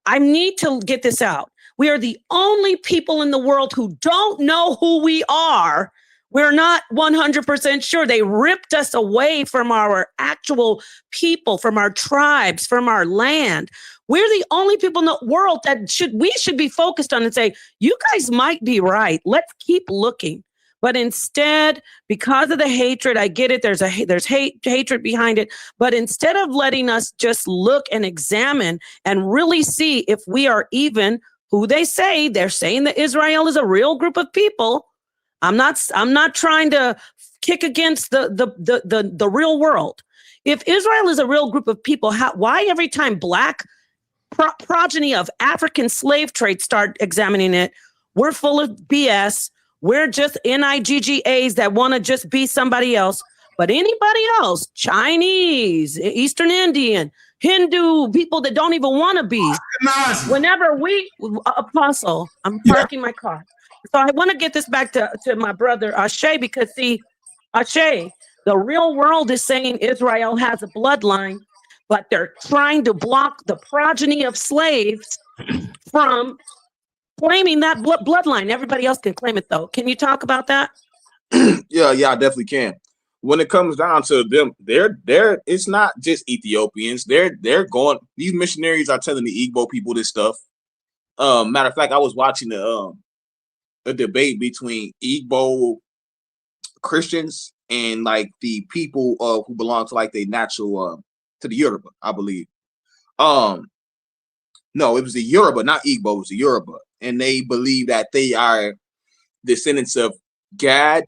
I need to get this out. We are the only people in the world who don't know who we are. We're not 100% sure. They ripped us away from our actual people, from our tribes, from our land. We're the only people in the world that we should be focused on and say, you guys might be right. Let's keep looking. But instead, because of the hatred, I get it. There's hatred behind it. But instead of letting us just look and examine and really see if we are even who they're saying that Israel is a real group of people. I'm not trying to kick against the real world. If Israel is a real group of people, why every time Black progeny of African slave trade start examining it, we're full of BS. We're just NIGGAs that want to just be somebody else. But anybody else, Chinese, Eastern Indian, Hindu, people that don't even want to be. Whenever Apostle, I'm parking my car. So I want to get this back to my brother Ashe, because see, Ashe, the real world is saying Israel has a bloodline, but they're trying to block the progeny of slaves from claiming that bloodline. Everybody else can claim it, though. Can you talk about that?
Yeah, I definitely can. When it comes down to them, it's not just Ethiopians. They're going. These missionaries are telling the Igbo people this stuff. Matter of fact, I was watching a debate between Igbo Christians and like the people who belong to like the natural to the Yoruba, I believe. No, it was the Yoruba, not Igbo, it was the Yoruba. And they believe that they are descendants of Gad,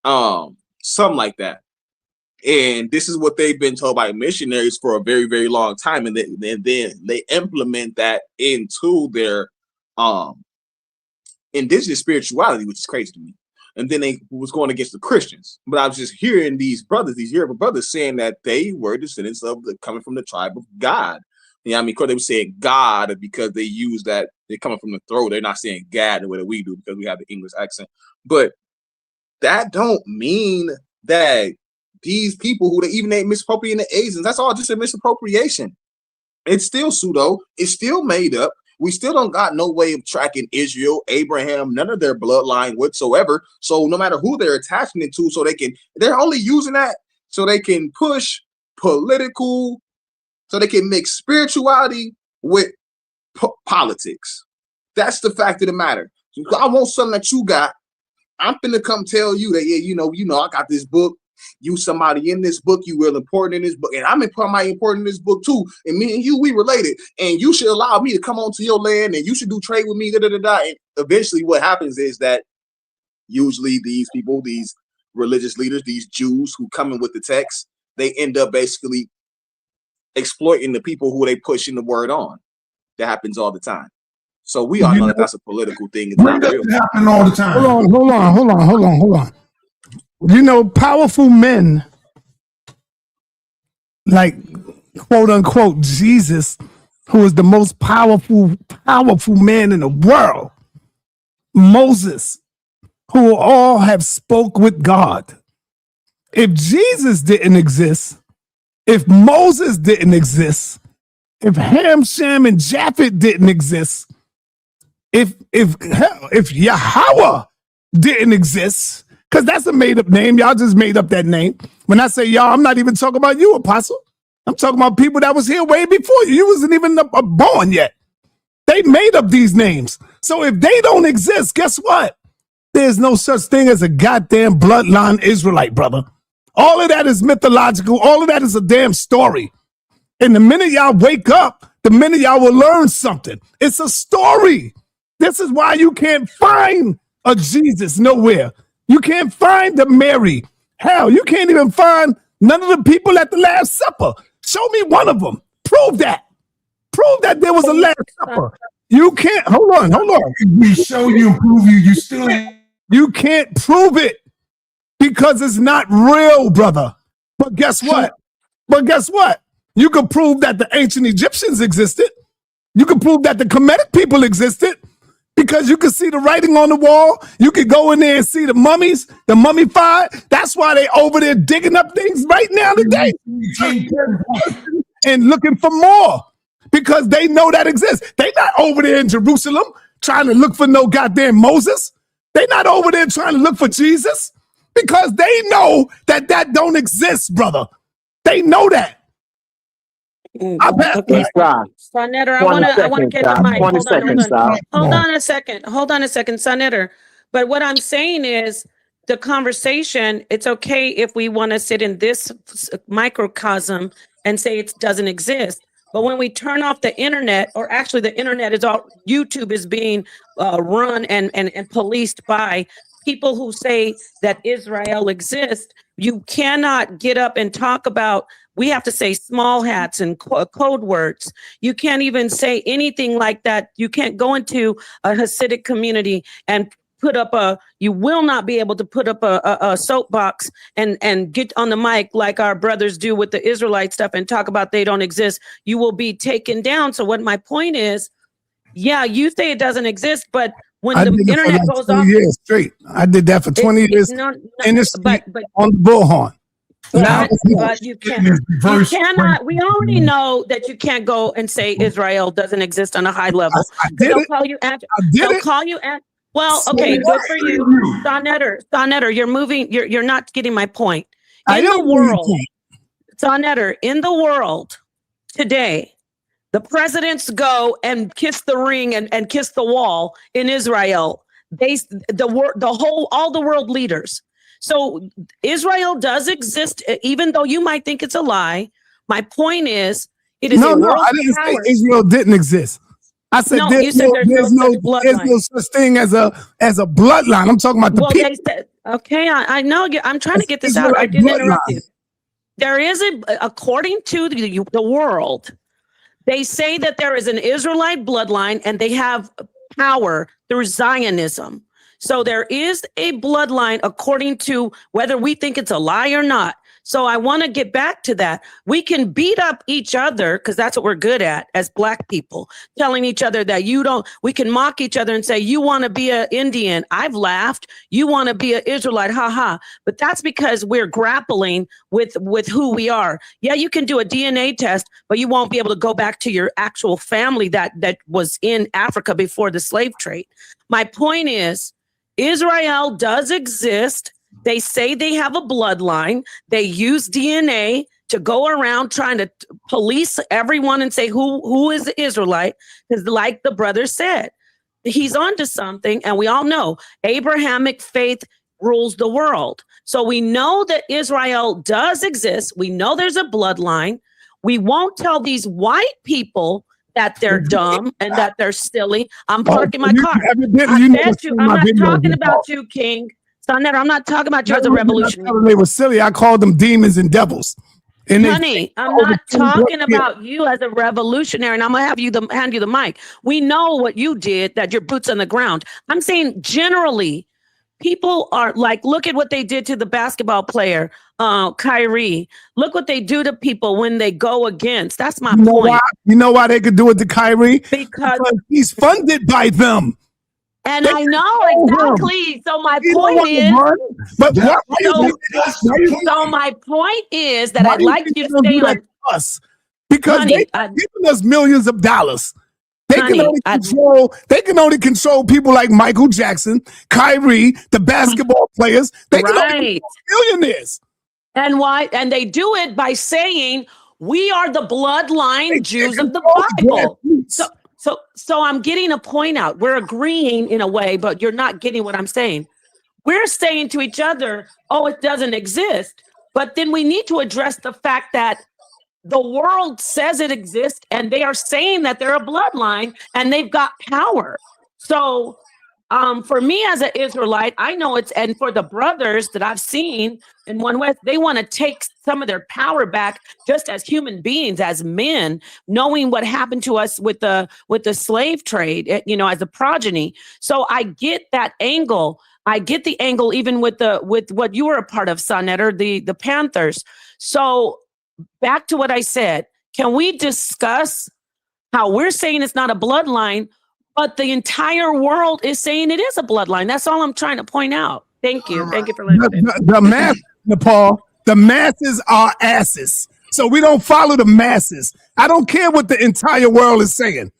something like that. And this is what they've been told by missionaries for a very, very long time. And then they implement that into their indigenous spirituality, which is crazy to me. And then they was going against the Christians. But I was just hearing these brothers, these Yoruba brothers, saying that they were descendants of coming from the tribe of God. You know what I mean? Because they were saying God because they use that, they're coming from the throat. They're not saying God the way that we do because we have the English accent. But that don't mean that these people who they even ain't misappropriating the Asians, that's all just a misappropriation. It's still pseudo. It's still made up. We still don't got no way of tracking Israel, Abraham, none of their bloodline whatsoever. So no matter who they're attaching it to, they're only using that so they can push political, so they can mix spirituality with politics. That's the fact of the matter. I want something that you got. I'm finna come tell you that, yeah, you know, I got this book. You somebody in this book, you real important in this book, and I'm important in this book too. And me and you, we related, and you should allow me to come onto your land, and you should do trade with me. And eventually, what happens is that usually these people, these religious leaders, these Jews who come in with the text, they end up basically exploiting the people who they pushing the word on. That happens all the time. So we all know that that's a political thing. It's not real.
Happen all the time.
Hold on. You know, powerful men like quote unquote Jesus, who is the most powerful man in the world, Moses, who all have spoke with God. If Jesus didn't exist, if Moses didn't exist, if Ham, Shem, and Japheth didn't exist, if Yahweh didn't exist, because that's a made-up name. Y'all just made up that name. When I say y'all, I'm not even talking about you, Apostle. I'm talking about people that was here way before you. You wasn't even born yet. They made up these names. So if they don't exist, guess what? There's no such thing as a goddamn bloodline Israelite, brother. All of that is mythological. All of that is a damn story. And the minute y'all wake up, the minute y'all will learn something. It's a story. This is why you can't find a Jesus nowhere. You can't find the Mary. Hell, you can't even find none of the people at the Last Supper. Show me one of them. Prove that. Prove that there was a Last Supper. You can't. Hold on.
We show you and prove you. You still ain't.
You can't prove it because it's not real, brother. But guess what? You can prove that the ancient Egyptians existed. You can prove that the Kemetic people existed. Because you can see the writing on the wall. You can go in there and see the mummies, the mummified. That's why they over there digging up things right now today. And looking for more. Because they know that exists. They not over there in Jerusalem trying to look for no goddamn Moses. They not over there trying to look for Jesus. Because they know that don't exist, brother. They know that.
Okay. sa.neter, I want to get the mic. Hold on a second, sa.neter. But what I'm saying is the conversation, it's okay if we want to sit in this microcosm and say it doesn't exist. But when we turn off the internet, or actually the internet is all, YouTube is being run and policed by people who say that Israel exists. You cannot get up and talk about, we have to say small hats and code words. You can't even say anything like that. You can't go into a Hasidic community and put up you will not be able to put up a soapbox and get on the mic like our brothers do with the Israelite stuff and talk about they don't exist. You will be taken down. So what my point is, yeah, you say it doesn't exist, but when the internet goes off,
years straight. I did that for 20 years in the street on the bullhorn.
But you cannot. We already know that you can't go and say Israel doesn't exist on a high level. They'll call you. Well, okay, good for you, sa.neter. You're moving. You're not getting my point. In the world, sa.neter, in the world today, the presidents go and kiss the ring and kiss the wall in Israel. All the world leaders. So Israel does exist, even though you might think it's a lie. My point is, it is a world
I didn't
power.
say Israel didn't exist. I said there's no such thing as a bloodline. I'm talking about the people.
Okay, I know. I'm trying to get this out. I didn't interrupt you.
There is according to the world, they say that there is an Israelite bloodline and they have power through Zionism. So there is a bloodline according to whether we think it's a lie or not. So I want to get back to that. We can beat up each other because that's what we're good at as Black people, telling each other that we can mock each other and say, you want to be an Indian. I've laughed. You want to be an Israelite. Ha ha. But that's because we're grappling with who we are. Yeah, you can do a DNA test, but you won't be able to go back to your actual family that was in Africa before the slave trade. My point is, Israel does exist. They say they have a bloodline. They use DNA to go around trying to police everyone and say who is the Israelite. Because like the brother said, he's onto something. And we all know Abrahamic faith rules the world. So we know that Israel does exist. We know there's a bloodline. We won't tell these white people that they're dumb and that they're silly. I'm parking my car. I'm not talking about you, King. sa.neter, I'm not talking about you as a revolutionary.
They were silly. I called them demons and devils. And
honey, I'm not talking about you as a revolutionary, and I'm gonna have you hand you the mic. We know what you did, that your boots on the ground. I'm saying generally, people are like, look at what they did to the basketball player, Kyrie. Look what they do to people when they go against. That's my point.
You know why they could do it to Kyrie?
Because
he's funded by them.
And I know exactly. So my point is, so my point is that I'd like you to stay on
us because they're giving us millions of dollars. They can only control people like Michael Jackson, Kyrie, the basketball players. They can only control millionaires.
And why? And they do it by saying we are the bloodline Jews of the Bible. So I'm getting a point out. We're agreeing in a way, but you're not getting what I'm saying. We're saying to each other, oh, it doesn't exist. But then we need to address the fact that the world says it exists and they are saying that they're a bloodline and they've got power. So for me as an Israelite, I know and for the brothers that I've seen in One West, they want to take some of their power back just as human beings, as men, knowing what happened to us with the slave trade, as a progeny. So I get that angle. I get the angle even with what you were a part of, sa.neter, the Panthers. So back to what I said, can we discuss how we're saying it's not a bloodline, but the entire world is saying it is a bloodline? That's all I'm trying to point out. Thank you. Thank you for listening.
The masses, Nepal, the masses are asses. So we don't follow the masses. I don't care what the entire world is saying.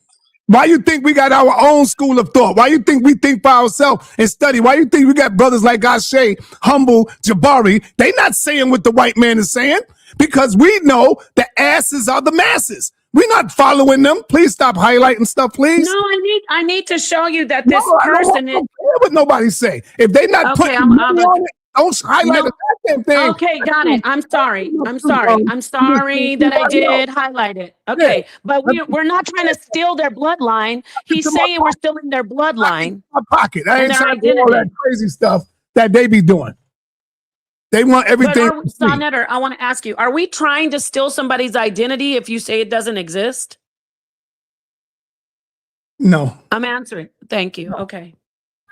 Why you think we got our own school of thought? Why you think we think for ourselves and study? Why you think we got brothers like Ashe, Humble, Jabari? They not saying what the white man is saying because we know the asses are the masses. We're not following them. Please stop highlighting stuff, please.
No, I need to show you that this person is.
What nobody say. If they not putting on it, don't highlight the damn thing.
Okay, got it. I'm sorry that I did highlight it. Okay, but we're not trying to steal their bloodline. He's saying we're stealing their bloodline.
My pocket. I ain't trying to do all that crazy stuff that they be doing. They want everything.
sa.neter, I want to ask you, are we trying to steal somebody's identity if you say it doesn't exist?
No.
I'm answering. Thank you. Okay.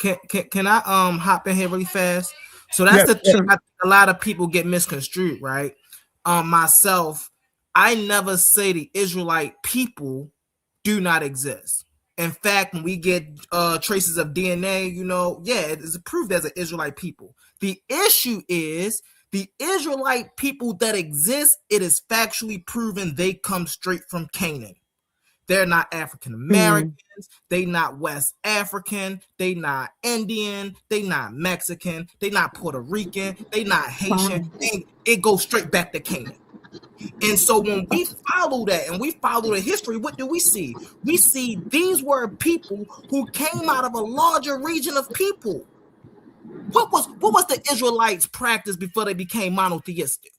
Can I hop in here really fast? So that's the thing. I think a lot of people get misconstrued, right? Myself, I never say the Israelite people do not exist. In fact, when we get traces of DNA, it is proved as an Israelite people. The issue is the Israelite people that exist, it is factually proven they come straight from Canaan. They're not African Americans. They not West African. They not Indian. They not Mexican. They not Puerto Rican. They not Haitian. It goes straight back to Canaan. And so when we follow that and we follow the history, what do we see? We see these were people who came out of a larger region of people. What was the Israelites' practice before they became monotheistic?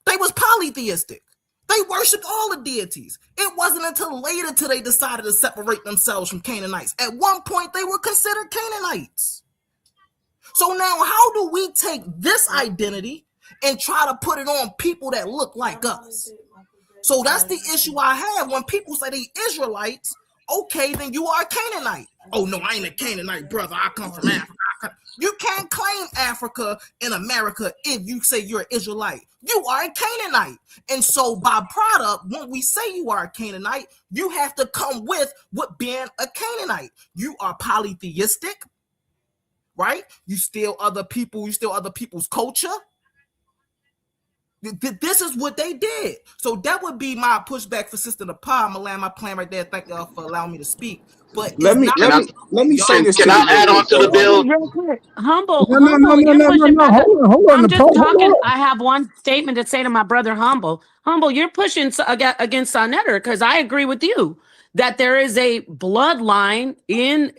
They was polytheistic. They worshiped all the deities. It wasn't until later till they decided to separate themselves from Canaanites. At one point, they were considered Canaanites. So now how do we take this identity and try to put it on people that look like us. So that's the issue I have when people say they Israelites. Okay, then you are a Canaanite. Oh no, I ain't a Canaanite, brother. I come from Africa. You can't claim Africa in America if you say you're an Israelite. You are a Canaanite. And so by product, when we say you are a Canaanite, you have to come with what being a Canaanite. You are polytheistic, right? You steal other people, you steal other people's culture. This is what they did. So that would be my pushback for Sister Napah. I'm gonna land my plan right there. Thank y'all for allowing me to speak. But
let me say this.
Can I add on to the bill?
Real quick. Humble,
No.
you're pushing back.
Hold on.
I'm just
Hold
talking.
on.
I have one statement to say to my brother Humble. Humble, you're pushing against sa.neter because I agree with you that there is a bloodline in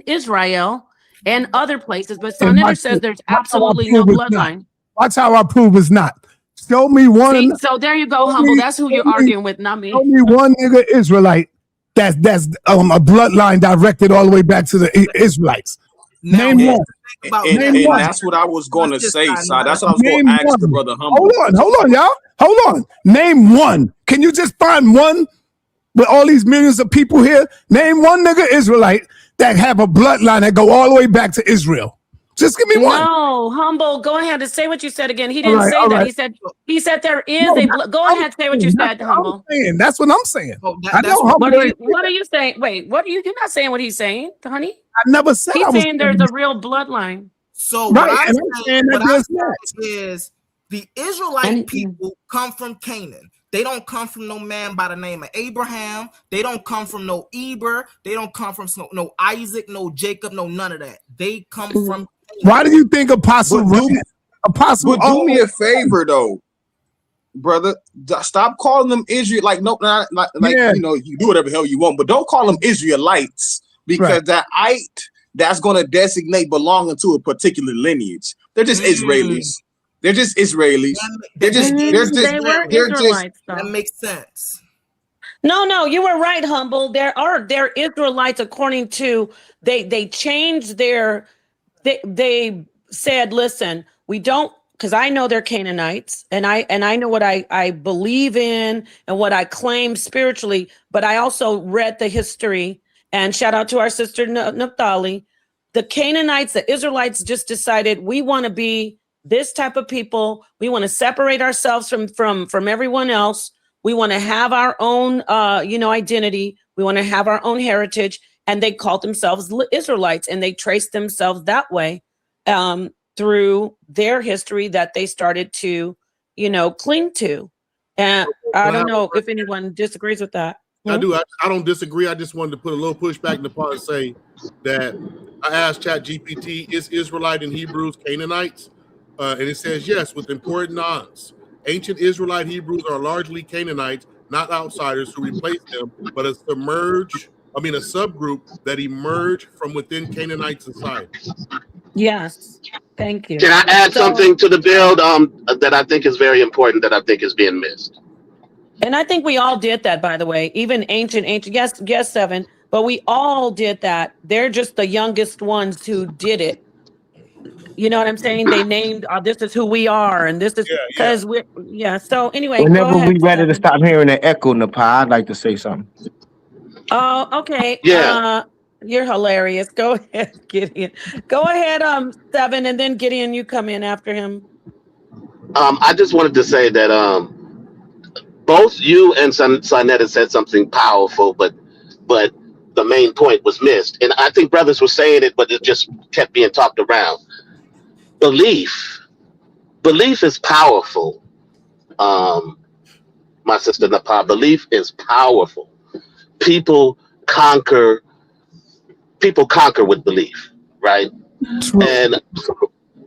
Israel and other places, but sa.neter says there's absolutely no bloodline.
Watch how I prove it's not. Show me one.
See, so there you go, Humble. That's who you're arguing with, not me.
Show me one nigga Israelite that's a bloodline directed all the way back to the Israelites. Name one.
And that's what I was going to say, son. That's what I was going to ask the brother Humble.
Hold on, y'all. Hold on. Name one. Can you just find one with all these millions of people here? Name one nigga Israelite that have a bloodline that go all the way back to Israel. Just give me one.
No, Humble, go ahead and say what you said again. He didn't say that.
Right.
He said there is go ahead, say what you said, Humble.
That's what I'm saying.
What are you saying? Wait, you're not saying what he's saying, honey?
I never said
he's saying there's a real bloodline.
So what I'm saying is the Israelite people come from Canaan. They don't come from no man by the name of Abraham. They don't come from no Eber. They don't come from no Isaac, no Jacob, no none of that. They come from Canaan.
Why do you think Apostle
do me a favor though, brother? Stop calling them Israel. Like you do whatever the hell you want, but don't call them Israelites because that's going to designate belonging to a particular lineage. They're just Israelis. They're just Israelis.
That makes sense.
No, you were right, Humble. They're Israelites according to they changed they said, listen, we don't, because I know they're Canaanites and I know what I believe in and what I claim spiritually, but I also read the history, and shout out to our sister Naphtali. The Canaanites, the Israelites just decided we want to be this type of people. We want to separate ourselves from everyone else. We want to have our own identity. We want to have our own heritage. And they called themselves Israelites, and they traced themselves that way through their history that they started to, cling to. And I don't know if anyone disagrees with that.
I do. I don't disagree. I just wanted to put a little pushback in the part and say that I asked ChatGPT, is Israelite in Hebrews Canaanites? And it says yes, with important nods. Ancient Israelite Hebrews are largely Canaanites, not outsiders who replaced them, but a subgroup that emerged from within Canaanite society.
Yes, thank you.
Can I add something to the build that I think is very important, that I think is being missed?
And I think we all did that, by the way. Even ancient, yes, Seven, but we all did that. They're just the youngest ones who did it. You know what I'm saying? They named, this is who we are, and this is because we're, so anyway.
Whenever we ready to stop hearing the echo, Napah, I'd like to say something.
Oh, okay.
Yeah.
You're hilarious. Go ahead, Gideon. Go ahead, Seven, and then Gideon, you come in after him.
I just wanted to say that both you and sa.neter said something powerful, but the main point was missed. And I think brothers were saying it, but it just kept being talked around. Belief is powerful. My sister Napah, belief is powerful. People conquer with belief, right? True.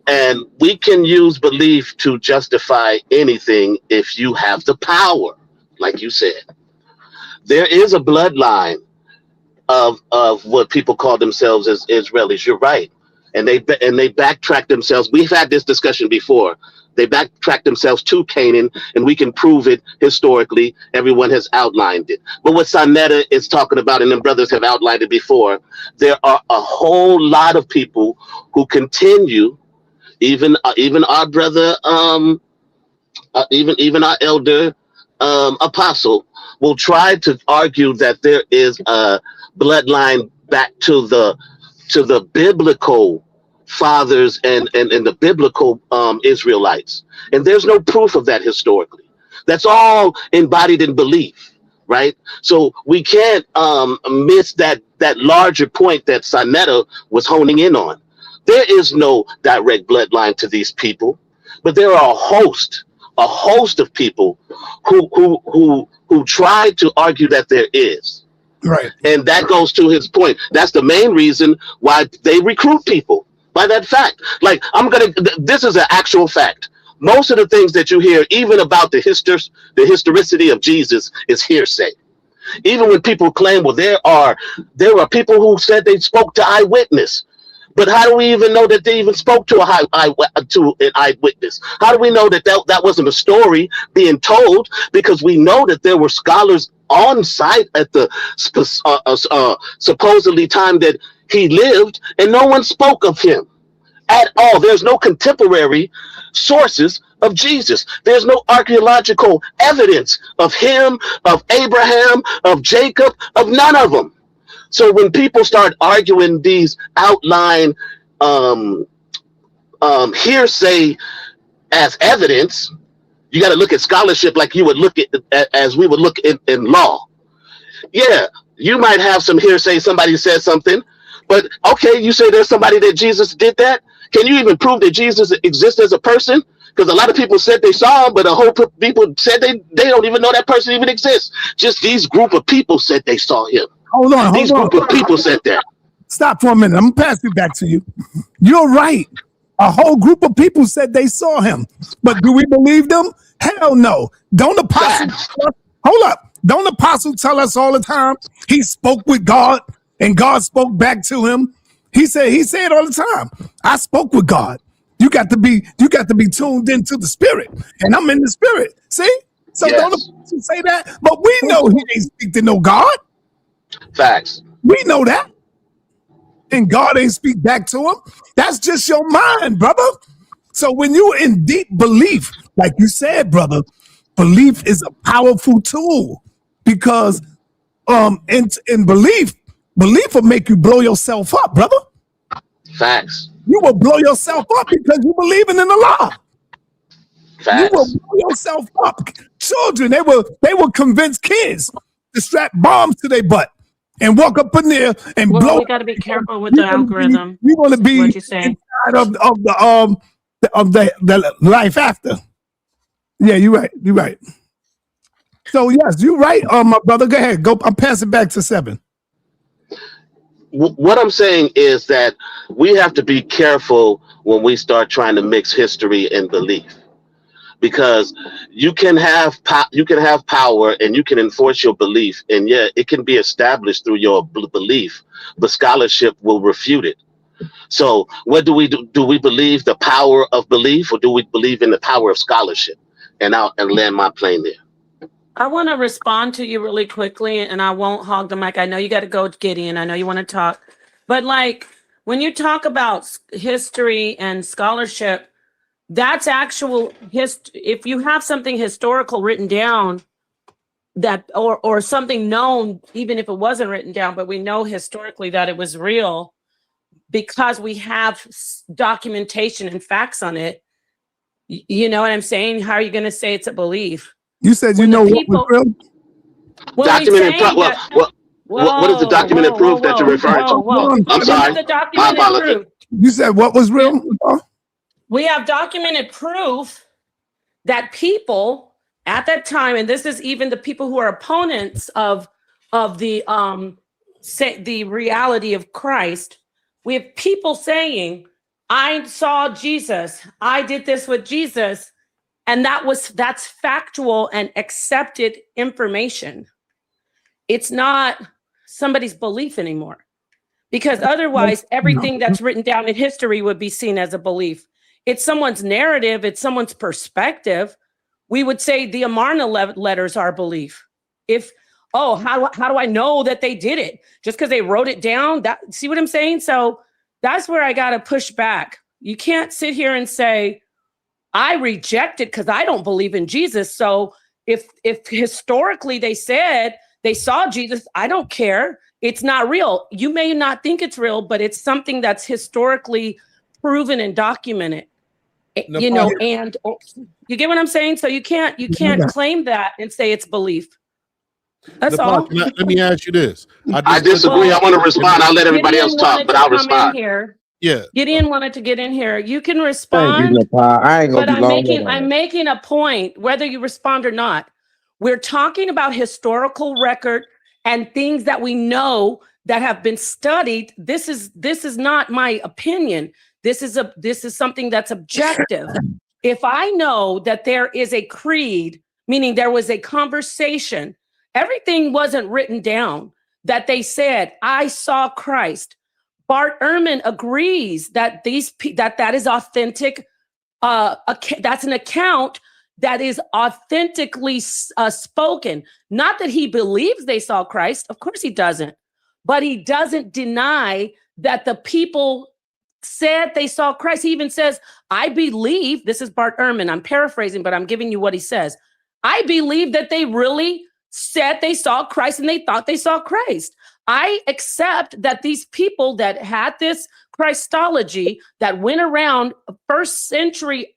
And we can use belief to justify anything if you have the power, like you said. There is a bloodline of what people call themselves as Israelis. You're right. And they backtrack themselves. We've had this discussion before. They backtrack themselves to Canaan, and we can prove it historically. Everyone has outlined it. But what sa.neter is talking about, and the brothers have outlined it before, there are a whole lot of people who continue
even our brother, even our elder apostle will try to argue that there is a bloodline back to the biblical fathers and the biblical Israelites. And there's no proof of that historically. That's all embodied in belief, right? So we can't miss that larger point that sa.neter was honing in on. There is no direct bloodline to these people, but there are a host of people who try to argue that there is.
Right.
And that goes to his point. That's the main reason why they recruit people, by that fact. Like, this is an actual fact. Most of the things that you hear, even about the historicity of Jesus, is hearsay. Even when people claim, well, there are people who said they spoke to eyewitness. But how do we even know that they even spoke to an eyewitness? How do we know that wasn't a story being told? Because we know that there were scholars on site at the supposedly time that he lived, and no one spoke of him at all. There's no contemporary sources of Jesus. There's no archaeological evidence of him, of Abraham, of Jacob, of none of them. So when people start arguing these outline hearsay as evidence, you got to look at scholarship like you would look at as we would look in law. Yeah, you might have some hearsay, somebody said something, but okay, you say there's somebody that Jesus did that. Can you even prove that Jesus exists as a person? Because a lot of people said they saw him, but a whole people said they don't even know that person even exists. Just these group of people said they saw him.
Hold on.
These group of people said that.
Stop for a minute. I'm gonna pass it back to you. You're right. A whole group of people said they saw him, but do we believe them? Hell no. Don't apostles? Hold up. Don't apostles tell us all the time he spoke with God and God spoke back to him? He said all the time, I spoke with God. You got to be tuned into the spirit, and I'm in the spirit. See? So yes. Don't apostles say that, but we know he ain't speak to no God.
Facts.
We know that. And God ain't speak back to him. That's just your mind, brother. So when you're in deep belief, like you said, brother, belief is a powerful tool because in belief will make you blow yourself up, brother.
Facts.
You will blow yourself up because you believing in the law.
Facts.
You will blow yourself up. Children, they will convince kids to strap bombs to their butt and walk up in there and blow.
We got to be careful with the algorithm.
You're going to be
what you say.
inside of the life after. Yeah, you're right. You're right. So yes, you're right, my brother. Go ahead. Go. I'm passing back to 7.
What I'm saying is that we have to be careful when we start trying to mix history and belief, because you can have power and you can enforce your belief, and yeah, it can be established through your belief, but scholarship will refute it. So what do we do? Do we believe the power of belief, or do we believe in the power of scholarship? And I'll land my plane there.
I want to respond to you really quickly, and I won't hog the mic. I know you got to go, Gideon. I know you want to talk. But like when you talk about history and scholarship, that's actual history. If you have something historical written down that or something known, even if it wasn't written down, but we know historically that it was real because we have documentation and facts on it. You know what I'm saying? How are you going to say it's a belief?
You said you know what was real?
Documented what is the documented proof that you're referring to? I'm sorry. My apologies.
You said what was real?
We have documented proof that people at that time, and this is even the people who are opponents of the reality of Christ. We have people saying, I saw Jesus. I did this with Jesus. And that's factual and accepted information. It's not somebody's belief anymore, because otherwise everything that's written down in history would be seen as a belief. It's someone's narrative. It's someone's perspective. We would say the Amarna letters are belief. How do I know that they did it? Just because they wrote it down? See what I'm saying? So that's where I got to push back. You can't sit here and say, I reject it because I don't believe in Jesus. So if historically they said they saw Jesus, I don't care. It's not real. You may not think it's real, but it's something that's historically proven and documented. You know, and you get what I'm saying? So you can't claim that and say it's belief. That's all.
Let me ask you this.
I disagree. I want to respond. I'll let everybody else talk, but I'll respond.
Yeah.
Gideon wanted to get in here. You can respond.
I ain't gonna
But
be long.
I'm making a point, whether you respond or not. We're talking about historical record and things that we know that have been studied. This is not my opinion. This is something that's objective. If I know that there is a creed, meaning there was a conversation, everything wasn't written down, that they said, I saw Christ. Bart Ehrman agrees that that is authentic. That's an account that is authentically spoken. Not that he believes they saw Christ. Of course he doesn't. But he doesn't deny that the people said they saw Christ. He even says, I believe, this is Bart Ehrman, I'm paraphrasing, but I'm giving you what he says. I believe that they really said they saw Christ and they thought they saw Christ. I accept that these people that had this Christology that went around first century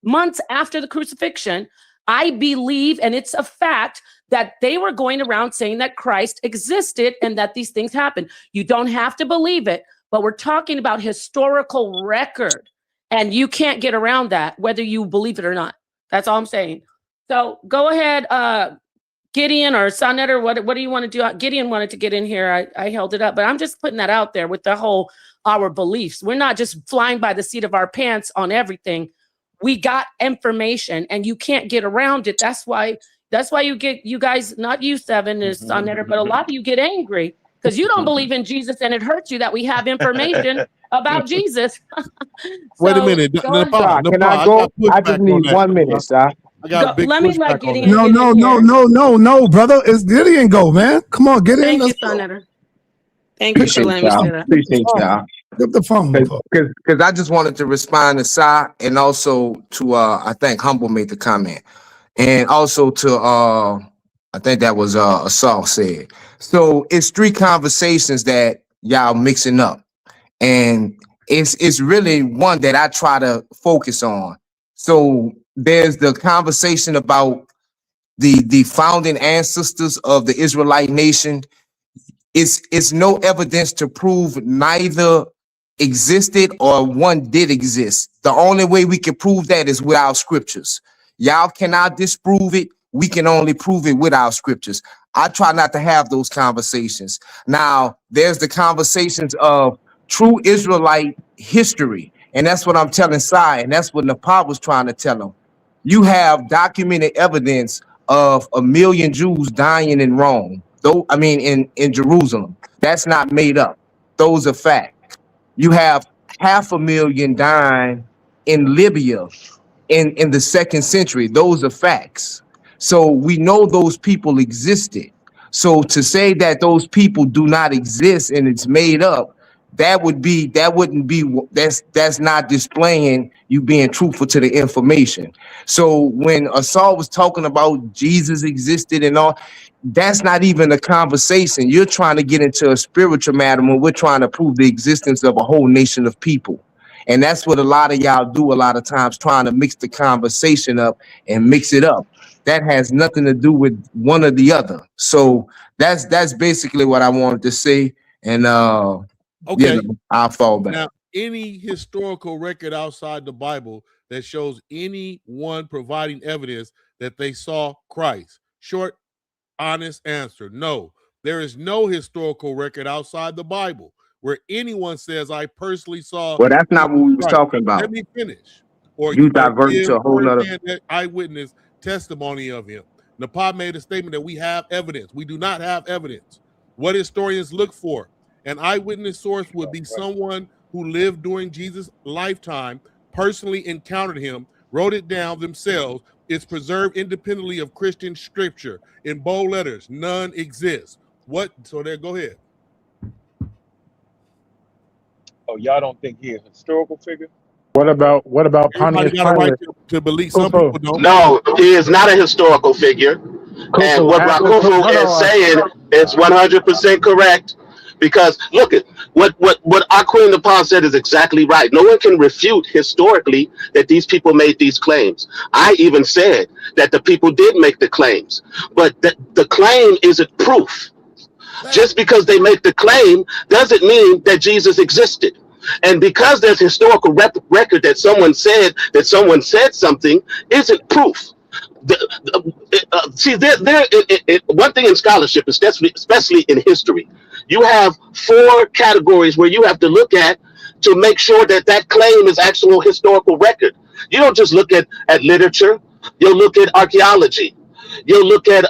months after the crucifixion, I believe, and it's a fact, that they were going around saying that Christ existed and that these things happened. You don't have to believe it, but we're talking about historical record, and you can't get around that, whether you believe it or not. That's all I'm saying. So go ahead, Gideon or sa.neter, what do you want to do? Gideon wanted to get in here. I held it up, but I'm just putting that out there with the whole, our beliefs. We're not just flying by the seat of our pants on everything. We got information and you can't get around it. That's why you guys, not you, Seven, is sa.neter, but a lot of you get angry because you don't believe in Jesus and it hurts you that we have information about Jesus.
Wait a minute.
Napah, can I go? I just need 1 minute, sir.
I got a big
let me let Gideon.
No, brother. It's Gideon go, man. Come on, get in.
Thank you, sa.neter. Thank you for letting me say that.
Appreciate y'all.
Get the phone.
Because I just wanted to respond to Sa and also to I think Humble made the comment. And also to I think that was Wssr said. So it's 3 conversations that y'all mixing up. And it's really one that I try to focus on. So there's the conversation about the founding ancestors of the Israelite nation. It's no evidence to prove neither existed or one did exist. The only way we can prove that is with our scriptures. Y'all cannot disprove it. We can only prove it with our scriptures. I try not to have those conversations. Now, there's the conversations of true Israelite history. And that's what I'm telling Sa, and that's what Napah was trying to tell him. You have documented evidence of 1 million Jews dying in Rome. Though I mean in Jerusalem. That's not made up. Those are facts. You have 500,000 dying in Libya in the 2nd century. Those are facts. So we know those people existed. So to say that those people do not exist and it's made up, that's not displaying you being truthful to the information. So when Wssr was talking about Jesus existed and all, that's not even a conversation. You're trying to get into a spiritual matter when we're trying to prove the existence of a whole nation of people. And that's what a lot of y'all do a lot of times, trying to mix the conversation up and mix it up. That has nothing to do with one or the other. So that's basically what I wanted to say. And
okay,
I'll fall back.
Now, any historical record outside the Bible that shows anyone providing evidence that they saw Christ? Short, honest answer: no. There is no historical record outside the Bible where anyone says, I personally saw.
Well, that's not what we was talking about.
Let me finish. Or
you diverted to a whole other
eyewitness testimony of him. Napah made a statement that we have evidence. We do not have evidence. What historians look for: an eyewitness source would be someone who lived during Jesus' lifetime, personally encountered him, wrote it down themselves. It's preserved independently of Christian scripture. In bold letters, none exists. What? So there, go ahead.
Oh, y'all don't think he's a historical figure?
What about
Everybody
Pontius
got a right
Pilate?
to believe. Some
Kufu,
people don't.
No, he is not a historical figure. And what Rakufu is saying is 100% correct. Because look at what our Queen Napah said is exactly right. No one can refute historically that these people made these claims. I even said that the people did make the claims, but the claim isn't proof. Just because they make the claim doesn't mean that Jesus existed. And because there's historical record that someone said something isn't proof. See, one thing in scholarship, especially in history, you have 4 categories where you have to look at to make sure that that claim is actual historical record. You don't just look at literature. You'll look at archaeology. You'll look at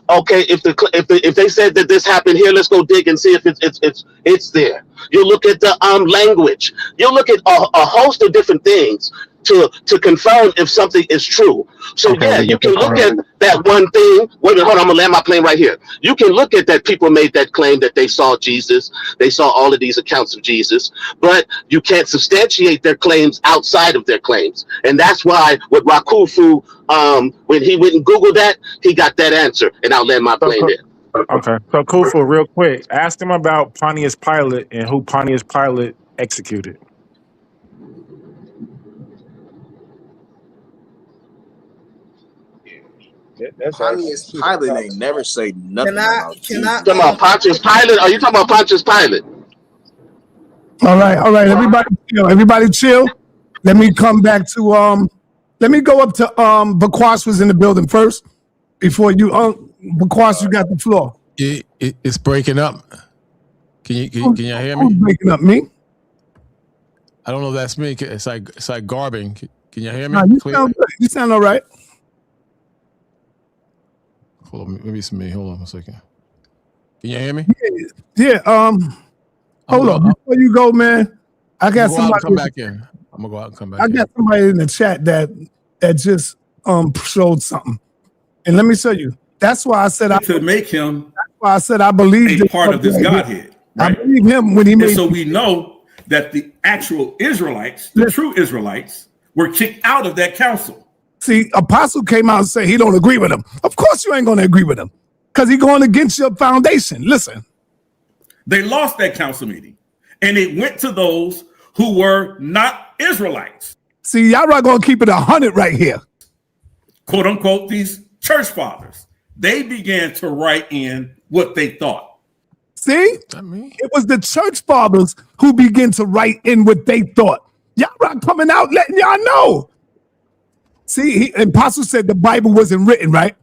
okay, if they said that this happened here, let's go dig and see if it's there. You'll look at the language. You'll look at a host of different things to confirm if something is true. So yeah, you can look at that one thing. Wait a minute, hold on, I'm gonna land my plane right here. You can look at that people made that claim that they saw Jesus, they saw all of these accounts of Jesus, but you can't substantiate their claims outside of their claims. And that's why with Rakufu, when he went and Googled that, he got that answer. And I'll land my plane there.
Okay, so Kufu, real quick, ask him about Pontius Pilate and who Pontius Pilate executed.
Pontius Pilate ain't never say nothing about Jesus.
Talking about Pontius Pilate? Are you talking about Pontius Pilate?
All right. Everybody chill. Let me come back to let me go up to Bakwas was in the building first before you Bakwas, you got the floor.
It's breaking up. Can you hear me?
Who's breaking up? Me?
I don't know if that's me. It's like garbing. Can you hear me?
Nah, you sound all right.
Hold on, maybe it's me. Hold on a second. Can you hear me?
Yeah. Hold on. Before you go, man, I got somebody.
Come back in. I'm gonna go out and come back.
I got somebody in the chat that just showed something, and let me show you. That's why I said
to make him.
That's why I said I believe
a part of this Godhead. Right?
I believe him when he made.
And so we know that the actual Israelites, the true Israelites, were kicked out of that council.
See, Apostle came out and said he don't agree with him. Of course you ain't going to agree with him because he's going against your foundation. Listen.
They lost that council meeting, and it went to those who were not Israelites.
See, y'all are going to keep it 100 right here.
Quote unquote, these church fathers. They began to write in what they thought.
See, it was the church fathers who began to write in what they thought. Y'all are coming out letting y'all know. See, Apostle said the Bible wasn't written, right?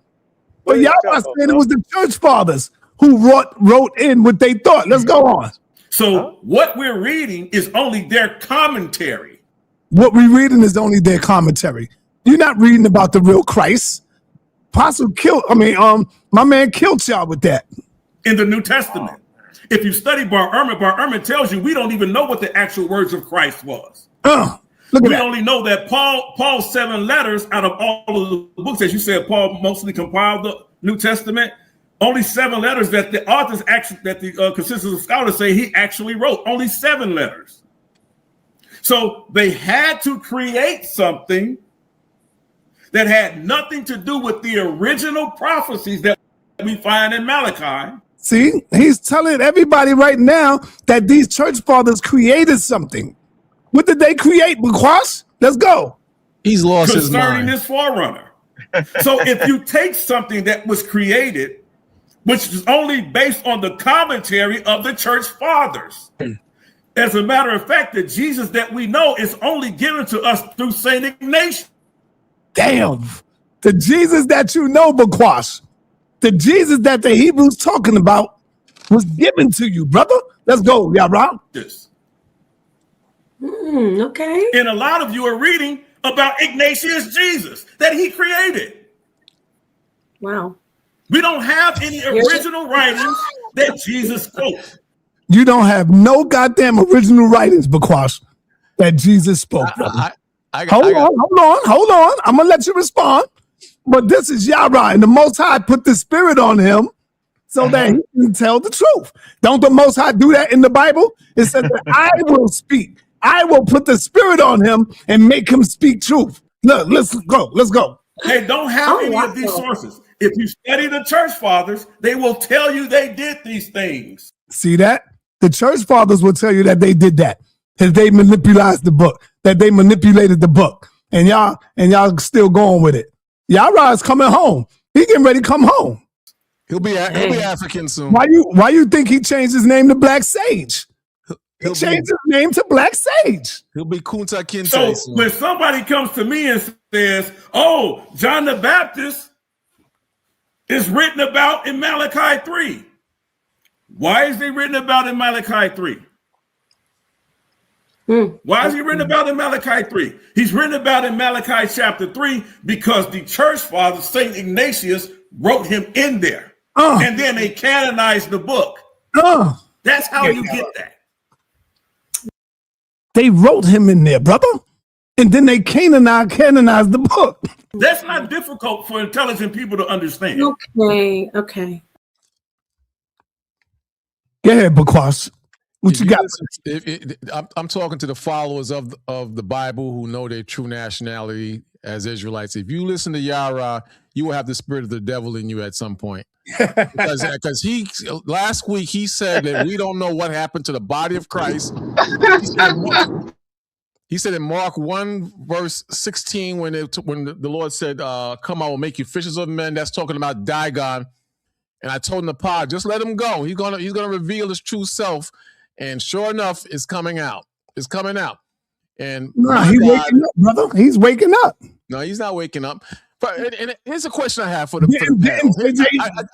But y'all are saying it was the church fathers who wrote in what they thought. Let's go on.
So what we're reading is only their commentary.
What we're reading is only their commentary. You're not reading about the real Christ. Apostle my man killed y'all with that.
In the New Testament. If you study Bar Ehrman tells you we don't even know what the actual words of Christ was. We only know that Paul's 7 letters out of all of the books, as you said, Paul mostly compiled the New Testament. Only 7 letters that the authors actually, that the consensus of scholars say he actually wrote. Only 7 letters. So they had to create something that had nothing to do with the original prophecies that we find in Malachi.
See, he's telling everybody right now that these church fathers created something. What did they create, Bakwas? Let's go.
He's lost his mind.
Concerning this forerunner. So if you take something that was created, which is only based on the commentary of the church fathers, as a matter of fact, the Jesus that we know is only given to us through Saint Ignatius.
Damn. The Jesus that you know, Bakwas, the Jesus that the Hebrews talking about was given to you, brother. Let's go, Yara.
This.
Okay.
And a lot of you are reading about Ignatius Jesus that he created.
Wow.
We don't have any original writings that Jesus spoke.
You don't have no goddamn original writings, Bakwas, that Jesus spoke. Hold on. I'm going to let you respond. But this is Yara, and the Most High put the Spirit on him so that he can tell the truth. Don't the Most High do that in the Bible? It says that I will speak I will put the spirit on him and make him speak truth. Look, let's go. Let's go.
They don't have any of these sources. If you study the church fathers, they will tell you they did these things.
See that? The church fathers will tell you that they did that they manipulated the book, that they manipulated the book. And y'all still going with it. Yara is coming home. He getting ready to come home.
He'll be African soon.
Why you think he changed his name to Black Sage? He changed his name to Black Sage.
He'll be Kunta Kinte.
So
soon.
when somebody comes to me and says, "Oh, John the Baptist is written about in Malachi 3," why is he written about in Malachi 3? Why is he written about in Malachi 3? He's written about in Malachi chapter 3 because the church father, St. Ignatius, wrote him in there. And then they canonized the book. That's how you get that.
They wrote him in there, brother. And then they canonized the book.
That's not difficult for intelligent people to understand.
Okay.
Go ahead, Bakwash. What you got?
I'm talking to the followers of the Bible who know their true nationality as Israelites. If you listen to Yara, you will have the spirit of the devil in you at some point. Because he last week he said that we don't know what happened to the body of Christ. He said in Mark 1 verse 16 when the Lord said, "Come, I will make you fishers of men." That's talking about Dagon. And I told Napah, just let him go. He's gonna reveal his true self. And sure enough, it's coming out. It's coming out. And
he's waking up, brother. He's waking up.
No, he's not waking up. But and here's a question I have for the panel.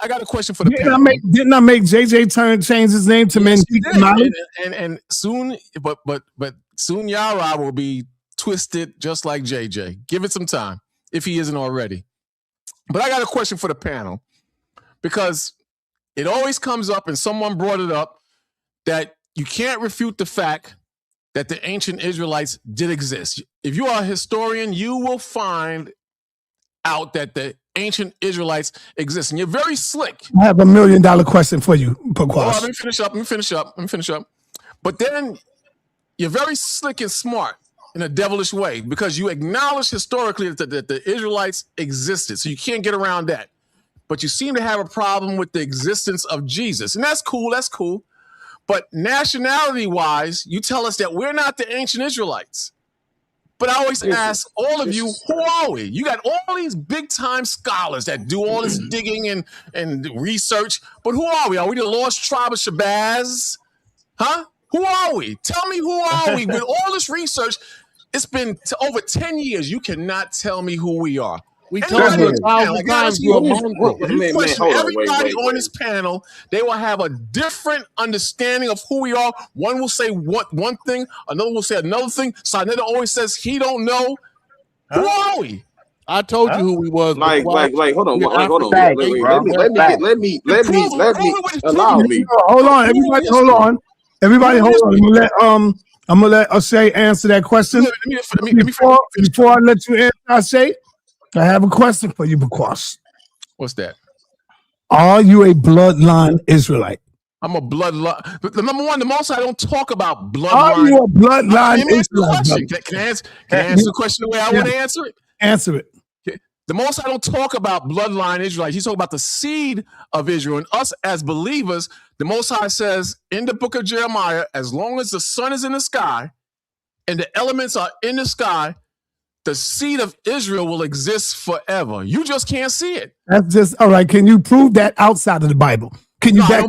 I got a question for the panel.
Didn't I make JJ change his name to Men?
And soon, but soon Yara will be twisted just like JJ. Give it some time if he isn't already. But I got a question for the panel because it always comes up, and someone brought it up that you can't refute the fact that the ancient Israelites did exist. If you are a historian, you will find out that the ancient Israelites exist. And you're very slick.
I have $1 million question for you, Bakwash.
Let me finish up. But then you're very slick and smart in a devilish way because you acknowledge historically that the Israelites existed. So you can't get around that. But you seem to have a problem with the existence of Jesus. And that's cool. But nationality-wise, you tell us that we're not the ancient Israelites. But I always ask all of you, who are we? You got all these big-time scholars that do all this digging and research. But who are we? Are we the lost tribe of Shabazz? Huh? Who are we? Tell me who are we? With all this research, it's been over 10 years. You cannot tell me who we are.
We told you 1,000 times you're a mongrel.
Everybody on this panel, they will have a different understanding of who we are. One will say one thing, another will say another thing. sa.neter always says he don't know. Who are we?
I told you who we was.
Like, hold on. Let me allow me.
Hold on, everybody, hold on. I'm gonna let Ashay answer that question. Before I let you answer, Ashay, I have a question for you, Bakwash.
What's that?
Are you a bloodline Israelite?
I'm a bloodline. But number one, the most I don't talk about bloodline.
Are you a bloodline Israelite?
Can I answer the question the way I want to answer it?
Answer it.
Okay. The most I don't talk about bloodline Israelites. He's talking about the seed of Israel. And us as believers, the Most High says in the book of Jeremiah, as long as the sun is in the sky and the elements are in the sky, the seed of Israel will exist forever. You just can't see it.
That's just all right. Can you prove that outside of the Bible? Can you?
I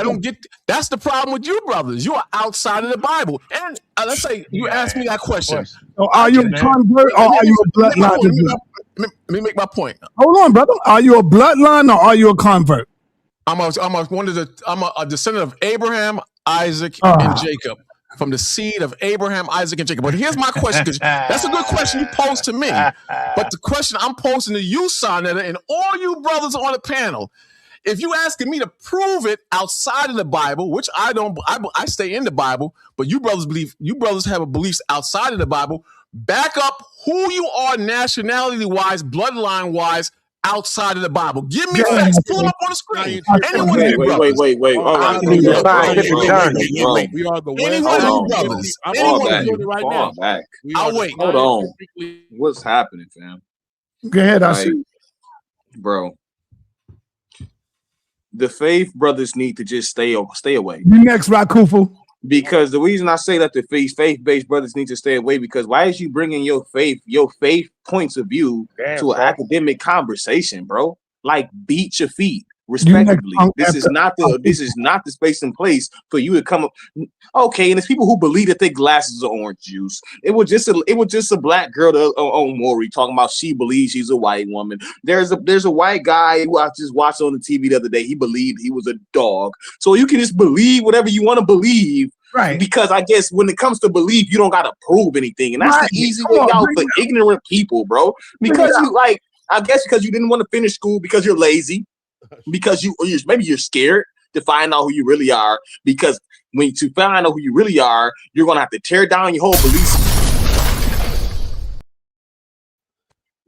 don't get. That's the problem with you brothers. You are outside of the Bible. And let's say you ask me that question.
So are you a convert or are you a bloodline?
Let me make my point.
Hold on, brother. Are you a bloodline or are you a convert?
I'm a descendant of Abraham, Isaac, and Jacob. From the seed of Abraham, Isaac, and Jacob. But here's my question, because that's a good question you posed to me. But the question I'm posing to you, sa.neter, and all you brothers on the panel, if you asking me to prove it outside of the Bible, which I don't, I stay in the Bible, but you brothers have a beliefs outside of the Bible, back up who you are nationality-wise, bloodline-wise, outside of the Bible. Give me facts. Pull them up on the screen. Anyone of you brothers.
Wait. All right,
need a scientific journal.
We are the
Anyone
West.
of you brothers.
I'm
Anyone of
doing
you.
it right
Fall
now.
back.
I'll wait.
Hold on. What's happening, fam?
Go ahead, I
Like, bro. The faith brothers need to just stay away.
You next, Rakufu.
Because the reason I say that the faith-based brothers need to stay away, because why is you bringing your faith points of view to an academic conversation, bro? Like, beat your feet respectively. This is not the space and place for you to come up. Okay, and it's people who believe that their glasses are orange juice. It was just a black girl on Maury talking about she believes she's a white woman. There's a white guy who I just watched on the TV the other day. He believed he was a dog. So you can just believe whatever you want to believe.
Right.
Because I guess when it comes to belief, you don't gotta prove anything. And that's the easy way out for ignorant people, bro. Because I guess because you didn't want to finish school because you're lazy. Because maybe you're scared to find out who you really are. Because when to find out who you really are, you're gonna have to tear down your whole belief.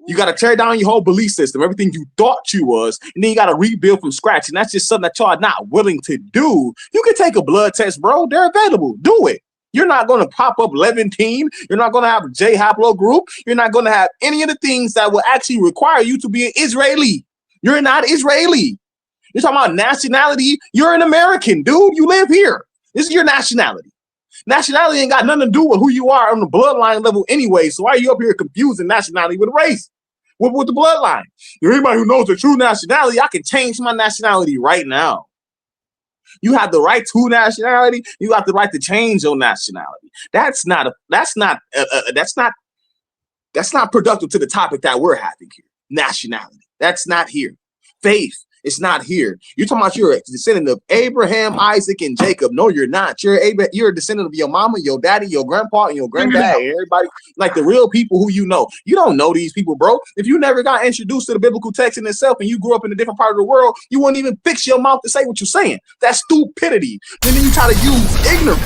You gotta tear down your whole belief system, everything you thought you was, and then you gotta rebuild from scratch. And that's just something that y'all are not willing to do. You can take a blood test, bro. They're available. Do it. You're not going to pop up Levantine. You're not going to have a J haplogroup. You're not going to have any of the things that will actually require you to be an Israeli. You're not Israeli. You're talking about nationality. You're an American, dude. You live here. This is your nationality. Nationality ain't got nothing to do with who you are on the bloodline level anyway. So why are you up here confusing nationality with race? With the bloodline? Anybody who knows the true nationality, I can change my nationality right now. You have the right to nationality. You have the right to change your nationality. That's not productive to the topic that we're having here. Nationality. That's not here. Faith. It's not here. You're talking about you're a descendant of Abraham, Isaac, and Jacob. No, you're not. You're a descendant of your mama, your daddy, your grandpa, and your granddad, and everybody, like the real people who you know. You don't know these people, bro. If you never got introduced to the biblical text in itself and you grew up in a different part of the world, you wouldn't even fix your mouth to say what you're saying. That's stupidity. And then you try to use ignorance.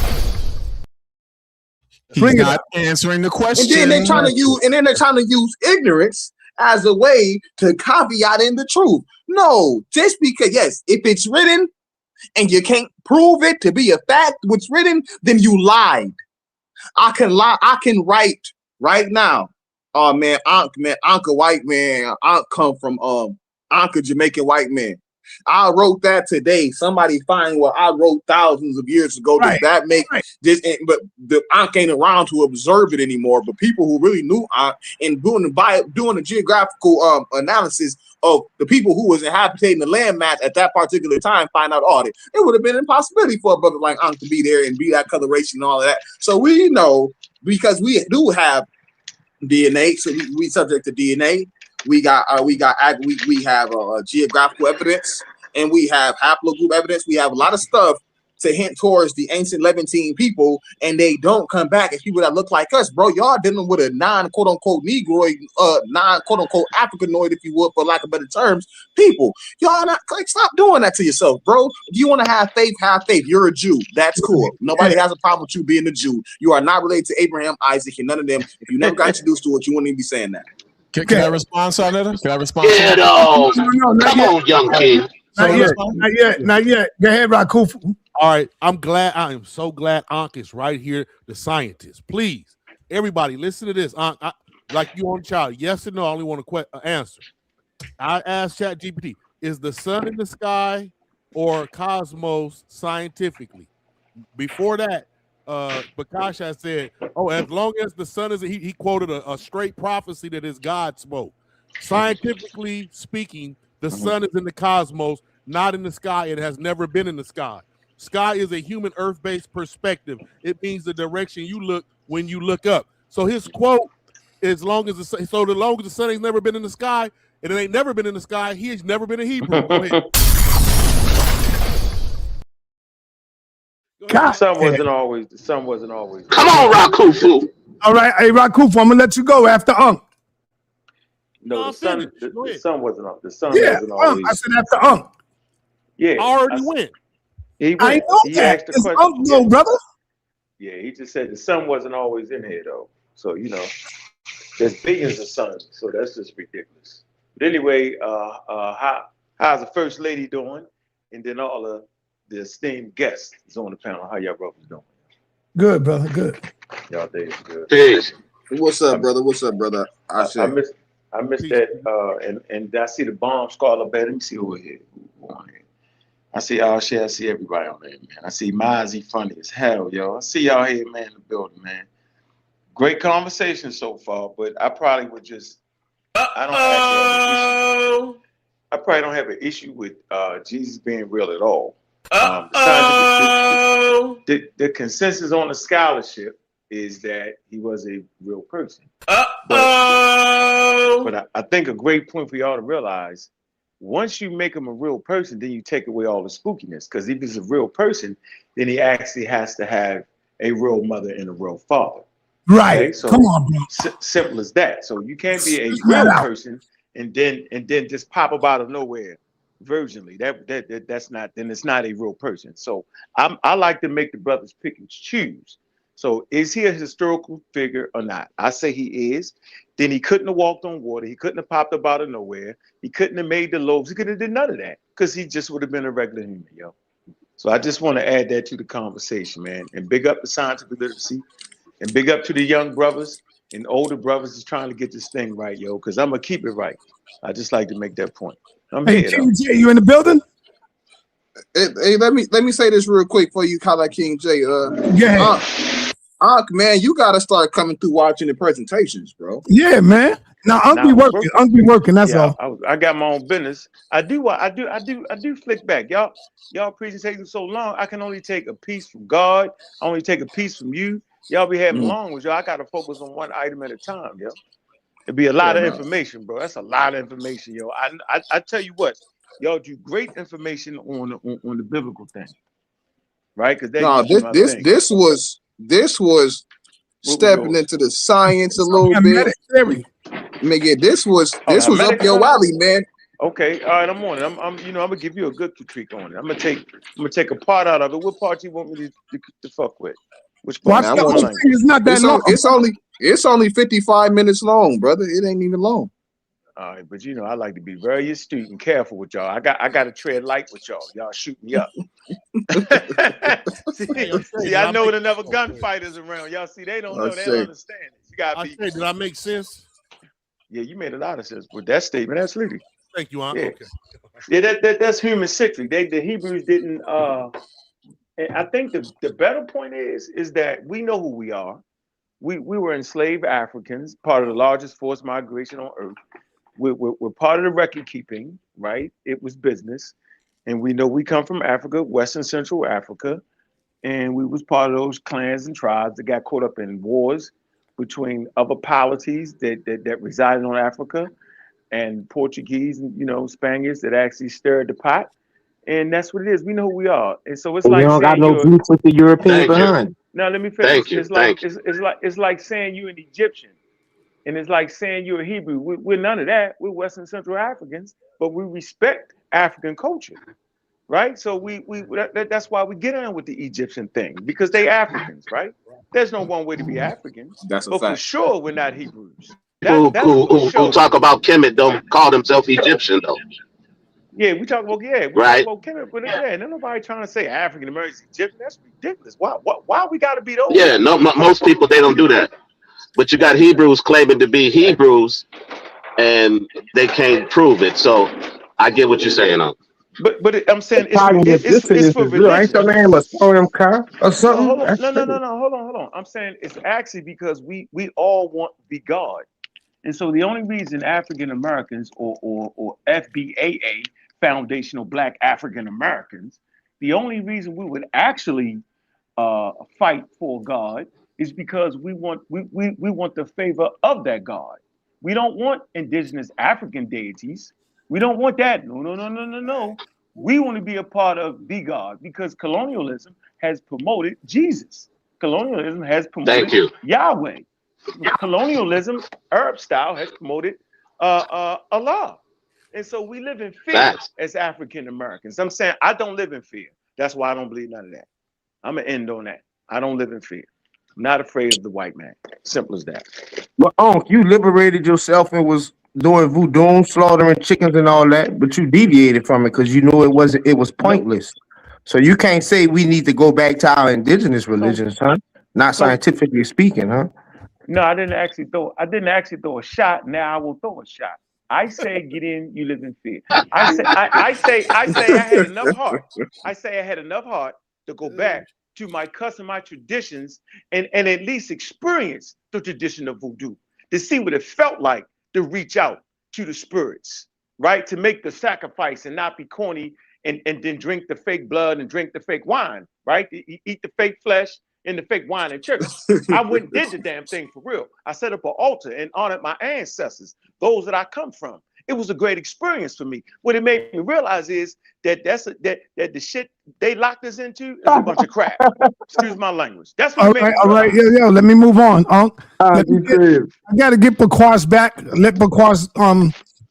He's not answering the question.
And then they're trying to use ignorance as a way to caveat in the truth. No, just because, yes, if it's written and you can't prove it to be a fact, what's written, then you lied. I can lie. I can write right now. Oh man, Ankh a white man. Ankh come from Ankh a Jamaican white man. I wrote that today. Somebody find what I wrote thousands of years ago. Does that make this? But the Ankh ain't around to observe it anymore. But people who really knew Ankh and doing the geographical analysis of the people who was inhabiting the landmass at that particular time find out all that it would have been an impossibility for a brother like Ankh to be there and be that coloration and all of that. So we know, because we do have DNA, so we subject to DNA. We have geographical evidence, and we have haplogroup evidence. We have a lot of stuff to hint towards the ancient Levantine people, and they don't come back as people that look like us, bro. Y'all dealing with a non-quote-unquote Negroid, non-quote-unquote Africanoid, if you would, for lack of better terms, people. Y'all not, like, stop doing that to yourself, bro. If you want to have faith, have faith. You're a Jew. That's cool. Nobody has a problem with you being a Jew. You are not related to Abraham, Isaac, and none of them. If you never got introduced to it, you wouldn't even be saying that.
Can I respond, sa.neter? Can I respond?
Get off. Come on, young king.
Not yet. Go ahead, Rakufu.
All right. I am so glad Ankh is right here, the scientist. Please, everybody, listen to this. Ankh, like you on the child. Yes or no? I only want to answer. I asked ChatGPT, is the sun in the sky or cosmos scientifically? Before that, Bakash has said, oh, as long as the sun is, he quoted a straight prophecy that his God spoke. Scientifically speaking, the sun is in the cosmos, not in the sky. It has never been in the sky. Sky is a human earth-based perspective. It means the direction you look when you look up. So his quote, as long as the sun ain't never been in the sky, and it ain't never been in the sky, he has never been a Hebrew. Go ahead.
The sun wasn't always.
Come on, Rakufu.
All right, hey Rakufu, I'm gonna let you go after Ankh.
No, the sun wasn't up. The sun wasn't
always.
always.
I said after Ankh.
I
Yeah,
already went.
He went.
I know
he
that.
asked the
It's
question.
Ankh, no, brother.
Yeah, he just said the sun wasn't always in here though. So there's billions of suns. So that's just ridiculous. But anyway, how's the first lady doing? And then all of the esteemed guests is on the panel. How y'all brothers doing?
Good, brother. Good.
Y'all days good.
Peace.
What's up, brother? What's up, brother?
I missed that. And I see the bomb squad up there. Let me see who here. I see Shea. I see everybody on there, man. I see Mozzie funny as hell, yo. I see y'all here, man, in the building, man. Great conversation so far, but I probably would just. I probably don't have an issue with Jesus being real at all. The consensus on the scholarship is that he was a real person. But I think a great point for y'all to realize, once you make him a real person, then you take away all the spookiness. Because if he's a real person, then he actually has to have a real mother and a real father.
Right.
Okay? So
come on, bro.
Simple as that. So you can't be a real person and then just pop up out of nowhere virginally. That's not. Then it's not a real person. So I like to make the brothers pick and choose. So is he a historical figure or not? I say he is. Then he couldn't have walked on water. He couldn't have popped up out of nowhere. He couldn't have made the loaves. He could have did none of that because he just would have been a regular human, yo. So I just want to add that to the conversation, man. And big up the scientific literacy, and big up to the young brothers and older brothers is trying to get this thing right, yo. Because I'm gonna keep it right. I just like to make that point.
Hey, King J, you in the building?
Hey, let me say this real quick before you call that King J.
Yeah.
Ankh, man, you gotta start coming through watching the presentations, bro.
Yeah, man. Now Ankh be working. Ankh be working. That's all.
I got my own business. I do flick back. Y'all presentations so long. I can only take a piece from God. I only take a piece from you. Y'all be having long with y'all. I gotta focus on one item at a time, yo. It'd be a lot of information, bro. That's a lot of information, yo. I tell you what, y'all do great information on the biblical thing, right? Because
this was stepping into the science a little bit. Nigga, this was up your alley, man.
Okay, all right, I'm on it. I'm gonna give you a good critique on it. I'm gonna take a part out of it. What part you want me to fuck with? Which part?
It's not that long.
It's only 55 minutes long, brother. It ain't even long.
All right, but I like to be very astute and careful with y'all. I got to tread light with y'all. Y'all shoot me up. see, I know there's never gunfighters around. Y'all see, they don't know. They don't understand it. You gotta be.
Did I make sense?
Yeah, you made a lot of sense with that statement. Absolutely.
Thank you, Aunt.
Yeah.
Okay.
Yeah, that's human centric. The Hebrews didn't. And I think the better point is that we know who we are. We were enslaved Africans, part of the largest forced migration on earth. We're part of the record keeping, right? It was business. And we know we come from Africa, Western Central Africa. And we was part of those clans and tribes that got caught up in wars between other polities that resided on Africa and Portuguese and, Spaniards that actually stirred the pot. And that's what it is. We know who we are. And so it's like
we don't got no beef with the European behind.
Now let me finish. It's like saying you're an Egyptian. And it's like saying you're a Hebrew. We're none of that. We're Western Central Africans, but we respect African culture, right? So that's why we get on with the Egyptian thing, because they Africans, right? There's no one way to be Africans.
That's a
but
fact.
for sure, we're not Hebrews.
Who talk about Kemet don't call themselves Egyptian though.
Yeah, we talk about
right.
Talk about Kemet, but nobody trying to say African Americans, Egyptian. That's ridiculous. Why we got to be those?
Yeah, no, most people they don't do that. But you got Hebrews claiming to be Hebrews, and they can't prove it. So I get what you're saying.
But I'm saying it's for religion.
Ain't your name a Storm Car or something?
No, hold on. I'm saying it's actually because we all want to be God. And so the only reason African Americans or FBAA, Foundational Black African Americans, the only reason we would actually fight for God is because we want the favor of that God. We don't want indigenous African deities. We don't want that. No. We want to be a part of the God, because colonialism has promoted Jesus. Colonialism has promoted Yahweh. Colonialism, Arab style, has promoted Allah. And so we live in fear as African Americans. I'm saying I don't live in fear. That's why I don't believe none of that. I'm going to end on that. I don't live in fear. I'm not afraid of the white man. Simple as that.
Well, you liberated yourself and was doing voodoo, slaughtering chickens and all that, but you deviated from it because you knew it was pointless. So you can't say we need to go back to our indigenous religions, huh? Not scientifically speaking, huh?
No, I didn't actually throw a shot. Now I will throw a shot. I say get in, you live in fear. I say I had enough heart. I say I had enough heart to go back to my custom, my traditions, and at least experience the tradition of voodoo, to see what it felt like to reach out to the spirits, right? To make the sacrifice and not be corny and then drink the fake blood and drink the fake wine, right? Eat the fake flesh and the fake wine in church. I went and did the damn thing for real. I set up an altar and honored my ancestors, those that I come from. It was a great experience for me. What it made me realize is that the shit they locked us into is a bunch of crap. Excuse my language. That's what it made me realize.
All right. Yeah. Let me move on. I got to get Bakwas back. Let Bakwas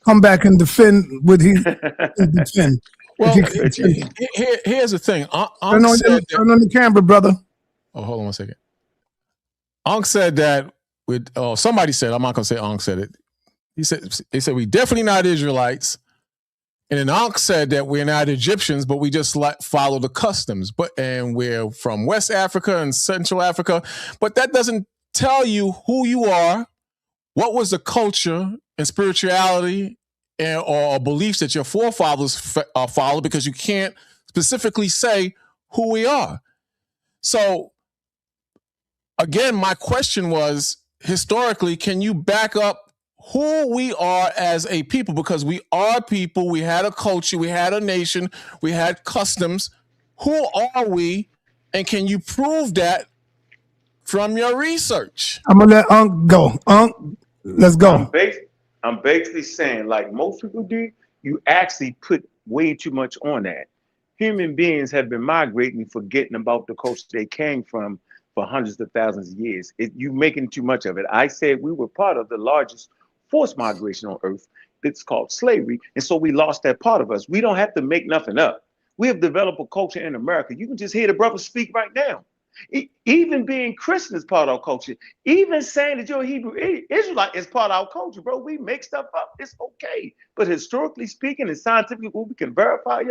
come back and defend what he defend.
Well, here's the thing.
Turn on the camera, brother.
Oh, hold on 1 second. Ankh said that somebody said, I'm not gonna say Ankh said it. They said we definitely not Israelites. And then Ankh said that we're not Egyptians, but we just follow the customs. And we're from West Africa and Central Africa. But that doesn't tell you who you are, what was the culture and spirituality or beliefs that your forefathers followed, because you can't specifically say who we are. So again, my question was, historically, can you back up who we are as a people? Because we are people, we had a culture, we had a nation, we had customs. Who are we? And can you prove that from your research?
I'm gonna let Ankh go. Ankh, let's go.
I'm basically saying, like most people do, you actually put way too much on that. Human beings have been migrating, forgetting about the culture they came from for hundreds of thousands of years. You making too much of it. I said we were part of the largest forced migration on earth. It's called slavery. And so we lost that part of us. We don't have to make nothing up. We have developed a culture in America. You can just hear the brothers speak right now. Even being Christian is part of our culture. Even saying that you're a Hebrew Israelite is part of our culture, bro. We make stuff up. It's okay. But historically speaking and scientifically, what we can verify,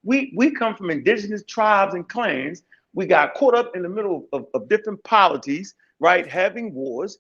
we come from indigenous tribes and clans. We got caught up in the middle of different polities, right? Having wars,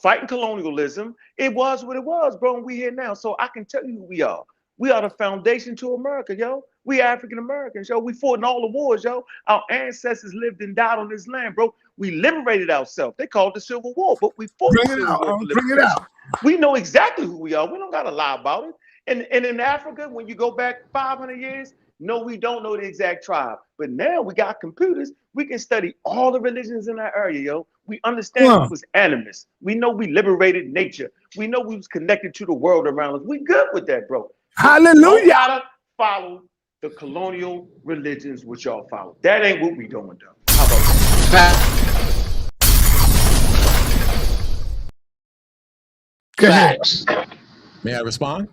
fighting colonialism. It was what it was, bro, and we here now. So I can tell you who we are. We are the foundation to America, yo. We African Americans, yo. We fought in all the wars, yo. Our ancestors lived and died on this land, bro. We liberated ourselves. They called it the Civil War, but we fought the Civil War. Bring it out. We know exactly who we are. We don't got to lie about it. And in Africa, when you go back 500 years, no, we don't know the exact tribe. But now we got computers. We can study all the religions in that area, yo. We understand we was animist. We know we liberated nature. We know we was connected to the world around us. We good with that, bro.
Hallelujah.
You gotta follow the colonial religions which y'all follow. That ain't what we doing, though. How about that?
Go ahead.
May I respond?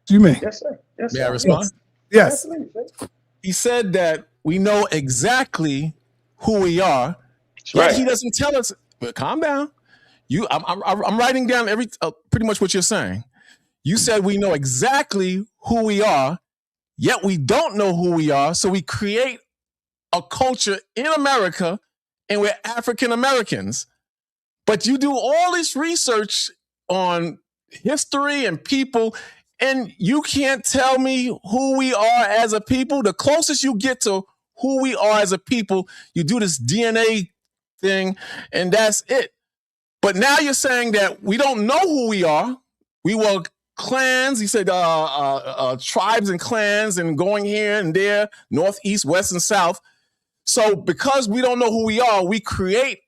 You may.
Yes, sir.
May I respond?
Yes.
He said that we know exactly who we are. Yet he doesn't tell us. But calm down. I'm writing down pretty much what you're saying. You said we know exactly who we are, yet we don't know who we are. So we create a culture in America, and we're African Americans. But you do all this research on history and people, and you can't tell me who we are as a people. The closest you get to who we are as a people, you do this DNA thing, and that's it. But now you're saying that we don't know who we are. We were clans. He said tribes and clans and going here and there, north, east, west, and south. So because we don't know who we are, we create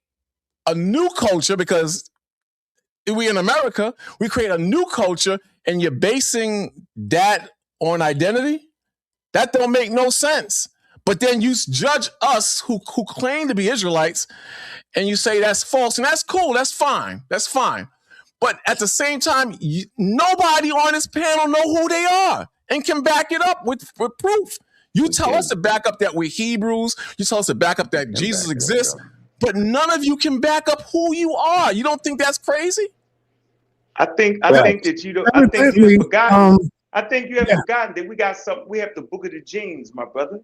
a new culture because we in America, we create a new culture, and you're basing that on identity? That don't make no sense. But then you judge us who claim to be Israelites, and you say that's false, and that's cool. That's fine. That's fine. But at the same time, nobody on this panel know who they are and can back it up with proof. You tell us to back up that we're Hebrews. You tell us to back up that Jesus exists. But none of you can back up who you are. You don't think that's crazy?
I think that you don't. I think you have forgotten. I think you have forgotten that we got something. We have the book of the genes, my brother.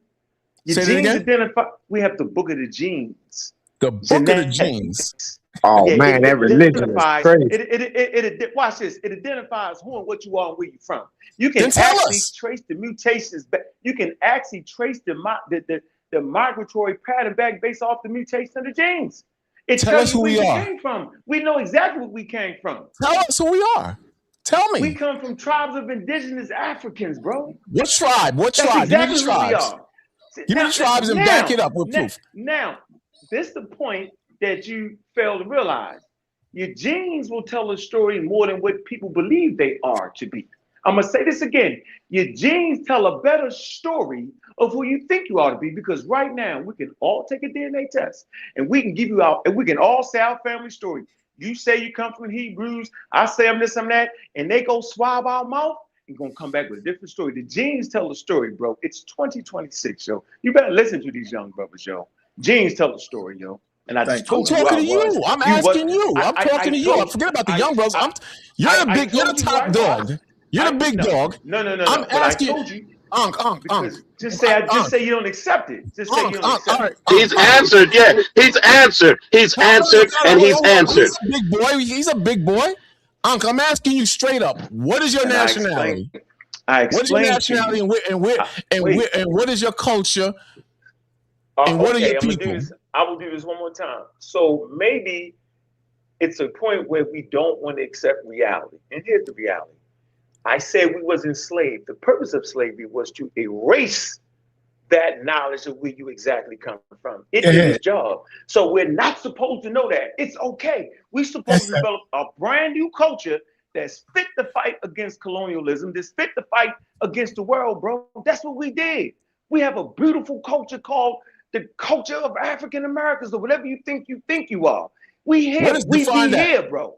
Your
Say
genes
that again?
identify. We have the book of the genes.
The book of the genes.
Oh man, that religion is crazy.
Watch this. It identifies who and what you are and where you're from. You can
Then tell
actually
us.
trace the mutations back. You can actually trace the migratory pattern back based off the mutation of the genes. It
Tell
tells
us
you
who
where
we
you
are.
came from. We know exactly where we came from.
Tell us who we are. Tell me.
We come from tribes of indigenous Africans, bro.
What tribe? What
That's
tribe?
exactly
Give me the
who we
tribes.
are.
Give me the tribes and back it up with proof.
Now, this is the point that you fail to realize. Your genes will tell a story more than what people believe they are to be. I'm going to say this again. Your genes tell a better story of who you think you ought to be, because right now we can all take a DNA test and we can give you out, and we can all say our family story. You say you come from Hebrews, I say I'm this, I'm that, and they go swab our mouth and gonna come back with a different story. The genes tell the story, bro. It's 2026, yo. You better listen to these young brothers, yo. Genes tell the story, yo. And I just told you
I'm talking
who I
to
was.
you. I'm asking you. I'm talking to you.
told-
Forget about the young brothers. You're
I
the
told you
top
who I
dog.
was.
You're the big dog.
No.
I'm
But
asking.
I told you.
Unc.
Just say you don't accept it. Just say you don't accept it.
He's answered. Yeah, he's answered. He's answered, and he's answered.
He's a big boy. He's a big boy. Unc, I'm asking you straight up. What is your nationality? What is your nationality, and what is your culture? And what are your people?
I will do this one more time. So maybe it's a point where we don't want to accept reality. And here's the reality. I said we was enslaved. The purpose of slavery was to erase that knowledge of where you exactly come from. It did its job. So we're not supposed to know that. It's okay. We're supposed to develop a brand new culture that's fit to fight against colonialism, that's fit to fight against the world, bro. That's what we did. We have a beautiful culture called the culture of African Americans, or whatever you think you are. We here. We here, bro.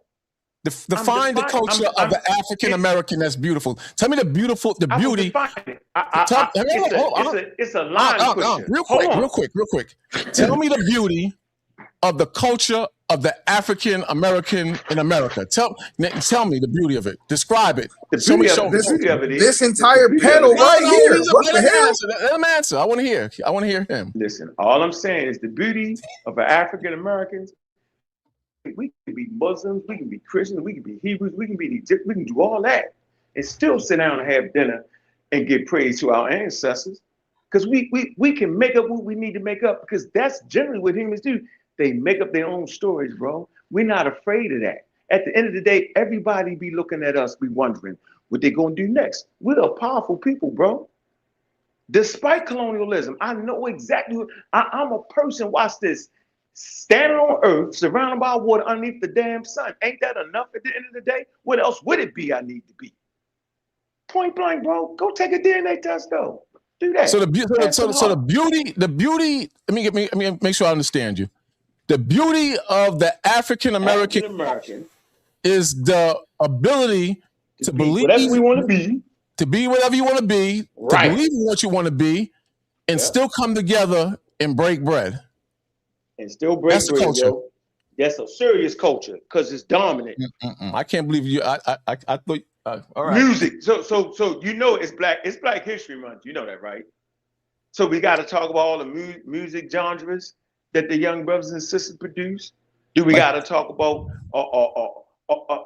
Define the culture of the African American that's beautiful. Tell me the beauty.
It's a line pusher.
Real quick. Tell me the beauty of the culture of the African American in America. Tell me the beauty of it. Describe it.
This entire panel right here. What the hell?
Let him answer. I want to hear him.
Listen, all I'm saying is the beauty of African Americans. We can be Muslims, we can be Christians, we can be Hebrews, we can be Egyptians, we can do all that and still sit down and have dinner and give praise to our ancestors. Because we can make up what we need to make up, because that's generally what humans do. They make up their own stories, bro. We're not afraid of that. At the end of the day, everybody be looking at us, be wondering what they're going to do next. We're a powerful people, bro. Despite colonialism, I know exactly what I'm a person, watch this, standing on earth, surrounded by water underneath the damn sun. Ain't that enough at the end of the day? What else would it be I need to be? Point blank, bro. Go take a DNA test, though. Do that.
So the beauty. Let me make sure I understand you. The beauty of the African American is the ability to believe
whatever we want to be,
to be whatever you want to be,
right,
to believe in what you want to be, and still come together and break bread.
And still break bread, culture. Yo. That's a serious culture because it's dominant.
I can't believe you. I thought. All right.
Music. So you know it's Black History Month. You know that, right? So we got to talk about all the music genres that the young brothers and sisters produce. Do we got to talk about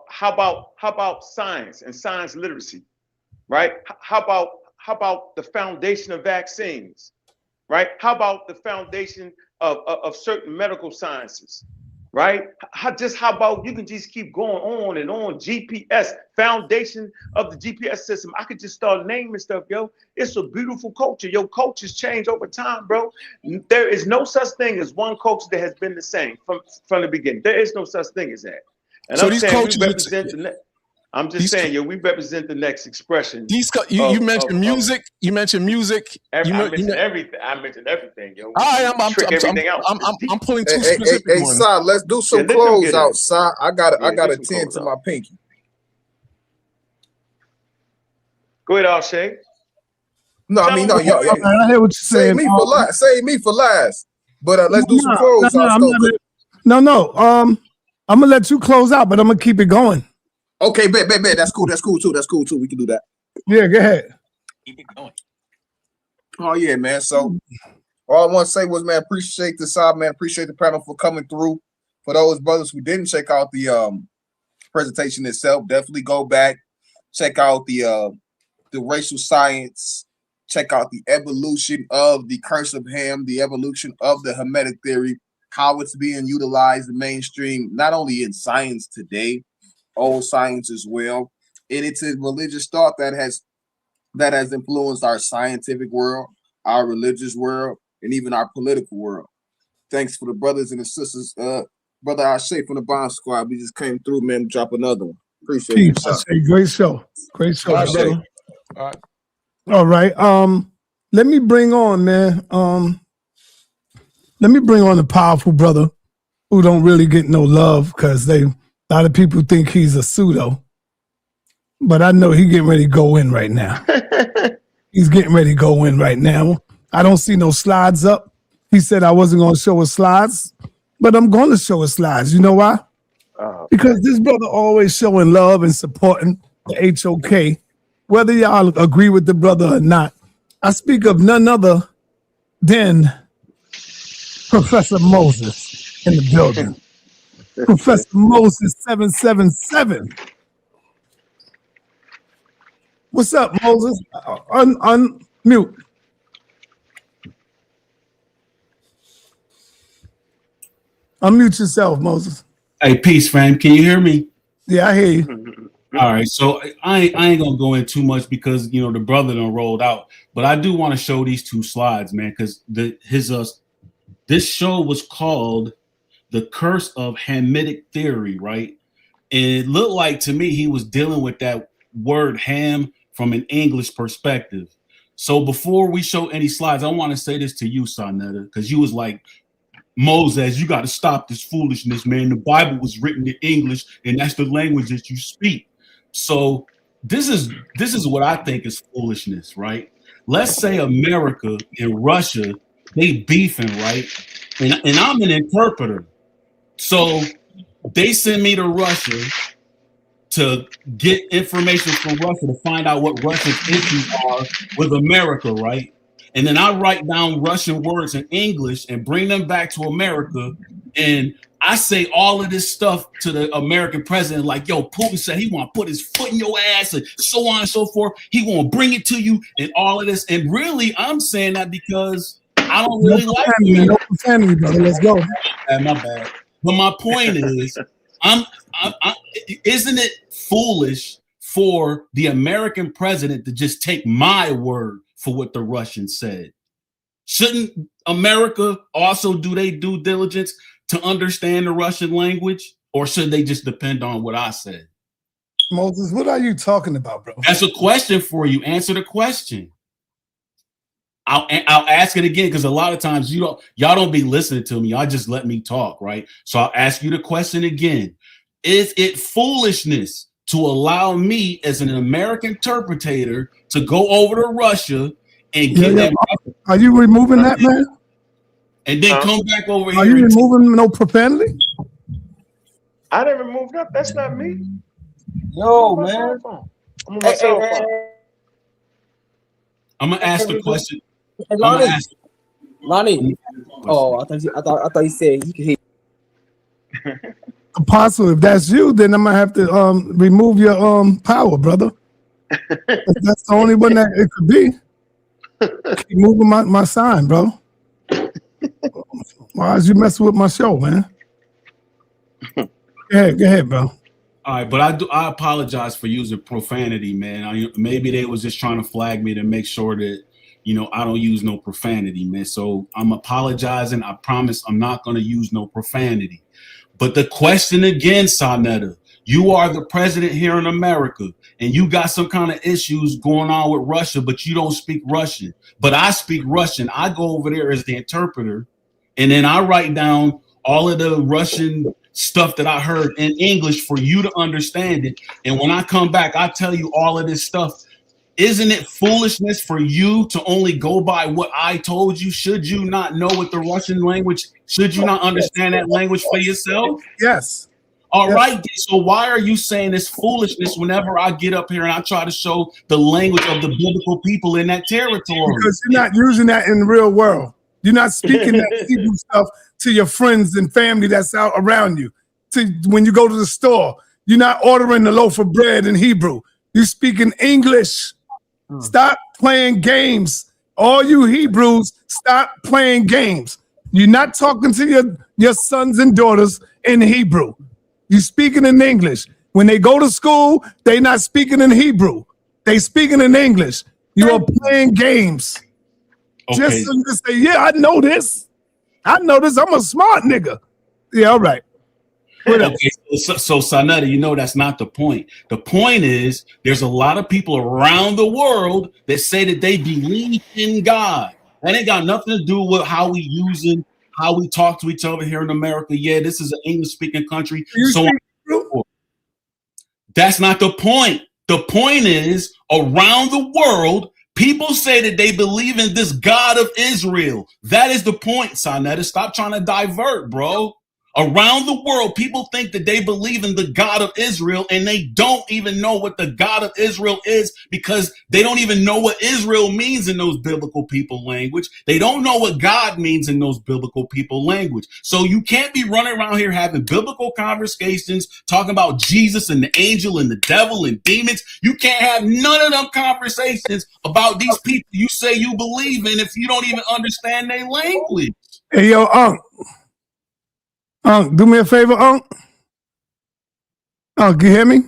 how about science and science literacy, right? How about the foundation of vaccines, right? How about the foundation of certain medical sciences, right? How about you can just keep going on and on. GPS, foundation of the GPS system. I could just start naming stuff, yo. It's a beautiful culture. Your cultures change over time, bro. There is no such thing as one culture that has been the same from the beginning. There is no such thing as that. And so I'm saying we represent I'm just saying, yo, we represent the next expression.
You mentioned music. You mentioned music.
I mentioned everything. Yo.
All right, I'm pulling two specific ones.
Hey, Sa, let's do some close out, Sa. I got a 10 to my pinky.
Go ahead, Al-Shay.
No, I mean, no,
I hear what you're saying.
Save me for last. But let's do some close out.
No. I'm gonna let you close out, but I'm gonna keep it going.
Okay, bet. That's cool. That's cool too. We can do that.
Yeah, go ahead.
Keep it going.
Oh yeah, man. So all I want to say was, man, appreciate the side, man. Appreciate the panel for coming through. For those brothers who didn't check out the presentation itself, definitely go back, check out the racial science, check out the evolution of the curse of Ham, the evolution of the Hammitic theory, how it's being utilized in mainstream, not only in science today, old science as well. And it's a religious thought that has influenced our scientific world, our religious world, and even our political world. Thanks for the brothers and the sisters. Brother Ashay from the Bond Squad, we just came through, man. Drop another one. Appreciate you.
Great show. Great show.
All right, brother. All right.
All right. Let me bring on, man. Let me bring on a powerful brother who don't really get no love because a lot of people think he's a pseudo. But I know he's getting ready to go in right now. He's getting ready to go in right now. I don't see no slides up. He said I wasn't going to show his slides, but I'm going to show his slides. You know why? Because this brother always showing love and supporting the HOK, whether y'all agree with the brother or not. I speak of none other than Professor Moses in the building. Professor Moses 777. What's up, Moses? Unmute. Unmute yourself, Moses.
Hey, peace, fam. Can you hear me?
Yeah, I hear you.
All right, so I ain't gonna go in too much because the brother done rolled out, but I do want to show these two slides, man, because this show was called "The Curse of Hammitic Theory," right? And it looked like to me he was dealing with that word ham from an English perspective. So before we show any slides, I want to say this to you, sa.neter, because you was like, Moses, you got to stop this foolishness, man. The Bible was written in English, and that's the language that you speak. So this is what I think is foolishness, right? Let's say America and Russia, they beefing, right? And I'm an interpreter. So they send me to Russia to get information from Russia to find out what Russia's issues are with America, right? And then I write down Russian words in English and bring them back to America. And I say all of this stuff to the American president, like, yo, Putin said he want to put his foot in your ass and so on and so forth. He want to bring it to you and all of this. And really, I'm saying that because I don't really like it.
No profanity, brother. Let's go.
My bad. But my point is, isn't it foolish for the American president to just take my word for what the Russians said? Shouldn't America also do their due diligence to understand the Russian language, or should they just depend on what I said?
Moses, what are you talking about, bro?
That's a question for you. Answer the question. I'll ask it again because a lot of times y'all don't be listening to me. Y'all just let me talk, right? So I'll ask you the question again. Is it foolishness to allow me as an American interpreter to go over to Russia and get that?
Are you removing that, man?
And then come back over here.
Are you removing no profanity?
I didn't remove that. That's not me.
Yo, man.
I'm gonna ask the question.
Hey, Lonnie. Oh, I thought you said he could hear.
Apostle, if that's you, then I'm gonna have to remove your power, brother. That's the only one that it could be. Keep moving my sign, bro. Why is you messing with my show, man? Go ahead, bro.
All right, but I apologize for using profanity, man. Maybe they was just trying to flag me to make sure that I don't use no profanity, man. So I'm apologizing. I promise I'm not going to use no profanity. But the question again, sa.neter, you are the president here in America, and you got some kind of issues going on with Russia, but you don't speak Russian. But I speak Russian. I go over there as the interpreter, and then I write down all of the Russian stuff that I heard in English for you to understand it. And when I come back, I tell you all of this stuff. Isn't it foolishness for you to only go by what I told you? Should you not know what the Russian language? Should you not understand that language for yourself?
Yes.
All right. So why are you saying this foolishness whenever I get up here and I try to show the language of the biblical people in that territory?
Because you're not using that in the real world. You're not speaking that Hebrew stuff to your friends and family that's out around you. When you go to the store, you're not ordering the loaf of bread in Hebrew. You're speaking English. Stop playing games. All you Hebrews, stop playing games. You're not talking to your sons and daughters in Hebrew. You're speaking in English. When they go to school, they're not speaking in Hebrew. They speaking in English. You are playing games.
Okay.
Just so you can say, yeah, I know this. I know this. I'm a smart nigga. Yeah, all right.
Okay, so sa.neter, you know that's not the point. The point is there's a lot of people around the world that say that they believe in God. That ain't got nothing to do with how we talk to each other here in America. Yeah, this is an English-speaking country. That's not the point. The point is around the world, people say that they believe in this God of Israel. That is the point, sa.neter. Stop trying to divert, bro. Around the world, people think that they believe in the God of Israel, and they don't even know what the God of Israel is because they don't even know what Israel means in those biblical people language. They don't know what God means in those biblical people language. So you can't be running around here having biblical conversations, talking about Jesus and the angel and the devil and demons. You can't have none of them conversations about these people you say you believe in if you don't even understand their language.
Hey, yo, Unc, do me a favor, Unc. Unc, you hear me?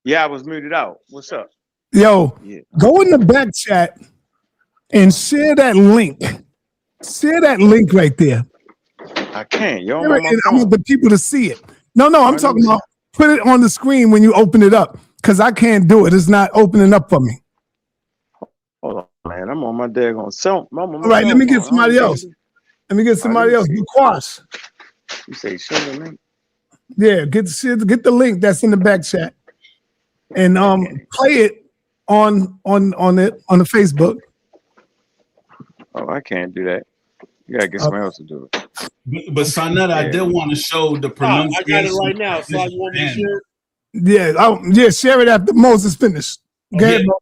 Yeah, I was muted out. What's up?
Yo, go in the back chat and share that link. Share that link right there.
I can't, yo.
I want the people to see it. No, I'm talking about put it on the screen when you open it up because I can't do it. It's not opening up for me.
Hold on, man. I'm on my daggone cell.
All right, let me get somebody else. Let me get somebody else. Do Quash.
You say share the link?
Yeah, get the link that's in the back chat, and play it on the Facebook.
Oh, I can't do that. You gotta get someone else to do it.
But sa.neter, I did want to show the pronunciation.
I got it right now. So you want me to share it?
Yeah, share it after Moses finished. Go ahead, bro.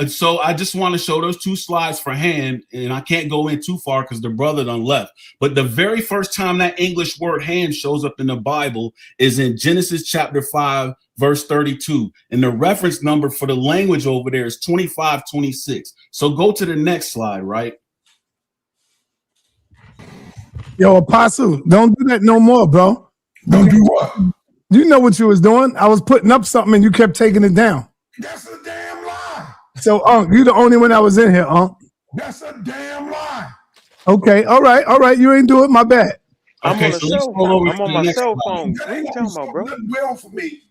So I just want to show those two slides for hand, and I can't go in too far because the brother done left. But the very first time that English word hand shows up in the Bible is in Genesis chapter 5, verse 32. And the reference number for the language over there is 2526. So go to the next slide, right?
Yo, Apostle, don't do that no more, bro.
Don't do what?
You know what you was doing. I was putting up something and you kept taking it down.
That's a damn lie.
So, Unc, you the only one that was in here, Unc.
That's a damn lie.
Okay, all right. You ain't do it. My bad.
I'm on my cell phone. What are you talking about, bro?
Well for me.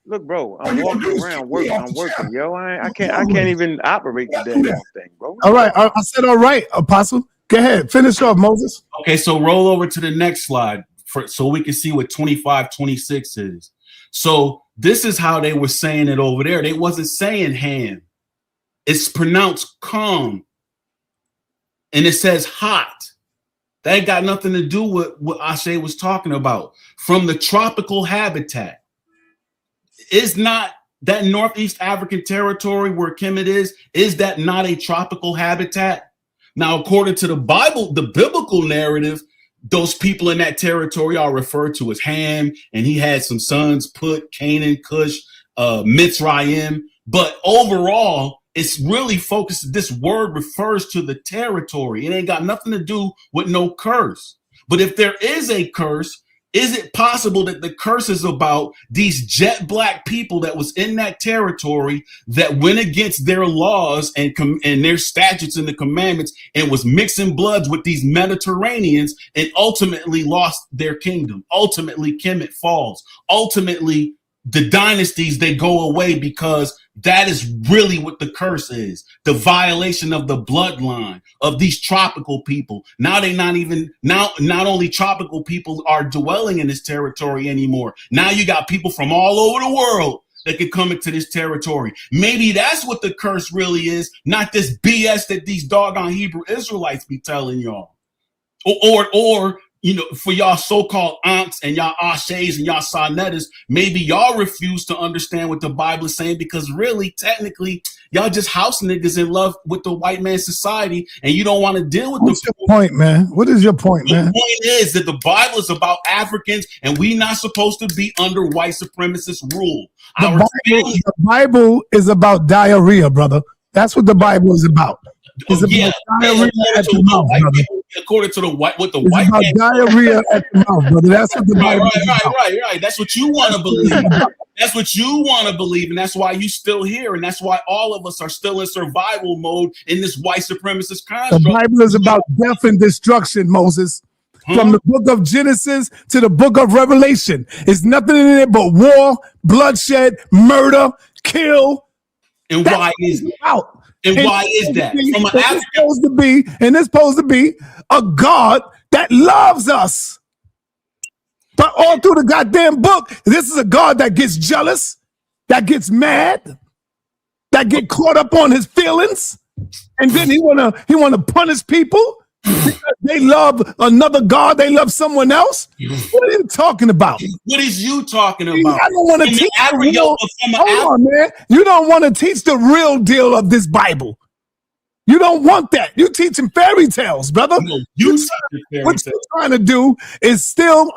Look, bro, I'm walking around working. I'm working, yo. I can't even operate the damn thing, bro.
All right, I said all right, Apostle. Go ahead, finish off, Moses.
Okay, so roll over to the next slide so we can see what 2526 is. So this is how they were saying it over there. They wasn't saying hand. It's pronounced calm. And it says hot. That ain't got nothing to do with what Ashe was talking about. From the tropical habitat. Is not that Northeast African territory where Kemet is that not a tropical habitat? Now, according to the Bible, the biblical narrative, those people in that territory are referred to as Ham, and he had some sons, Put, Canaan, Cush, Mitzrayim. But overall, it's really focused. This word refers to the territory. It ain't got nothing to do with no curse. But if there is a curse, is it possible that the curse is about these jet black people that was in that territory that went against their laws and their statutes and the commandments and was mixing bloods with these Mediterraneans and ultimately lost their kingdom? Ultimately, Kemet falls. Ultimately, the dynasties, they go away because that is really what the curse is. The violation of the bloodline of these tropical people. Now not only tropical people are dwelling in this territory anymore. Now you got people from all over the world that can come into this territory. Maybe that's what the curse really is, not this BS that these doggone Hebrew Israelites be telling y'all. Or you know, for y'all so-called Ankhs and y'all Ashes and y'all sa.neters, maybe y'all refuse to understand what the Bible is saying because really, technically, y'all just house niggas in love with the white man society, and you don't want to deal with
What's your point, man? What is your point, man?
The point is that the Bible is about Africans, and we not supposed to be under white supremacist rule.
The Bible is about diarrhea, brother. That's what the Bible is about. It's about diarrhea at the mouth, brother.
According to what the
It's
white
about
man
diarrhea at the mouth, brother. That's what the Bible is about.
Right. That's what you want to believe. That's what you want to believe, and that's why you still here, and that's why all of us are still in survival mode in this white supremacist construct.
The Bible is about death and destruction, Moses. From the book of Genesis to the book of Revelation. There's nothing in it but war, bloodshed, murder, kill.
And why is that? And why is that? From an
African, it's supposed to be a God that loves us. But all through the goddamn book, this is a God that gets jealous, that gets mad, that get caught up on his feelings, and then he wanna punish people because they love another God, they love someone else. What are you talking about?
What is you talking about?
I don't want to teach the real. Hold on, man. You don't want to teach the real deal of this Bible. You don't want that. You teaching fairy tales, brother. No, what you're trying to do is still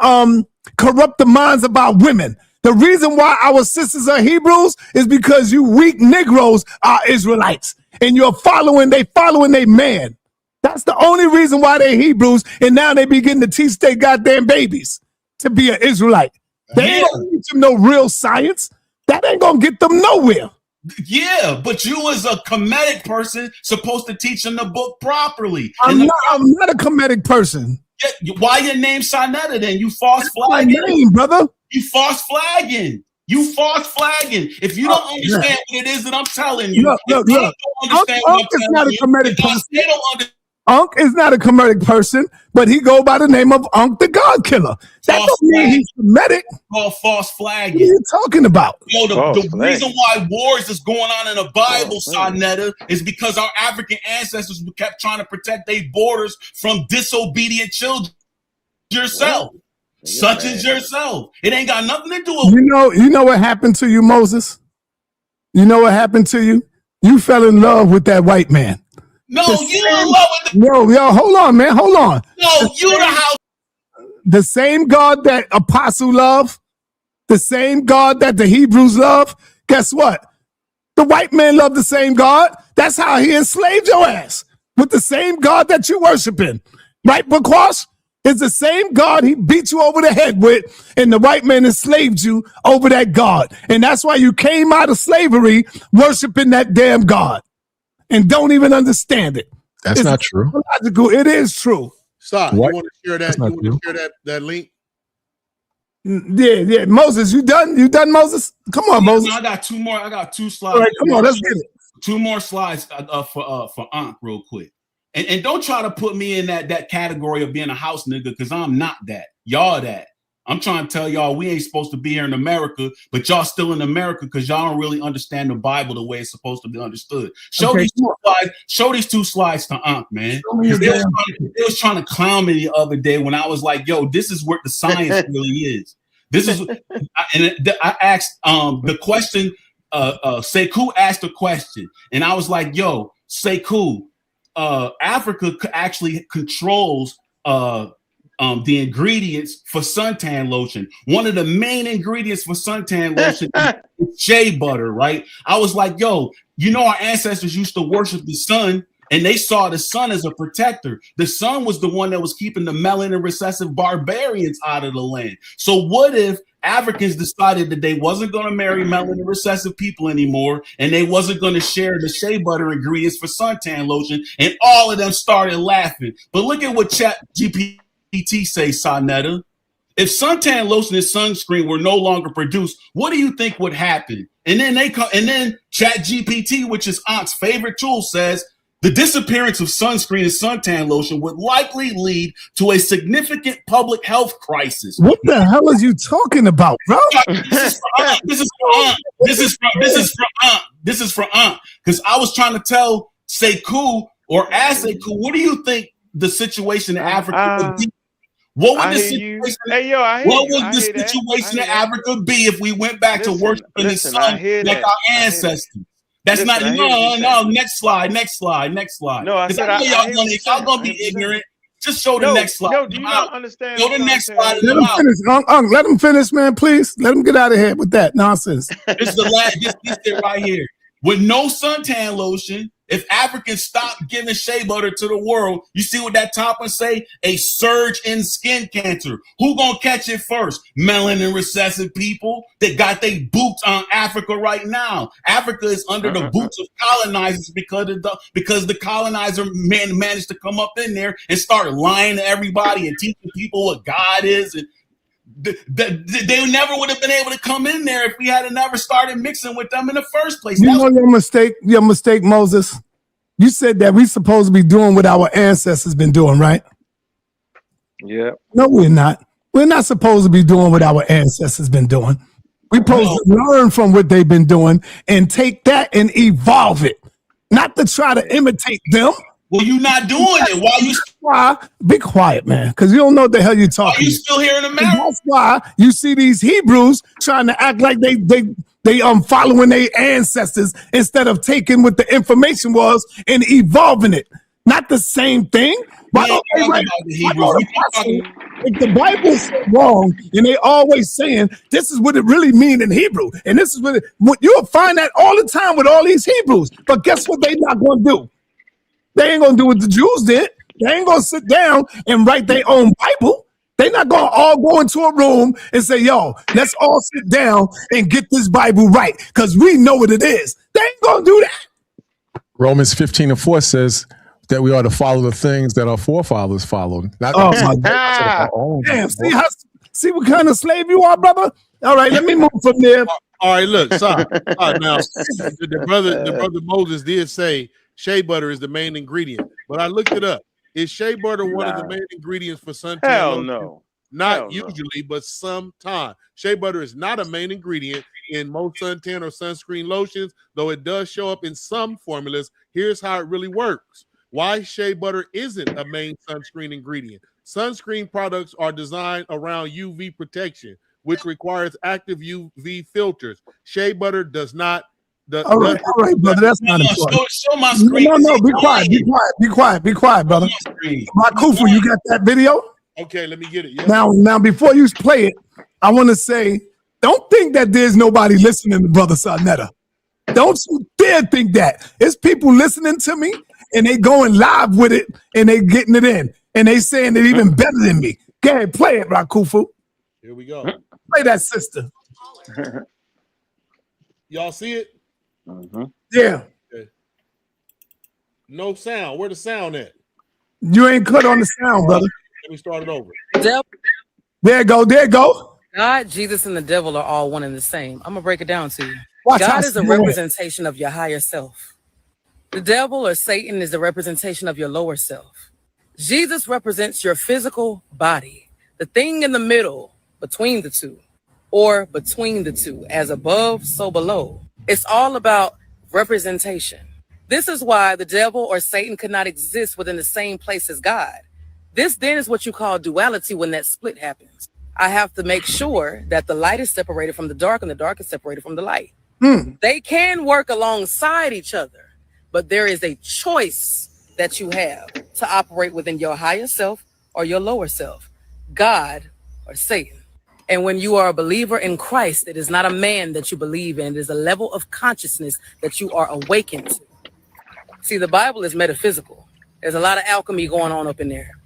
corrupt the minds of our women. The reason why our sisters are Hebrews is because you weak Negroes are Israelites, and they following their man. That's the only reason why they're Hebrews, and now they begin to teach their goddamn babies to be an Israelite. They ain't gonna teach them no real science. That ain't gonna get them nowhere.
Yeah, but you as a Kemetic person supposed to teach them the book properly.
I'm not a Kemetic person.
Yeah, why your name sa.neter then? You false flagging.
My name, brother.
You false flagging. You false flagging. If you don't understand what it is that I'm telling you,
look. Ankh is not a Kemetic person. Ankh is not a Kemetic person, but he go by the name of Ankh the God Killer. That don't mean he's Kemetic.
Called false flagging.
What are you talking about?
You know, the reason why wars is going on in the Bible, sa.neter, is because our African ancestors kept trying to protect their borders from disobedient children. Yourself, such as yourself. It ain't got nothing to do with.
You know what happened to you, Moses? You know what happened to you? You fell in love with that white man.
No, you in love with
yo, hold on, man. Hold on.
No, you the house.
The same God that Apostle love, the same God that the Hebrews love, guess what? The white man loved the same God. That's how he enslaved your ass. With the same God that you worshiping. Right, Bakwash? It's the same God he beat you over the head with, and the white man enslaved you over that God. And that's why you came out of slavery worshiping that damn God. And don't even understand it.
That's not true.
Logical. It is true.
Stop.
What?
You want to share that? You want to share that link?
Yeah. Moses, you done? You done, Moses? Come on, Moses.
No, I got two more. I got 2 slides.
All right, come on, let's get it.
2 more slides for Ankh real quick. And don't try to put me in that category of being a house nigga, because I'm not that. Y'all that. I'm trying to tell y'all we ain't supposed to be here in America, but y'all still in America because y'all don't really understand the Bible the way it's supposed to be understood. Show these 2 slides to Ankh, man. They was trying to clown me the other day when I was like, yo, this is what the science really is. This is, and I asked the question, Sekou asked a question, and I was like, yo, Sekou, Africa actually controls the ingredients for suntan lotion. One of the main ingredients for suntan lotion is shea butter, right? I was like, yo, you know, our ancestors used to worship the sun, and they saw the sun as a protector. The sun was the one that was keeping the melanin recessive barbarians out of the land. So what if Africans decided that they wasn't going to marry melanin recessive people anymore, and they wasn't going to share the shea butter ingredients for suntan lotion, and all of them started laughing? But look at what ChatGPT say, sa.neter. If suntan lotion and sunscreen were no longer produced, what do you think would happen? And then ChatGPT, which is Ankh's favorite tool, says the disappearance of sunscreen and suntan lotion would likely lead to a significant public health crisis.
What the hell are you talking about, bro?
This is for Ankh. Because I was trying to tell Sekou or ask Sekou, what do you think the situation in Africa would be?
What would
I
the
hear you.
situation?
Hey, yo, I hear
What
you.
would
I
the
hear that. I
situation
hear
in
that.
Africa be if we went back to worshiping the
Listen, I
sun
hear
like
that.
our
I hear that.
ancestors? That's
Listen,
not
I hear what you're
no.
saying.
Next slide.
No, I
Because
said
I know
I hear what you're saying.
y'all gonna
I hear
be
what you're saying.
ignorant. Just show the
No,
next slide.
no, do
I'm
you
out.
not understand
Show
what
the
I'm trying to
next
say?
slide and
Let
I'm
him
out.
finish. Let him finish, man. Please let him get out of here with that nonsense.
This is the last. This shit right here. With no suntan lotion, if Africans stop giving shea butter to the world, you see what that top one say? A surge in skin cancer. Who gonna catch it first? Melanin recessive people that got their boots on Africa right now. Africa is under the boots of colonizers because the colonizer managed to come up in there and start lying to everybody and teaching people what God is, and they never would have been able to come in there if we had never started mixing with them in the first place.
You know your mistake, Moses. You said that we supposed to be doing what our ancestors been doing, right?
Yeah.
No, we're not. We're not supposed to be doing what our ancestors been doing. We're supposed to learn from what they've been doing and take that and evolve it, not to try to imitate them.
Well, you're not doing it.
Why? Be quiet, man, because you don't know what the hell you're talking.
Why you still here in America?
That's why you see these Hebrews trying to act like they following their ancestors instead of taking what the information was and evolving it. Not the same thing. Why don't they write? If the Bible's wrong and they always saying this is what it really means in Hebrew, and this is what you'll find that all the time with all these Hebrews. But guess what? They're not going to do. They ain't gonna do what the Jews did. They ain't gonna sit down and write their own Bible. They're not gonna all go into a room and say, yo, let's all sit down and get this Bible right, because we know what it is. They ain't gonna do that.
Romans 15:4 says that we are to follow the things that our forefathers followed. Not
Damn, see what kind of slave you are, brother? All right, let me move from there.
All right, look, now the brother Moses did say shea butter is the main ingredient, but I looked it up. Is shea butter one of the main ingredients for suntan
Hell
lotion?
no.
Not usually, but sometimes. Shea butter is not a main ingredient in most suntan or sunscreen lotions, though it does show up in some formulas. Here's how it really works. Why shea butter isn't a main sunscreen ingredient. Sunscreen products are designed around UV protection, which requires active UV filters. Shea butter does not.
All right, brother. That's not important.
Show my screen.
No, be quiet, brother. Kufu, you got that video?
Okay, let me get it. Yeah.
Now, before you play it, I want to say, don't think that there's nobody listening to Brother sa.neter. Don't you dare think that. It's people listening to me, and they going live with it, and they getting it in, and they saying it even better than me. Go ahead, play it, Kufu.
Here we go.
Play that, sister.
Y'all see it?
Yeah.
Okay. No sound. Where the sound at?
You ain't cut on the sound, brother.
Let me start it over.
There you go.
God, Jesus, and the devil are all one and the same. I'm gonna break it down to you.
Watch how
God is a
she do it.
representation of your higher self. The devil or Satan is the representation of your lower self. Jesus represents your physical body, the thing in the middle between the two, or between the two, as above, so below. It's all about representation. This is why the devil or Satan could not exist within the same place as God. This then is what you call duality when that split happens. I have to make sure that the light is separated from the dark and the dark is separated from the light. They can work alongside each other, but there is a choice that you have to operate within your higher self or your lower self, God or Satan. And when you are a believer in Christ, it is not a man that you believe in. It is a level of consciousness that you are awakened to. See, the Bible is metaphysical. There's a lot of alchemy going on up in there.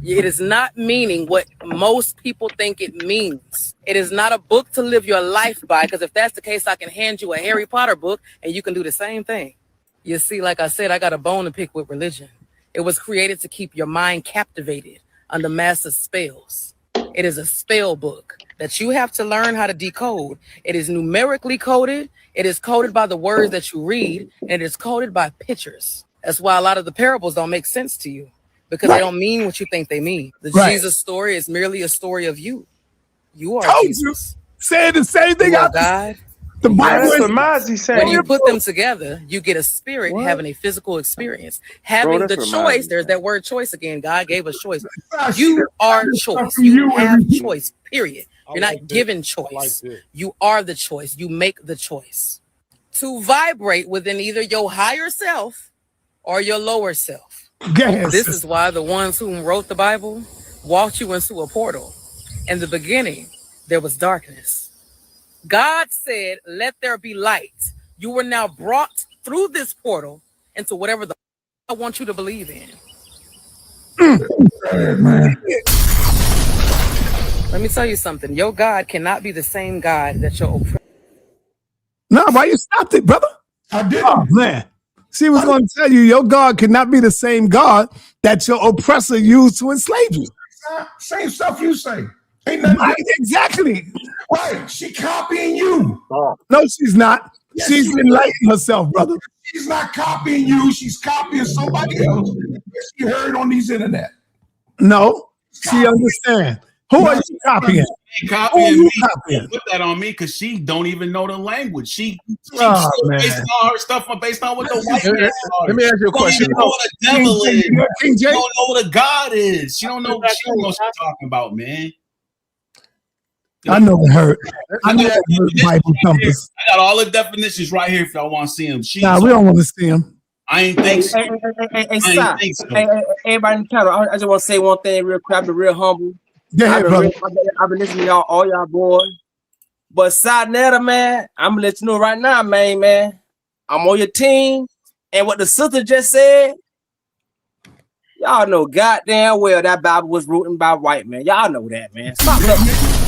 It is not meaning what most people think it means. It is not a book to live your life by, because if that's the case, I can hand you a Harry Potter book and you can do the same thing. You see, like I said, I got a bone to pick with religion. It was created to keep your mind captivated under massive spells. It is a spell book that you have to learn how to decode. It is numerically coded. It is coded by the words that you read, and it is coded by pictures. That's why a lot of the parables don't make sense to you, because they don't mean what you think they mean. The Jesus story is merely a story of you. You are Jesus.
Saying the same thing.
You are God.
The Bible
That's
is
what Mozzie saying.
When you put them together, you get a spirit having a physical experience. Having
that's
the
what
choice,
Mozzie
there's that word choice again. God gave us choice.
God,
You are choice. You have choice, period. You're
like
not
this.
given
I
choice.
like this.
You are the choice. You make the choice to vibrate within either your higher self or your lower self.
gas.
This is why the ones who wrote the Bible walked you into a portal. In the beginning, there was darkness. God said, let there be light. You were now brought through this portal into whatever the I want you to believe in.
Man.
Let me tell you something. Your God cannot be the same God that your oppressor.
No, why you stopped it, brother?
I didn't.
Oh, man. She was going to tell you your God cannot be the same God that your oppressor used to enslave you.
Same stuff you say. Ain't nothing
Right, exactly.
right. She copying you.
No, she's not.
Yes,
She's
she
enlightening herself, brother.
She's not copying you. She's copying somebody else that she heard on these internet.
No, she understands. Who are you copying?
She
Who are
copying
you
me.
copying?
Put that on me because she don't even know the language. She
Oh, man.
based on her stuff based on what the white man are.
Let me ask you a
She don't
question.
even know what a devil is.
King
She
James?
don't know what a God is. She don't know what she's talking about, man.
I know it hurt. I know it hurt Bible thumpers.
I got all the definitions right here if y'all want to see them.
Nah, we don't want to see him.
I ain't think so.
Hey,
I ain't
stop.
think so.
Hey, everybody in the channel, I just want to say one thing real quick. I've been real humble.
Go ahead, brother.
I've been listening to y'all, all y'all boys. But sa.neter, man, I'm gonna let you know right now, man. I'm on your team. And what the sister just said, y'all know goddamn well that Bible was written by white man. Y'all know that, man. Stop that.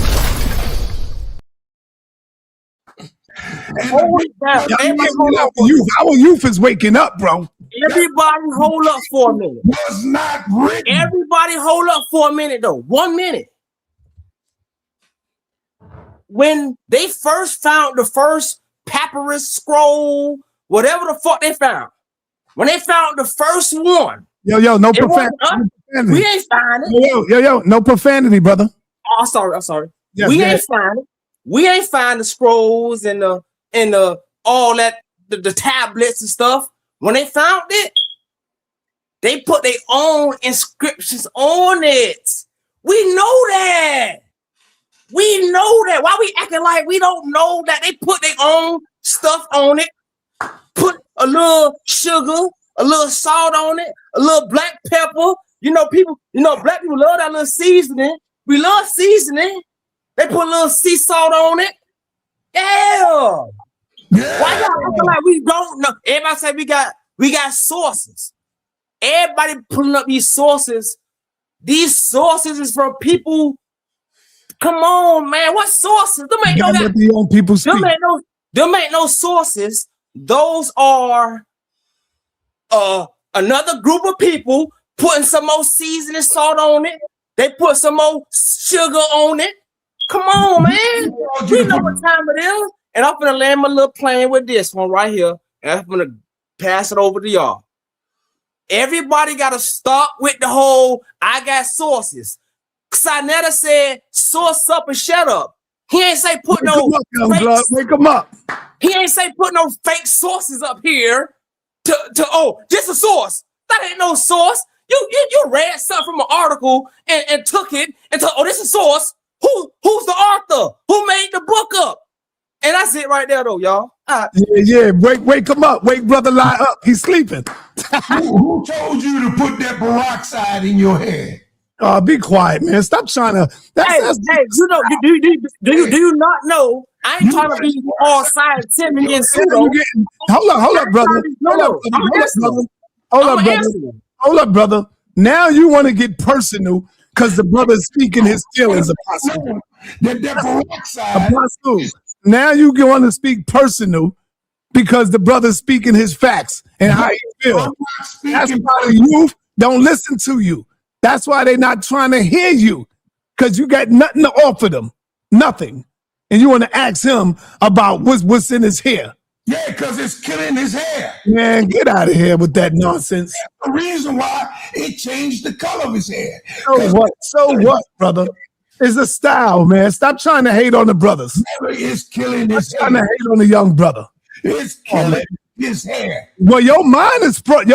Hold down. Everybody hold up.
Our youth is waking up, bro.
Everybody hold up for a minute.
Was not written.
Everybody hold up for a minute, though. 1 minute. When they first found the first papyrus scroll, whatever the fuck they found, when they found the first one,
Yo, no
it wasn't us.
profanity.
We ain't find it.
Yo, no profanity, brother.
Oh, I'm sorry.
Yes,
we
yes.
ain't find it. We ain't find the scrolls and the all that the tablets and stuff. When they found it, they put their own inscriptions on it. We know that. We know that. Why we acting like we don't know that? They put their own stuff on it. Put a little sugar, a little salt on it, a little black pepper. Black people love that little seasoning. We love seasoning. They put a little sea salt on it. Yeah. Why y'all acting like we don't know? Everybody say we got sources. Everybody pulling up these sources. These sources is from people. Come on, man. What sources? Them ain't no
Let the young people speak.
them ain't no sources. Those are another group of people putting some more seasoning salt on it. They put some more sugar on it. Come on, man. We know what time it is. And I'm gonna land my little plane with this one right here. And I'm gonna pass it over to y'all. Everybody gotta stop with the whole I got sources. sa.neter said, source up and shut up. He ain't say put
Wake them up.
He ain't say put no fake sources up here just a source. That ain't no source. You read something from an article and took it and told, this is source. Who's the author? Who made the book up? And that's it right there, though, y'all.
Yeah. Wake him up. Wake brother lie up. He's sleeping.
Who told you to put that peroxide in your hair?
Be quiet, man. Stop trying to.
Do you not know? I ain't trying to be all scientific and pseudo.
Hold up, brother. Hold up, brother. Now you want to get personal because the brother's speaking his feelings, Apostle. Apostle. Now you want to speak personal because the brother's speaking his facts and how he feels. That's why the youth don't listen to you. That's why they're not trying to hear you because you got nothing to offer them. Nothing. And you want to ask him about what's in his hair.
Yeah, because it's killing his hair.
Man, get out of here with that nonsense.
That's the reason why it changed the color of his hair.
So what, brother? It's a style, man. Stop trying to hate on the brothers.
It's killing his
Stop trying to hate on the young brother.
It's killing his hair.
Well, your mind is fried.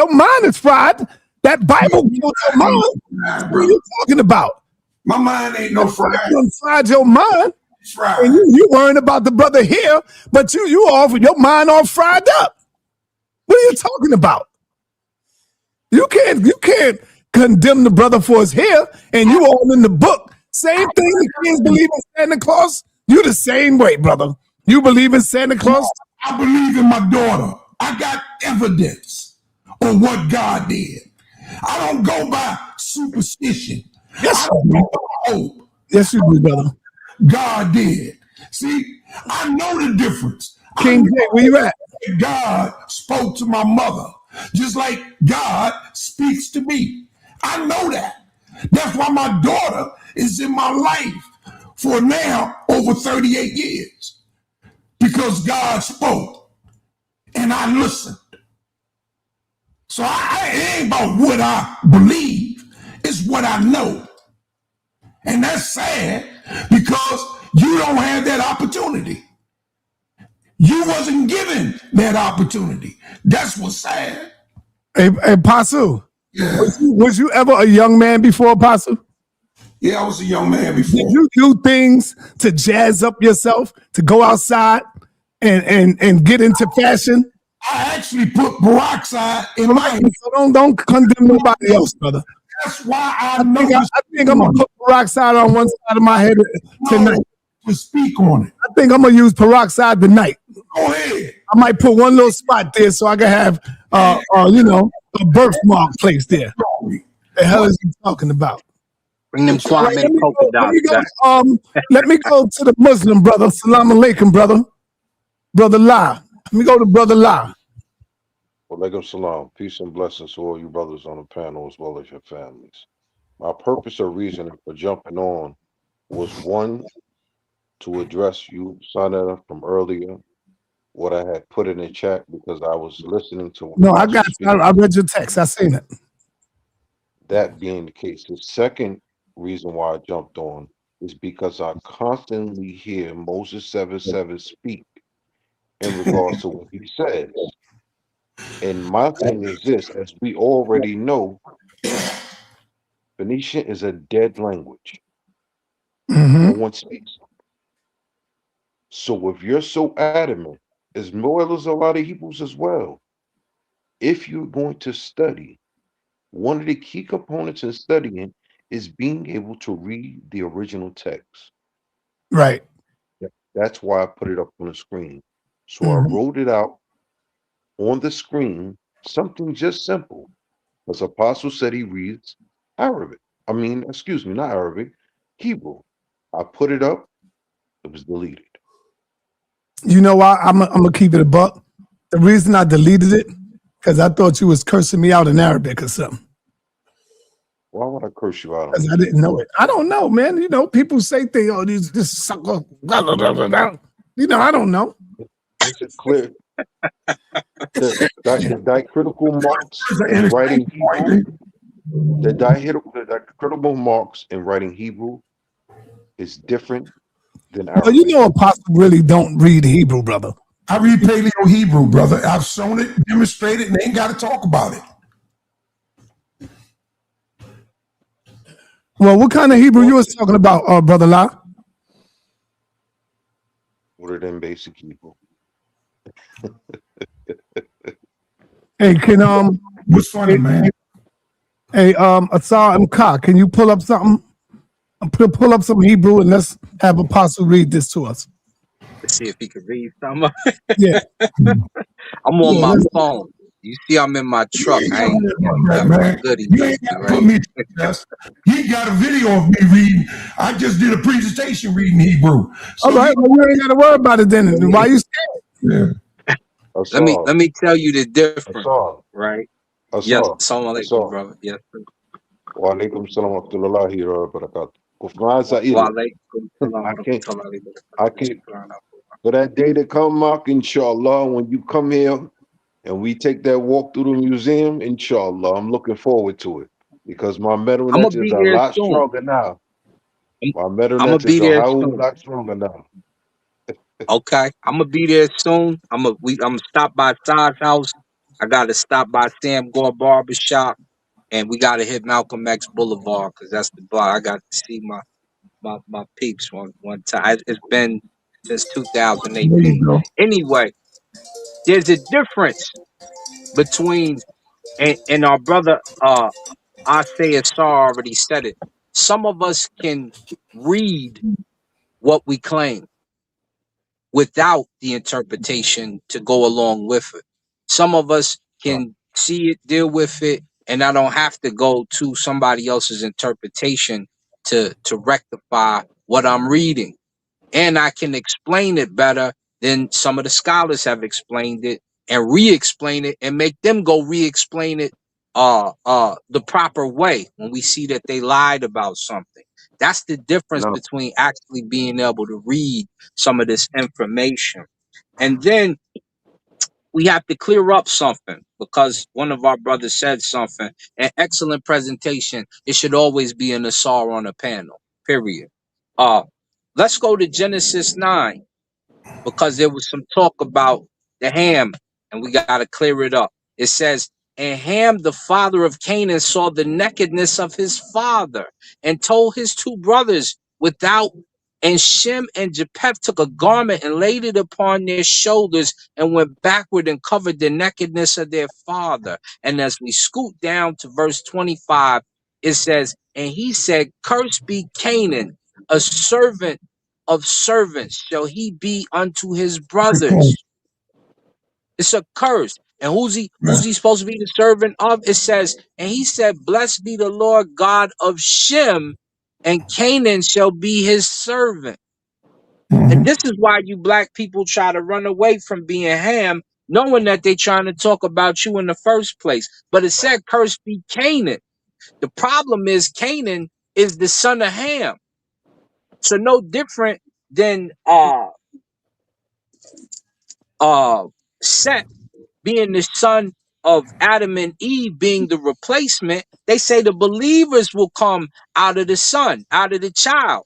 That Bible killed your mind. What are you talking about?
My mind ain't no fried.
You fried your mind.
It's fried.
And you worrying about the brother here, but you your mind all fried up. What are you talking about? You can't condemn the brother for his hair, and you all in the book. Same thing. The kids believe in Santa Claus. You the same way, brother. You believe in Santa Claus.
I believe in my daughter. I got evidence on what God did. I don't go by superstition.
Yes,
I don't go by hope.
Yes, you do, brother.
God did. See, I know the difference.
King J, where you at?
God spoke to my mother, just like God speaks to me. I know that. That's why my daughter is in my life for now over 38 years. Because God spoke and I listened. So it ain't about what I believe, it's what I know. And that's sad because you don't have that opportunity. You wasn't given that opportunity. That's what's sad.
Hey, Pasu,
yeah.
was you ever a young man before, Pasu?
Yeah, I was a young man before.
Did you do things to jazz up yourself, to go outside and get into fashion?
I actually put peroxide in my head.
So don't condemn nobody else, brother.
That's why I
think I'm gonna put peroxide on one side of my head tonight.
To speak on it.
I think I'm gonna use peroxide tonight.
Go ahead.
I might put one little spot there so I can have a birthmark placed there. The hell is he talking about?
Bring them Kwame polka dots.
Let me go to the Muslim brother. Salam alaikum, brother. Brother La. Let me go to Brother La.
Walaikum salam. Peace and blessings to all you brothers on the panel as well as your families. My purpose or reasoning for jumping on was one, to address you, sa.neter, from earlier, what I had put in the chat because I was listening to.
No, I got you. I read your text. I seen it.
That being the case, the second reason why I jumped on is because I constantly hear Moses 7:7 speak in regards to what he says. And my thing is this, as we already know, Phoenician is a dead language. No one speaks. So if you're so adamant, as well as a lot of Hebrews as well, if you're going to study, one of the key components in studying is being able to read the original text.
Right.
That's why I put it up on the screen. So I wrote it out on the screen, something just simple. Because Apostle said he reads Arabic. I mean, excuse me, not Arabic, Hebrew. I put it up, it was deleted.
You know why? I'm gonna keep it a buck. The reason I deleted it, because I thought you was cursing me out in Arabic or something.
Why would I curse you out?
Because I didn't know it. I don't know, man. You know, people say things, oh, this sucker, blah, blah, blah, blah, blah. You know, I don't know.
It's clear. The diacritical marks in writing Hebrew, the diacritical marks in writing Hebrew is different than Arabic.
Well, you know, Apostle really don't read Hebrew, brother.
I read Paleo Hebrew, brother. I've shown it, demonstrated, and they ain't got to talk about it.
Well, what kind of Hebrew you was talking about, Brother La?
What are them basic Hebrew?
Hey, can
what's funny, man?
Hey, Wssr and Ka, can you pull up something? Pull up some Hebrew and let's have Apostle read this to us.
Let's see if he can read something.
Yeah.
I'm on my phone. You see, I'm in my truck. I ain't good.
You ain't got to put me to test. He got a video of me reading. I just did a presentation reading Hebrew. So
all right, well, you ain't got to worry about it then. Why you scared?
Yeah.
Let me tell you the difference, right? Yes, assalamu alaikum, brother. Yes.
Wa alaikum salam wa rahmatullahi wa barakatuh. I can't. For that day to come, Mark, inshallah, when you come here and we take that walk through the museum, inshallah, I'm looking forward to it because my mental energy is a lot stronger now. My
I'm
meta
gonna be
is a
there
whole
soon.
lot stronger now.
Okay, I'm gonna be there soon. I'm gonna stop by Todd's house. I gotta stop by Sam Gore Barbershop, and we gotta hit Malcolm X Boulevard because that's the bar. I got to see my peeps one time. It's been since
There you
2018.
go.
Anyway, there's a difference between and our brother Wssr already said it. Some of us can read what we claim without the interpretation to go along with it. Some of us can see it, deal with it, and I don't have to go to somebody else's interpretation to rectify what I'm reading. And I can explain it better than some of the scholars have explained it and re-explain it and make them go re-explain it the proper way when we see that they lied about something. That's the difference
No,
between actually being able to read some of this information. And then we have to clear up something because one of our brothers said something. An excellent presentation. It should always be an Asar on a panel. Period. Let's go to Genesis 9 because there was some talk about the Ham, and we got to clear it up. It says, and Ham, the father of Canaan, saw the nakedness of his father and told his two brothers without. And Shem and Japheth took a garment and laid it upon their shoulders and went backward and covered the nakedness of their father. And as we scoot down to verse 25, it says, and he said, cursed be Canaan, a servant of servants shall he be unto his brothers. It's a curse. And who's he supposed to be the servant of? It says, and he said, blessed be the Lord God of Shem, and Canaan shall be his servant. And this is why you black people try to run away from being Ham, knowing that they're trying to talk about you in the first place. But it said, cursed be Canaan. The problem is Canaan is the son of Ham. So no different than Seth being the son of Adam and Eve being the replacement. They say the believers will come out of the son, out of the child.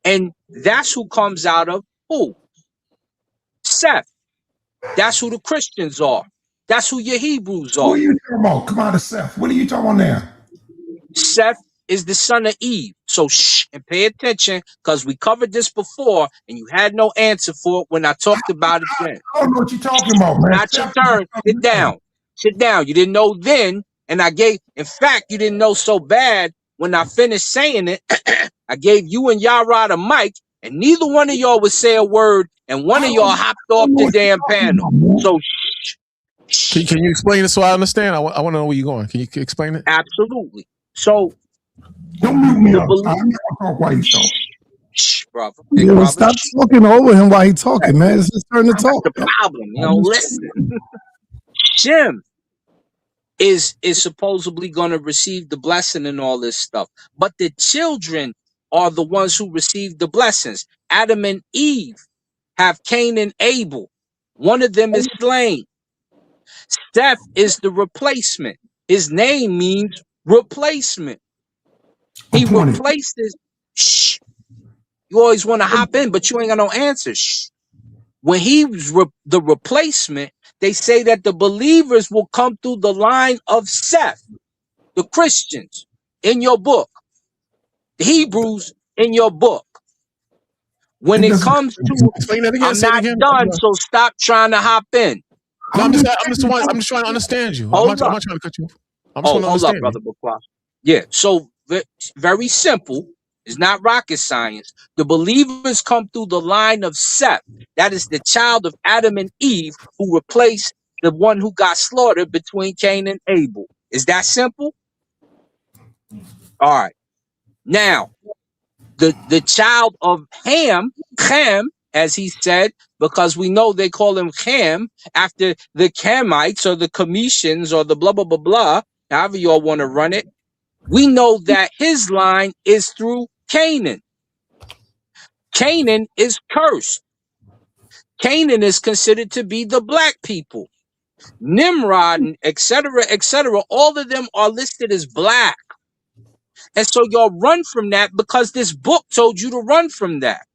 And that's who comes out of who? Seth. That's who the Christians are. That's who your Hebrews
Who
are.
are you talking about? Come out of Seth. What are you talking about now?
Seth is the son of Eve. So shh and pay attention because we covered this before and you had no answer for it when I talked about it then.
I don't know what you're talking about, man.
Not your turn. Sit down. Sit down. You didn't know then. And in fact, you didn't know so bad when I finished saying it. I gave you and Yara the mic and neither one of y'all would say a word and one of y'all hopped off the damn panel. So shh.
Can you explain it so I understand? I want to know where you're going. Can you explain it?
Absolutely. So
don't mute me up. I'm not while you talk.
Shh, brother.
Yeah, well, stop talking over him while he's talking, man. It's his turn to talk.
That's the problem. You know, listen. Shem is supposedly going to receive the blessing and all this stuff. But the children are the ones who receive the blessings. Adam and Eve have Cain and Abel. One of them is slain. Seth is the replacement. His name means replacement. He replaces. Shh. You always want to hop in, but you ain't got no answers. Shh. When he's the replacement, they say that the believers will come through the line of Seth, the Christians in your book, the Hebrews in your book. When it comes to, I'm not done, so stop trying to hop in.
No, I'm just trying to understand you. I'm not trying to cut you off. I'm just trying to
Hold up,
understand
brother Bukwa. Yeah, so very simple. It's not rocket science. The believers come through the line of Seth. That is the child of Adam and Eve who replaced the one who got slaughtered between Cain and Abel. Is that simple? All right. Now, the child of Ham, as he said, because we know they call him Ham after the Camites or the Cometians or the blah, blah, blah, blah, however y'all want to run it. We know that his line is through Canaan. Canaan is cursed. Canaan is considered to be the black people. Nimrod, etc., all of them are listed as black. And so y'all run from that because this book told you to run from that.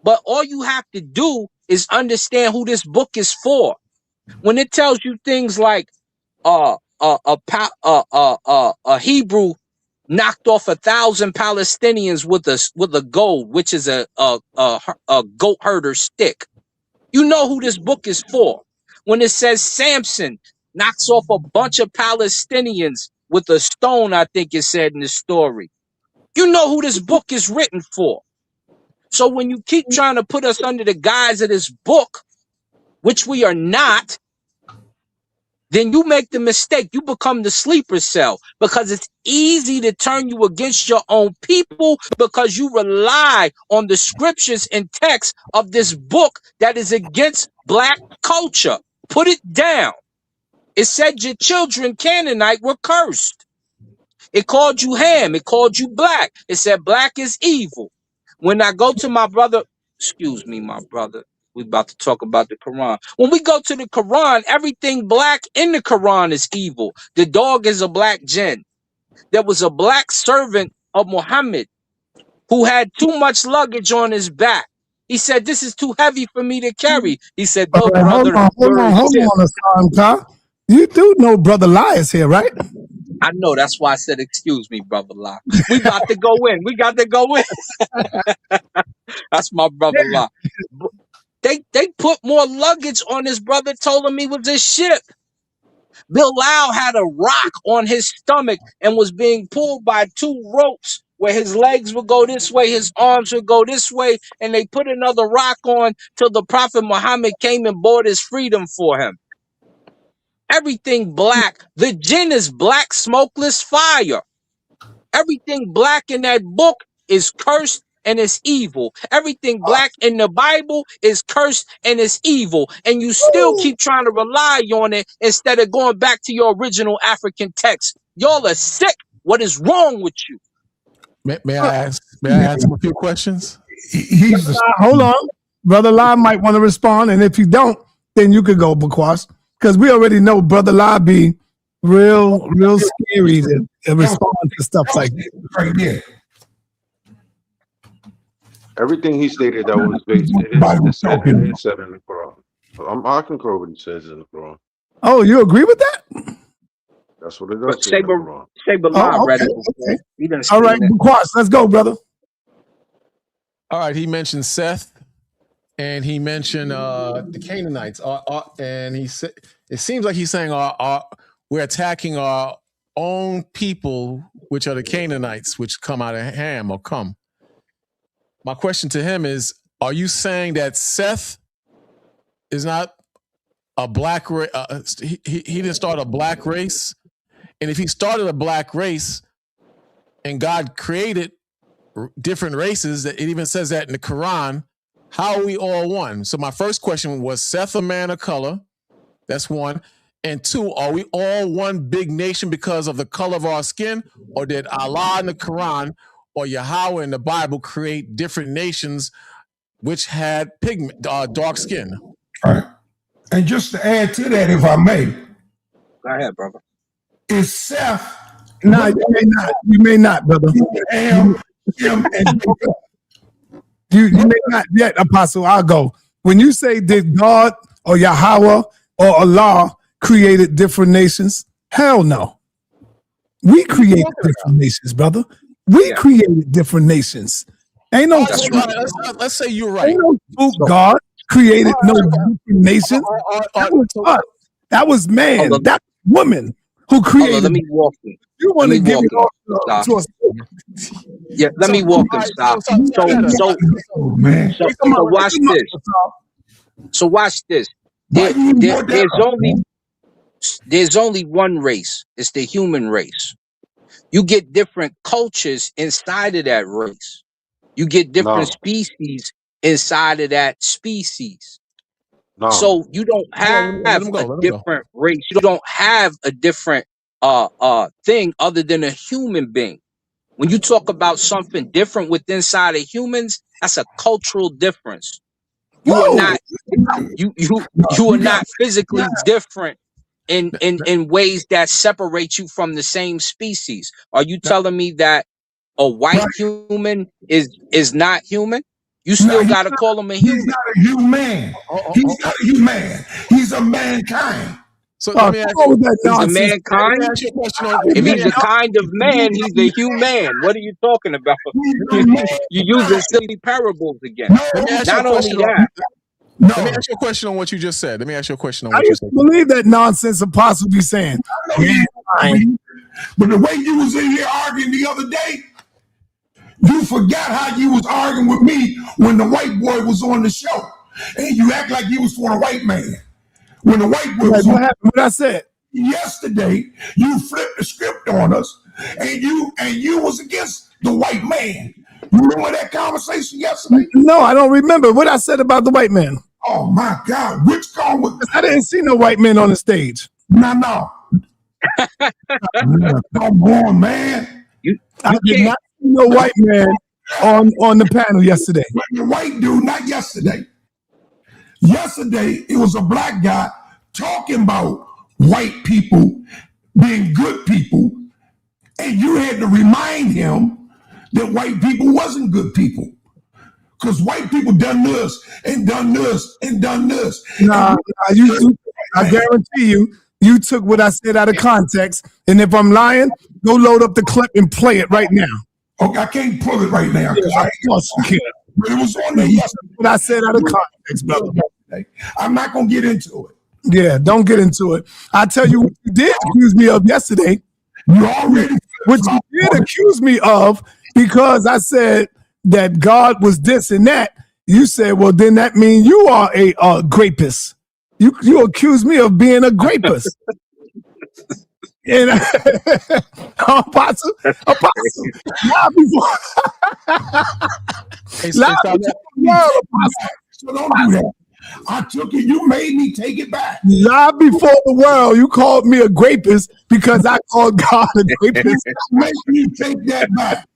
But all you have to do is understand who this book is for. When it tells you things like a Hebrew knocked off 1,000 Palestinians with a gold, which is a goat herder stick. You know who this book is for. When it says Samson knocks off a bunch of Palestinians with a stone, I think it said in the story. You know who this book is written for. So when you keep trying to put us under the guise of this book, which we are not, then you make the mistake. You become the sleeper cell because it's easy to turn you against your own people because you rely on the scriptures and texts of this book that is against black culture. Put it down. It said your children, Canaanite, were cursed. It called you Ham. It called you black. It said black is evil. When I go to my brother, excuse me, my brother, we about to talk about the Quran. When we go to the Quran, everything black in the Quran is evil. The dog is a black jinn. There was a black servant of Muhammad who had too much luggage on his back. He said, "This is too heavy for me to carry." He said, "No, brother,
Hold on, Hassan. You do know Brother Lai is here, right?
I know. That's why I said, excuse me, brother Lai. We about to go in. We got to go in. That's my brother Lai. They put more luggage on his brother, told him he was a ship. Bilal had a rock on his stomach and was being pulled by 2 ropes where his legs would go this way, his arms would go this way, and they put another rock on till the Prophet Muhammad came and bought his freedom for him. Everything black. The jinn is black, smokeless fire. Everything black in that book is cursed and it's evil. Everything black in the Bible is cursed and it's evil. And you still keep trying to rely on it instead of going back to your original African text. Y'all are sick. What is wrong with you?
May I ask him a few questions?
Hold on. Brother Lai might want to respond. And if you don't, then you could go, Bakwas. Because we already know Brother Lai be real scary to respond to stuff like that. Right there.
Everything he stated that was based it said in the Quran. I concur with what he says in the Quran.
Oh, you agree with that?
That's what it does say in the Quran.
Read it.
Okay. All right, Bakwas, let's go, brother.
All right, he mentioned Seth, and he mentioned the Canaanites, and he said it seems like he's saying we're attacking our own people, which are the Canaanites, which come out of Ham or come. My question to him is: are you saying that Seth is not a black race? He didn't start a black race, and if he started a black race, and God created different races, that it even says that in the Quran, how are we all one? So my first question was: Seth a man of color? That's one. And 2, are we all one big nation because of the color of our skin, or did Allah in the Quran or Yahweh in the Bible create different nations which had pigment, dark skin?
All right. And just to add to that, if I may.
Go ahead, brother.
Is Seth...
No, you may not. You may not, brother. You may not yet, Apostle. I'll go. When you say did God or Yahweh or Allah created different nations, hell no. We created different nations, brother. We created different nations. Ain't no.
Let's say you're right.
Ain't no God created no different nations. That was us. That was man. That woman who created.
Let me walk you.
You want to give it all to us?
Yeah, let me walk him. Stop. So watch this. So watch this. There's only one race. It's the human race. You get different cultures inside of that race. You get different species inside of that species. So you don't have a different race. You don't have a different thing other than a human being. When you talk about something different within inside of humans, that's a cultural difference. You are not you are not physically different in ways that separate you from the same species. Are you telling me that a white human is not human? You still got to call him a human.
He's not a human. He's not a human. He's a mankind.
So let me ask
He's a
you,
mankind.
let me ask you a question on,
If he's a kind of man, he's a human. What are you talking about? You're using silly parables again.
Let me ask you a
Not only
question
that.
Let me ask you a question on what you just said. Let me ask you a question on
I
what you
used
said.
to believe that nonsense Apostle be saying.
But the way you was in here arguing the other day, you forgot how you was arguing with me when the white boy was on the show. And you act like you was for a white man. When the white boy was
what happened? What I said?
Yesterday, you flipped the script on us and you was against the white man. You remember that conversation yesterday?
No, I don't remember what I said about the white man.
Oh my God, which call was
I didn't see no white men on the stage.
No. Come on, man.
I did not see no white man on the panel yesterday.
The white dude, not yesterday. Yesterday, it was a black guy talking about white people being good people, and you had to remind him that white people wasn't good people. Because white people done this and done this and done this.
Nah, I guarantee you took what I said out of context. And if I'm lying, go load up the clip and play it right now.
Okay, I can't pull it right now.
Yeah, of course you can.
But it was on there yesterday.
What I said out of context, brother.
I'm not going to get into it.
Yeah, don't get into it. I tell you what you did accuse me of yesterday.
You already
what you did accuse me of, because I said that God was this and that. You said, well, then that means you are a grapist. You accuse me of being a grapist. And Apostle, not before.
So don't do that. I took it. You made me take it back.
Not before the world. You called me a grapist because I called God a grapist.
Make me take that back.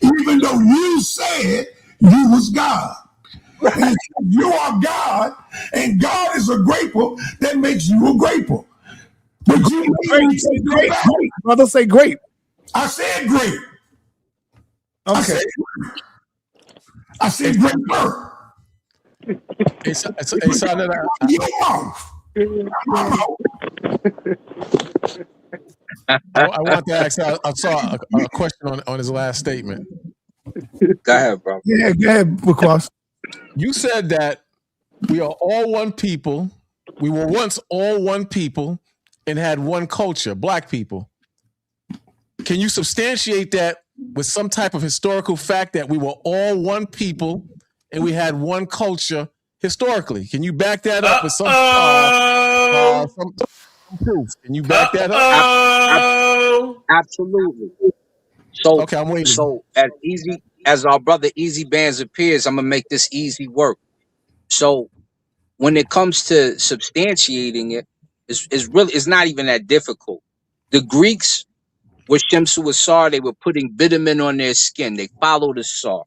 Even though you said you was God. And you are God, and God is a graper, that makes you a graper. But you made me take that back.
Brother, say great.
I said great.
Okay.
I said graper. Your mouth.
I want to ask. I saw a question on his last statement.
Go ahead, bro.
Yeah, go ahead, Bukwas.
You said that we are all one people. We were once all one people and had one culture, black people. Can you substantiate that with some type of historical fact that we were all one people and we had one culture historically? Can you back that up with some proof? Can you back that up?
Absolutely. So,
okay, I'm waiting.
So as our brother Easy Bands appears, I'm gonna make this easy work. So when it comes to substantiating it, it's not even that difficult. The Greeks with Wssr, they were putting bitumen on their skin. They followed the saw.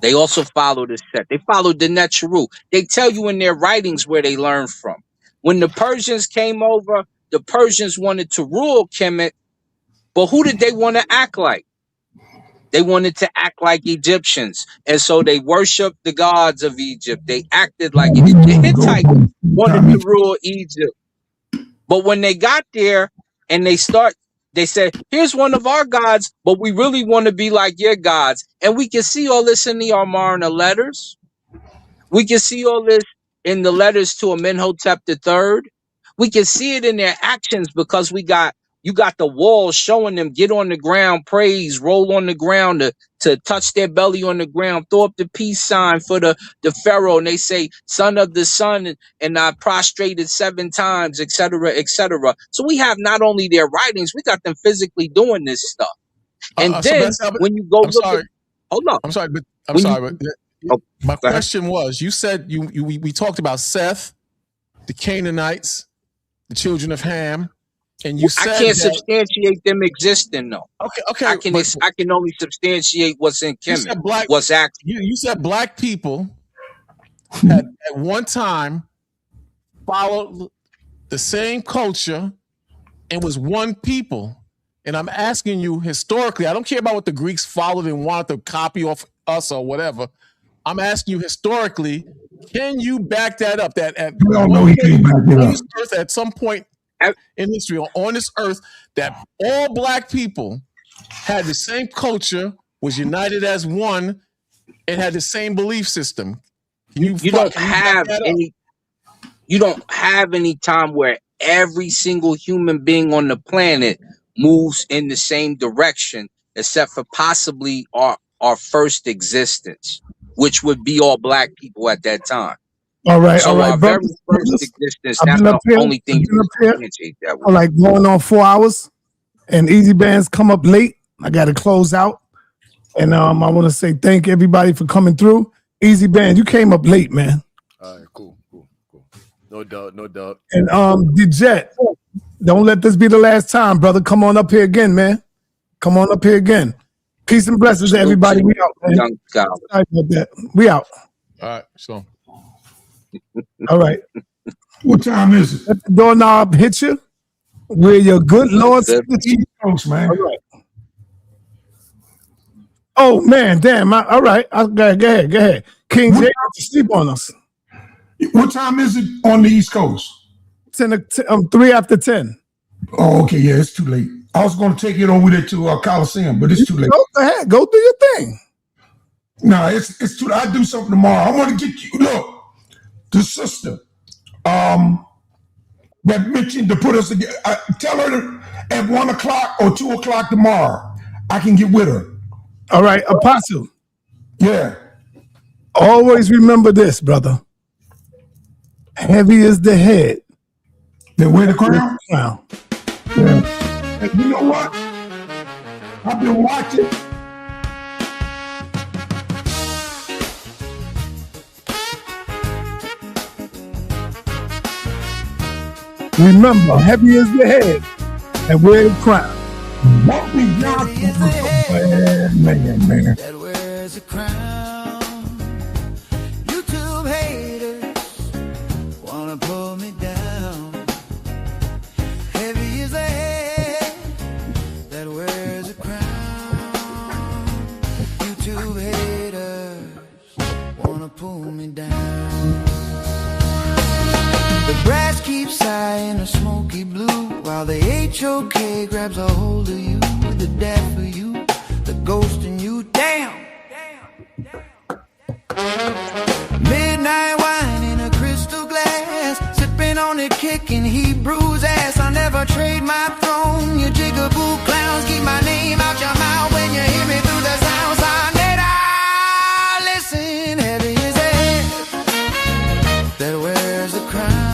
They also followed the set. They followed the Neteru. They tell you in their writings where they learned from. When the Persians came over, the Persians wanted to rule Kemet, but who did they want to act like? They wanted to act like Egyptians. And so they worshiped the gods of Egypt. They acted like it. The Hittites wanted to rule Egypt. But when they got there and they said, here's one of our gods, but we really want to be like your gods. And we can see all this in the Amarna letters. We can see all this in the letters to Amenhotep III. We can see it in their actions because you got the walls showing them get on the ground, praise, roll on the ground to touch their belly on the ground, throw up the peace sign for the Pharaoh. And they say, son of the sun, and I prostrated 7 times, etc., etc. So we have not only their writings, we got them physically doing this stuff. And then when you go hold on.
I'm sorry, but my question was, you said we talked about Seth, the Canaanites, the children of Ham. And you said
I can't substantiate them existing though.
Okay.
I can only substantiate what's in Kemet. What's actually.
You said black people had at one time followed the same culture and was one people.
And I'm asking you historically, I don't care about what the Greeks followed and wanted to copy off us or whatever. I'm asking you historically, can you back that up? That at earth, at some point in history, on this earth, that all black people had the same culture, was united as one, and had the same belief system.
You don't have any time where every single human being on the planet moves in the same direction, except for possibly our first existence, which would be all black people at that time.
All right,
so
all right,
our
brother.
very first existence,
I've
that's
been
the
up here,
only thing you can differentiate that
for
with.
like going on 4 hours, and Easy Bands come up late. I got to close out, and I want to say thank everybody for coming through. Easy Band, you came up late, man.
All right, cool. No doubt.
And the Jet, don't let this be the last time, brother. Come on up here again, man. Come on up here again. Peace and blessings to everybody. We out, man. Sorry about that. We out.
All right, so.
All right.
What time is it?
Let the doorknob hit you. Where your good Lord
East Coast, man.
All right. Oh man, damn! All right, go ahead. King J, got to sleep on us.
What time is it on the East Coast?
3 after 10.
Oh, okay, yeah, it's too late. I was going to take it over there to Coliseum, but it's too late.
Go ahead, go do your thing.
No, it's too. I do something tomorrow. I want to get you. Look, the sister, that mentioned to put us together. Tell her at 1 o'clock or 2 o'clock tomorrow. I can get with her.
All right, Apostle.
Yeah.
Always remember this, brother. Heavy is the head.
They wear the crown?
Yeah.
And you know what? I've been watching.
Remember, heavy is the head and wear the crown.
What we got man.
That wears a crown. YouTube haters wanna pull me down. Heavy is the head that wears a crown. YouTube haters wanna pull me down. The brass keeps sighing a smoky blue, while the HOK grabs a hold of you. The death for you, the ghost in you, damn. Midnight wine in a crystal glass, sipping on it, kicking Hebrew's ass. I never trade my throne. You jigaboo clowns, keep my name out your mouth when you hear me through the sound. Sa.neter, listen, heavy is a head that wears a crown.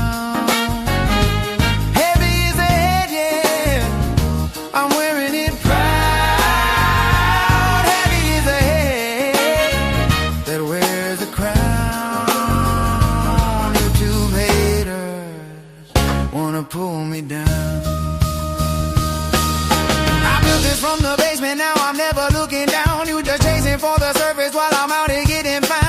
Pull me down. I built this from the basement, now I'm never looking down. You just chasing for the surface while I'm out here getting found.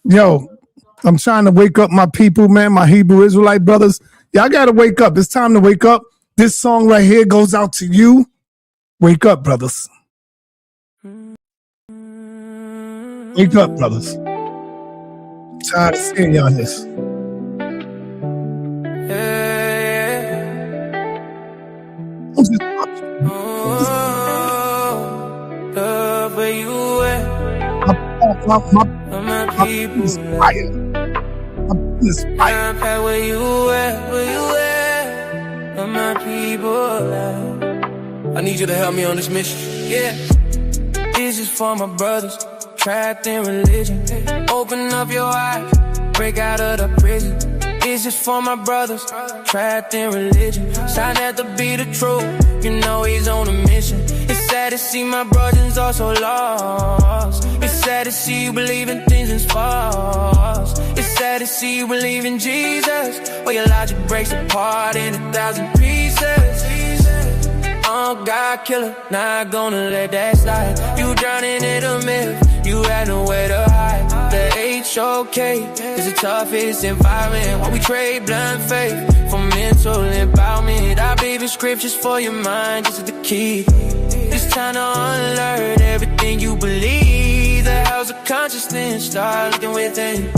Yo, I'm trying to wake up my people, man, my Hebrew Israelite brothers. Y'all got to wake up. It's time to wake up. This song right here goes out to you. Wake up, brothers. Wake up, brothers. Tired of seeing y'all this.
Love where you at.
My people is fire. this fight.
Napah, where you at? Where you at? Where my people at? I need you to help me on this mission. Yeah. This is for my brothers trapped in religion. Open up your eyes, break out of the prison. This is for my brothers trapped in religion. Sa.neter be the truth, you know he's on a mission. It's sad to see my brothers all so lost. It's sad to see you believe in things that's false. It's sad to see you believe in Jesus, where your logic breaks apart in 1,000 pieces. Oh, God killer, not gonna let that slide. You drowning in a myth, you had nowhere to hide. The HOK is the toughest environment. While we trade blind faith for mental empowerment. I believe in scriptures for your mind, this is the key. It's time to unlearn everything you believe. The house of consciousness, start looking within.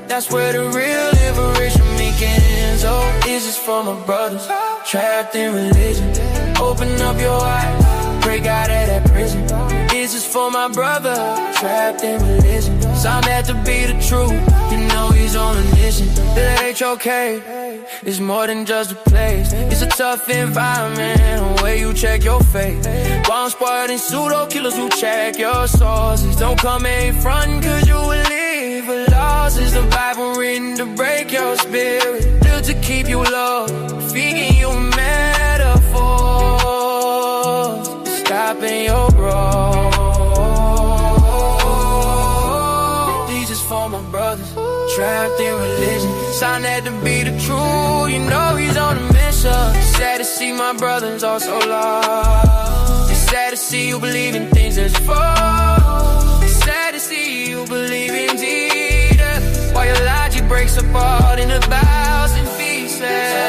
That's where the real liberation begins. Oh, this is for my brothers trapped in religion. Open up your eyes, break out of that prison. This is for my brother trapped in religion. Sa.neter be the truth, you know he's on a mission. The HOK is more than just a place. It's a tough environment where you check your faith. Bomb squad and pseudo killers who check your sources. Don't come in front cause you will leave for losses. The Bible written to break your spirit, built to keep you low, feeding you metaphors, stopping your growth. These is for my brothers trapped in religion. Sa.neter be the truth, you know he's on a mission. It's sad to see my brothers all so lost. It's sad to see you believe in things that's false. It's sad to see you believe in Jesus, while your logic breaks apart in 1,000 pieces.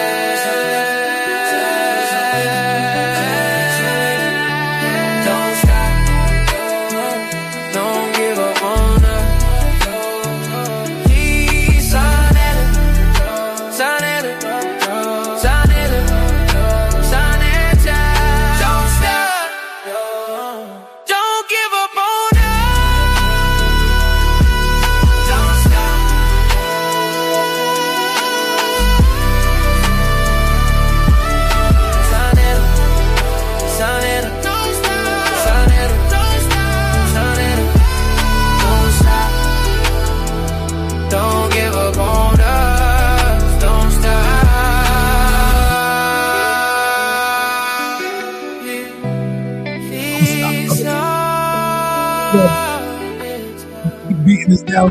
Beating us down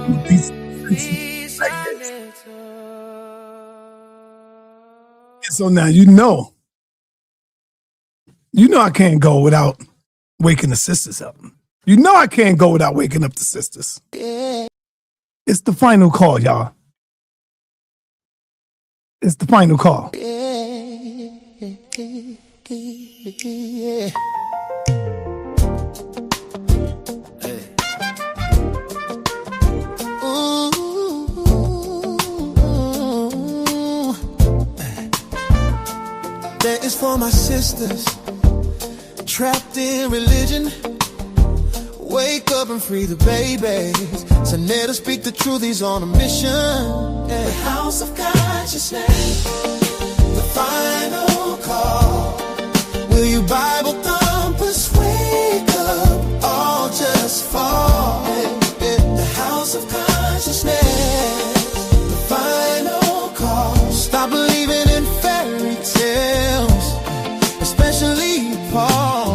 with these like this. And so now you know I can't go without waking the sisters up. You know I can't go without waking up the sisters. It's the final call, y'all. It's the final call.
That is for my sisters trapped in religion. Wake up and free the babies. Sa.neter speak the truth, he's on a mission. The house of consciousness, the final call. Will you Bible thumpers wake up, all just fall? The house of consciousness, the final call. Stop believing in fairy tales, especially Paul.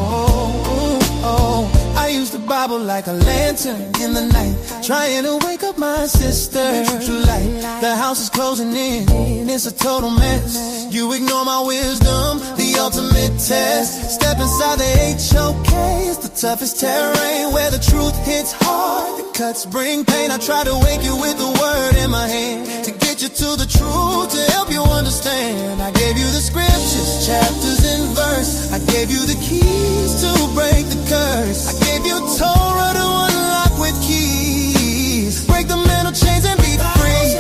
I use the Bible like a lantern in the night, trying to wake up my sister to light. The house is closing in, it's a total mess. You ignore my wisdom, the ultimate test. Step inside the HOK, it's the toughest terrain, where the truth hits hard, the cuts bring pain. I try to wake you with the word in my hand, to get you to the truth, to help you understand. I gave you the scriptures, chapters and verse. I gave you the keys to break the curse. I gave you Torah to unlock with keys. Break the mental chains and be free.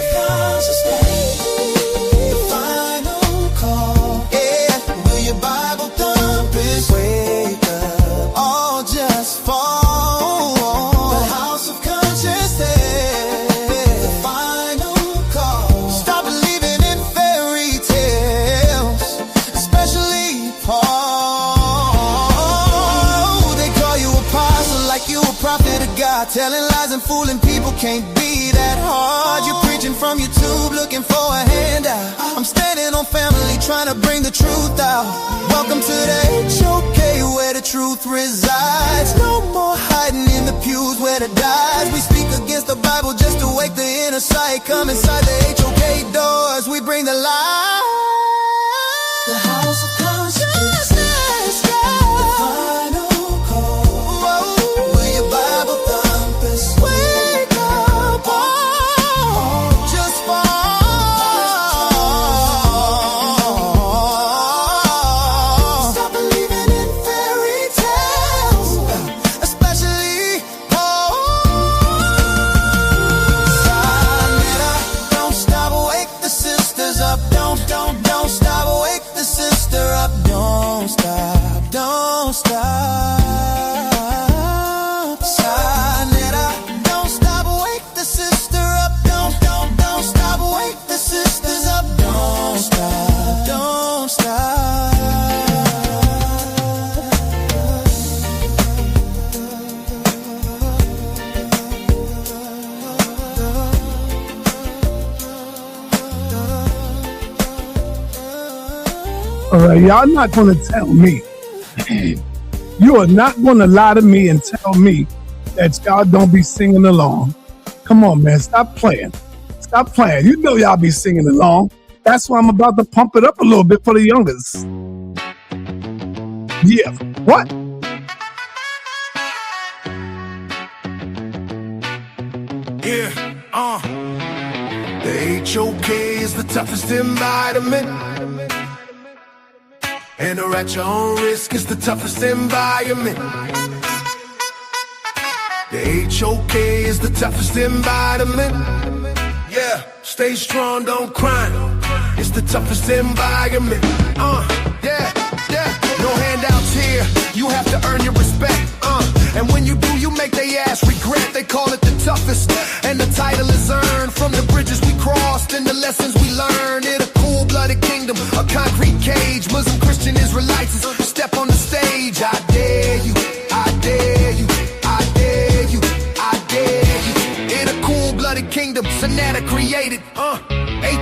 The final call. Yeah, will your Bible thumpers wake up, all just fall? The house of consciousness, and fooling people can't be that hard. You're preaching from YouTube, looking for a handout. I'm standing on family, trying to bring the truth out. Welcome to the HOK, where the truth resides. No more hiding in the pews where the dies. We speak against the Bible just to wake the inner sight. Come inside the HOK doors, we bring the light. The house of consciousness, the final call. Will your Bible thumpers wake up? Just fall. Stop believing in fairy tales, especially sa.neter. Don't stop, wake the sisters up. Don't stop, wake the sister up. Don't stop, don't stop. sa.neter. Don't stop, wake the sister up. Don't stop, wake the sisters up. Don't stop, don't stop.
All right, y'all not going to tell me. You are not going to lie to me and tell me that y'all don't be singing along. Come on, man. Stop playing. Stop playing. You know y'all be singing along. That's why I'm about to pump it up a little bit for the youngers. Yeah. What?
Yeah, the HOK is the toughest environment. And or at your own risk is the toughest environment. The HOK is the toughest environment. Yeah, stay strong, don't cry. It's the toughest environment. Yeah. No handouts here. You have to earn your respect. And when you do, you make they ass regret. They call it the toughest. And the title is earned from the bridges we crossed and the lessons we learned. In a cool-blooded kingdom, a concrete cage. Muslim, Christian, Israelites step on the stage. I dare you, I dare you, I dare you, I dare you. In a cool-blooded kingdom, sa.neter created.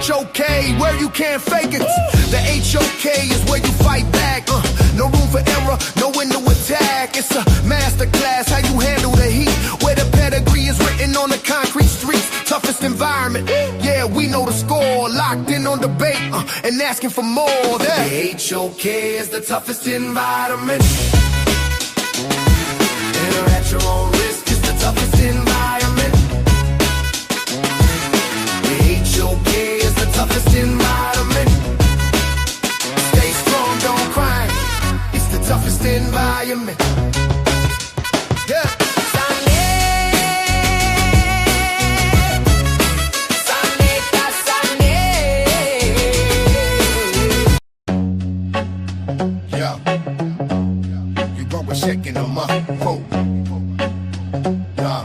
HOK, where you can't fake it. The HOK is where you fight back. No room for error, no window attack. It's a masterclass, how you handle the heat. Where the pedigree is written on the concrete streets. Toughest environment, yeah, we know the score. Locked in on debate and asking for more. The HOK is the toughest environment. Enter at your own risk, it's the toughest environment. The HOK is the toughest environment. Stay strong, don't cry. It's the toughest environment. Yeah. Checking them up. Whoa. Yeah.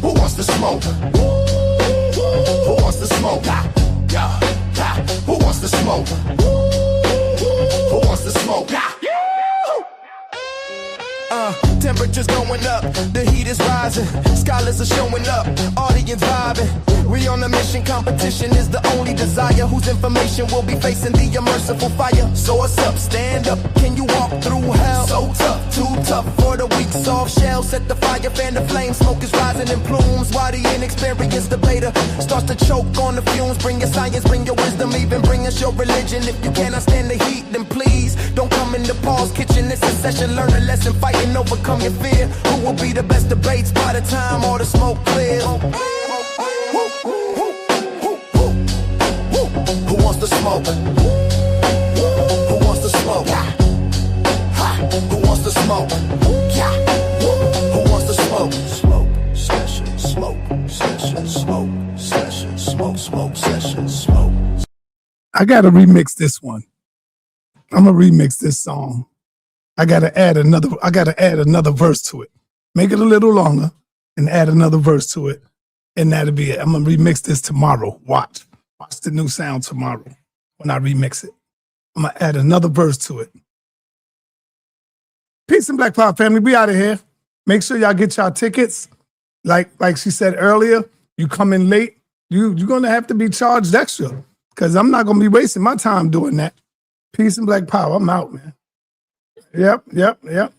Who wants to smoke? Who wants to smoke? Yeah. Who wants to smoke? Who wants to smoke?
Temperatures going up, the heat is rising. Scholars are showing up, audience vibing. We on a mission, competition is the only desire. Whose information will be facing the unmerciful fire. So what's up, stand up, can you walk through hell? So tough, too tough for the weak, soft shell. Set the fire, fan the flame, smoke is rising in plumes. While the inexperienced debater starts to choke on the fumes. Bring your science, bring your wisdom, even bring us your religion. If you cannot stand the heat, then please don't come in the Paul's kitchen. It's a session, learn a lesson, fight and overcome your fear. Who will be the best debates by the time all the smoke clears? Who wants to smoke? Who wants to smoke? Who wants to smoke? Who wants to smoke? Smoke session, smoke session, smoke session, smoke session, smoke.
I gotta remix this one. I'm gonna remix this song. I gotta add another verse to it. Make it a little longer and add another verse to it. And that'll be it. I'm gonna remix this tomorrow. Watch the new sound tomorrow when I remix it. I'm gonna add another verse to it. peace and Black Power family. We out of here. Make sure y'all get y'all tickets. Like she said earlier, you come in late, you're gonna have to be charged extra because I'm not gonna be wasting my time doing that. Peace and Black Power. I'm out, man. Yep.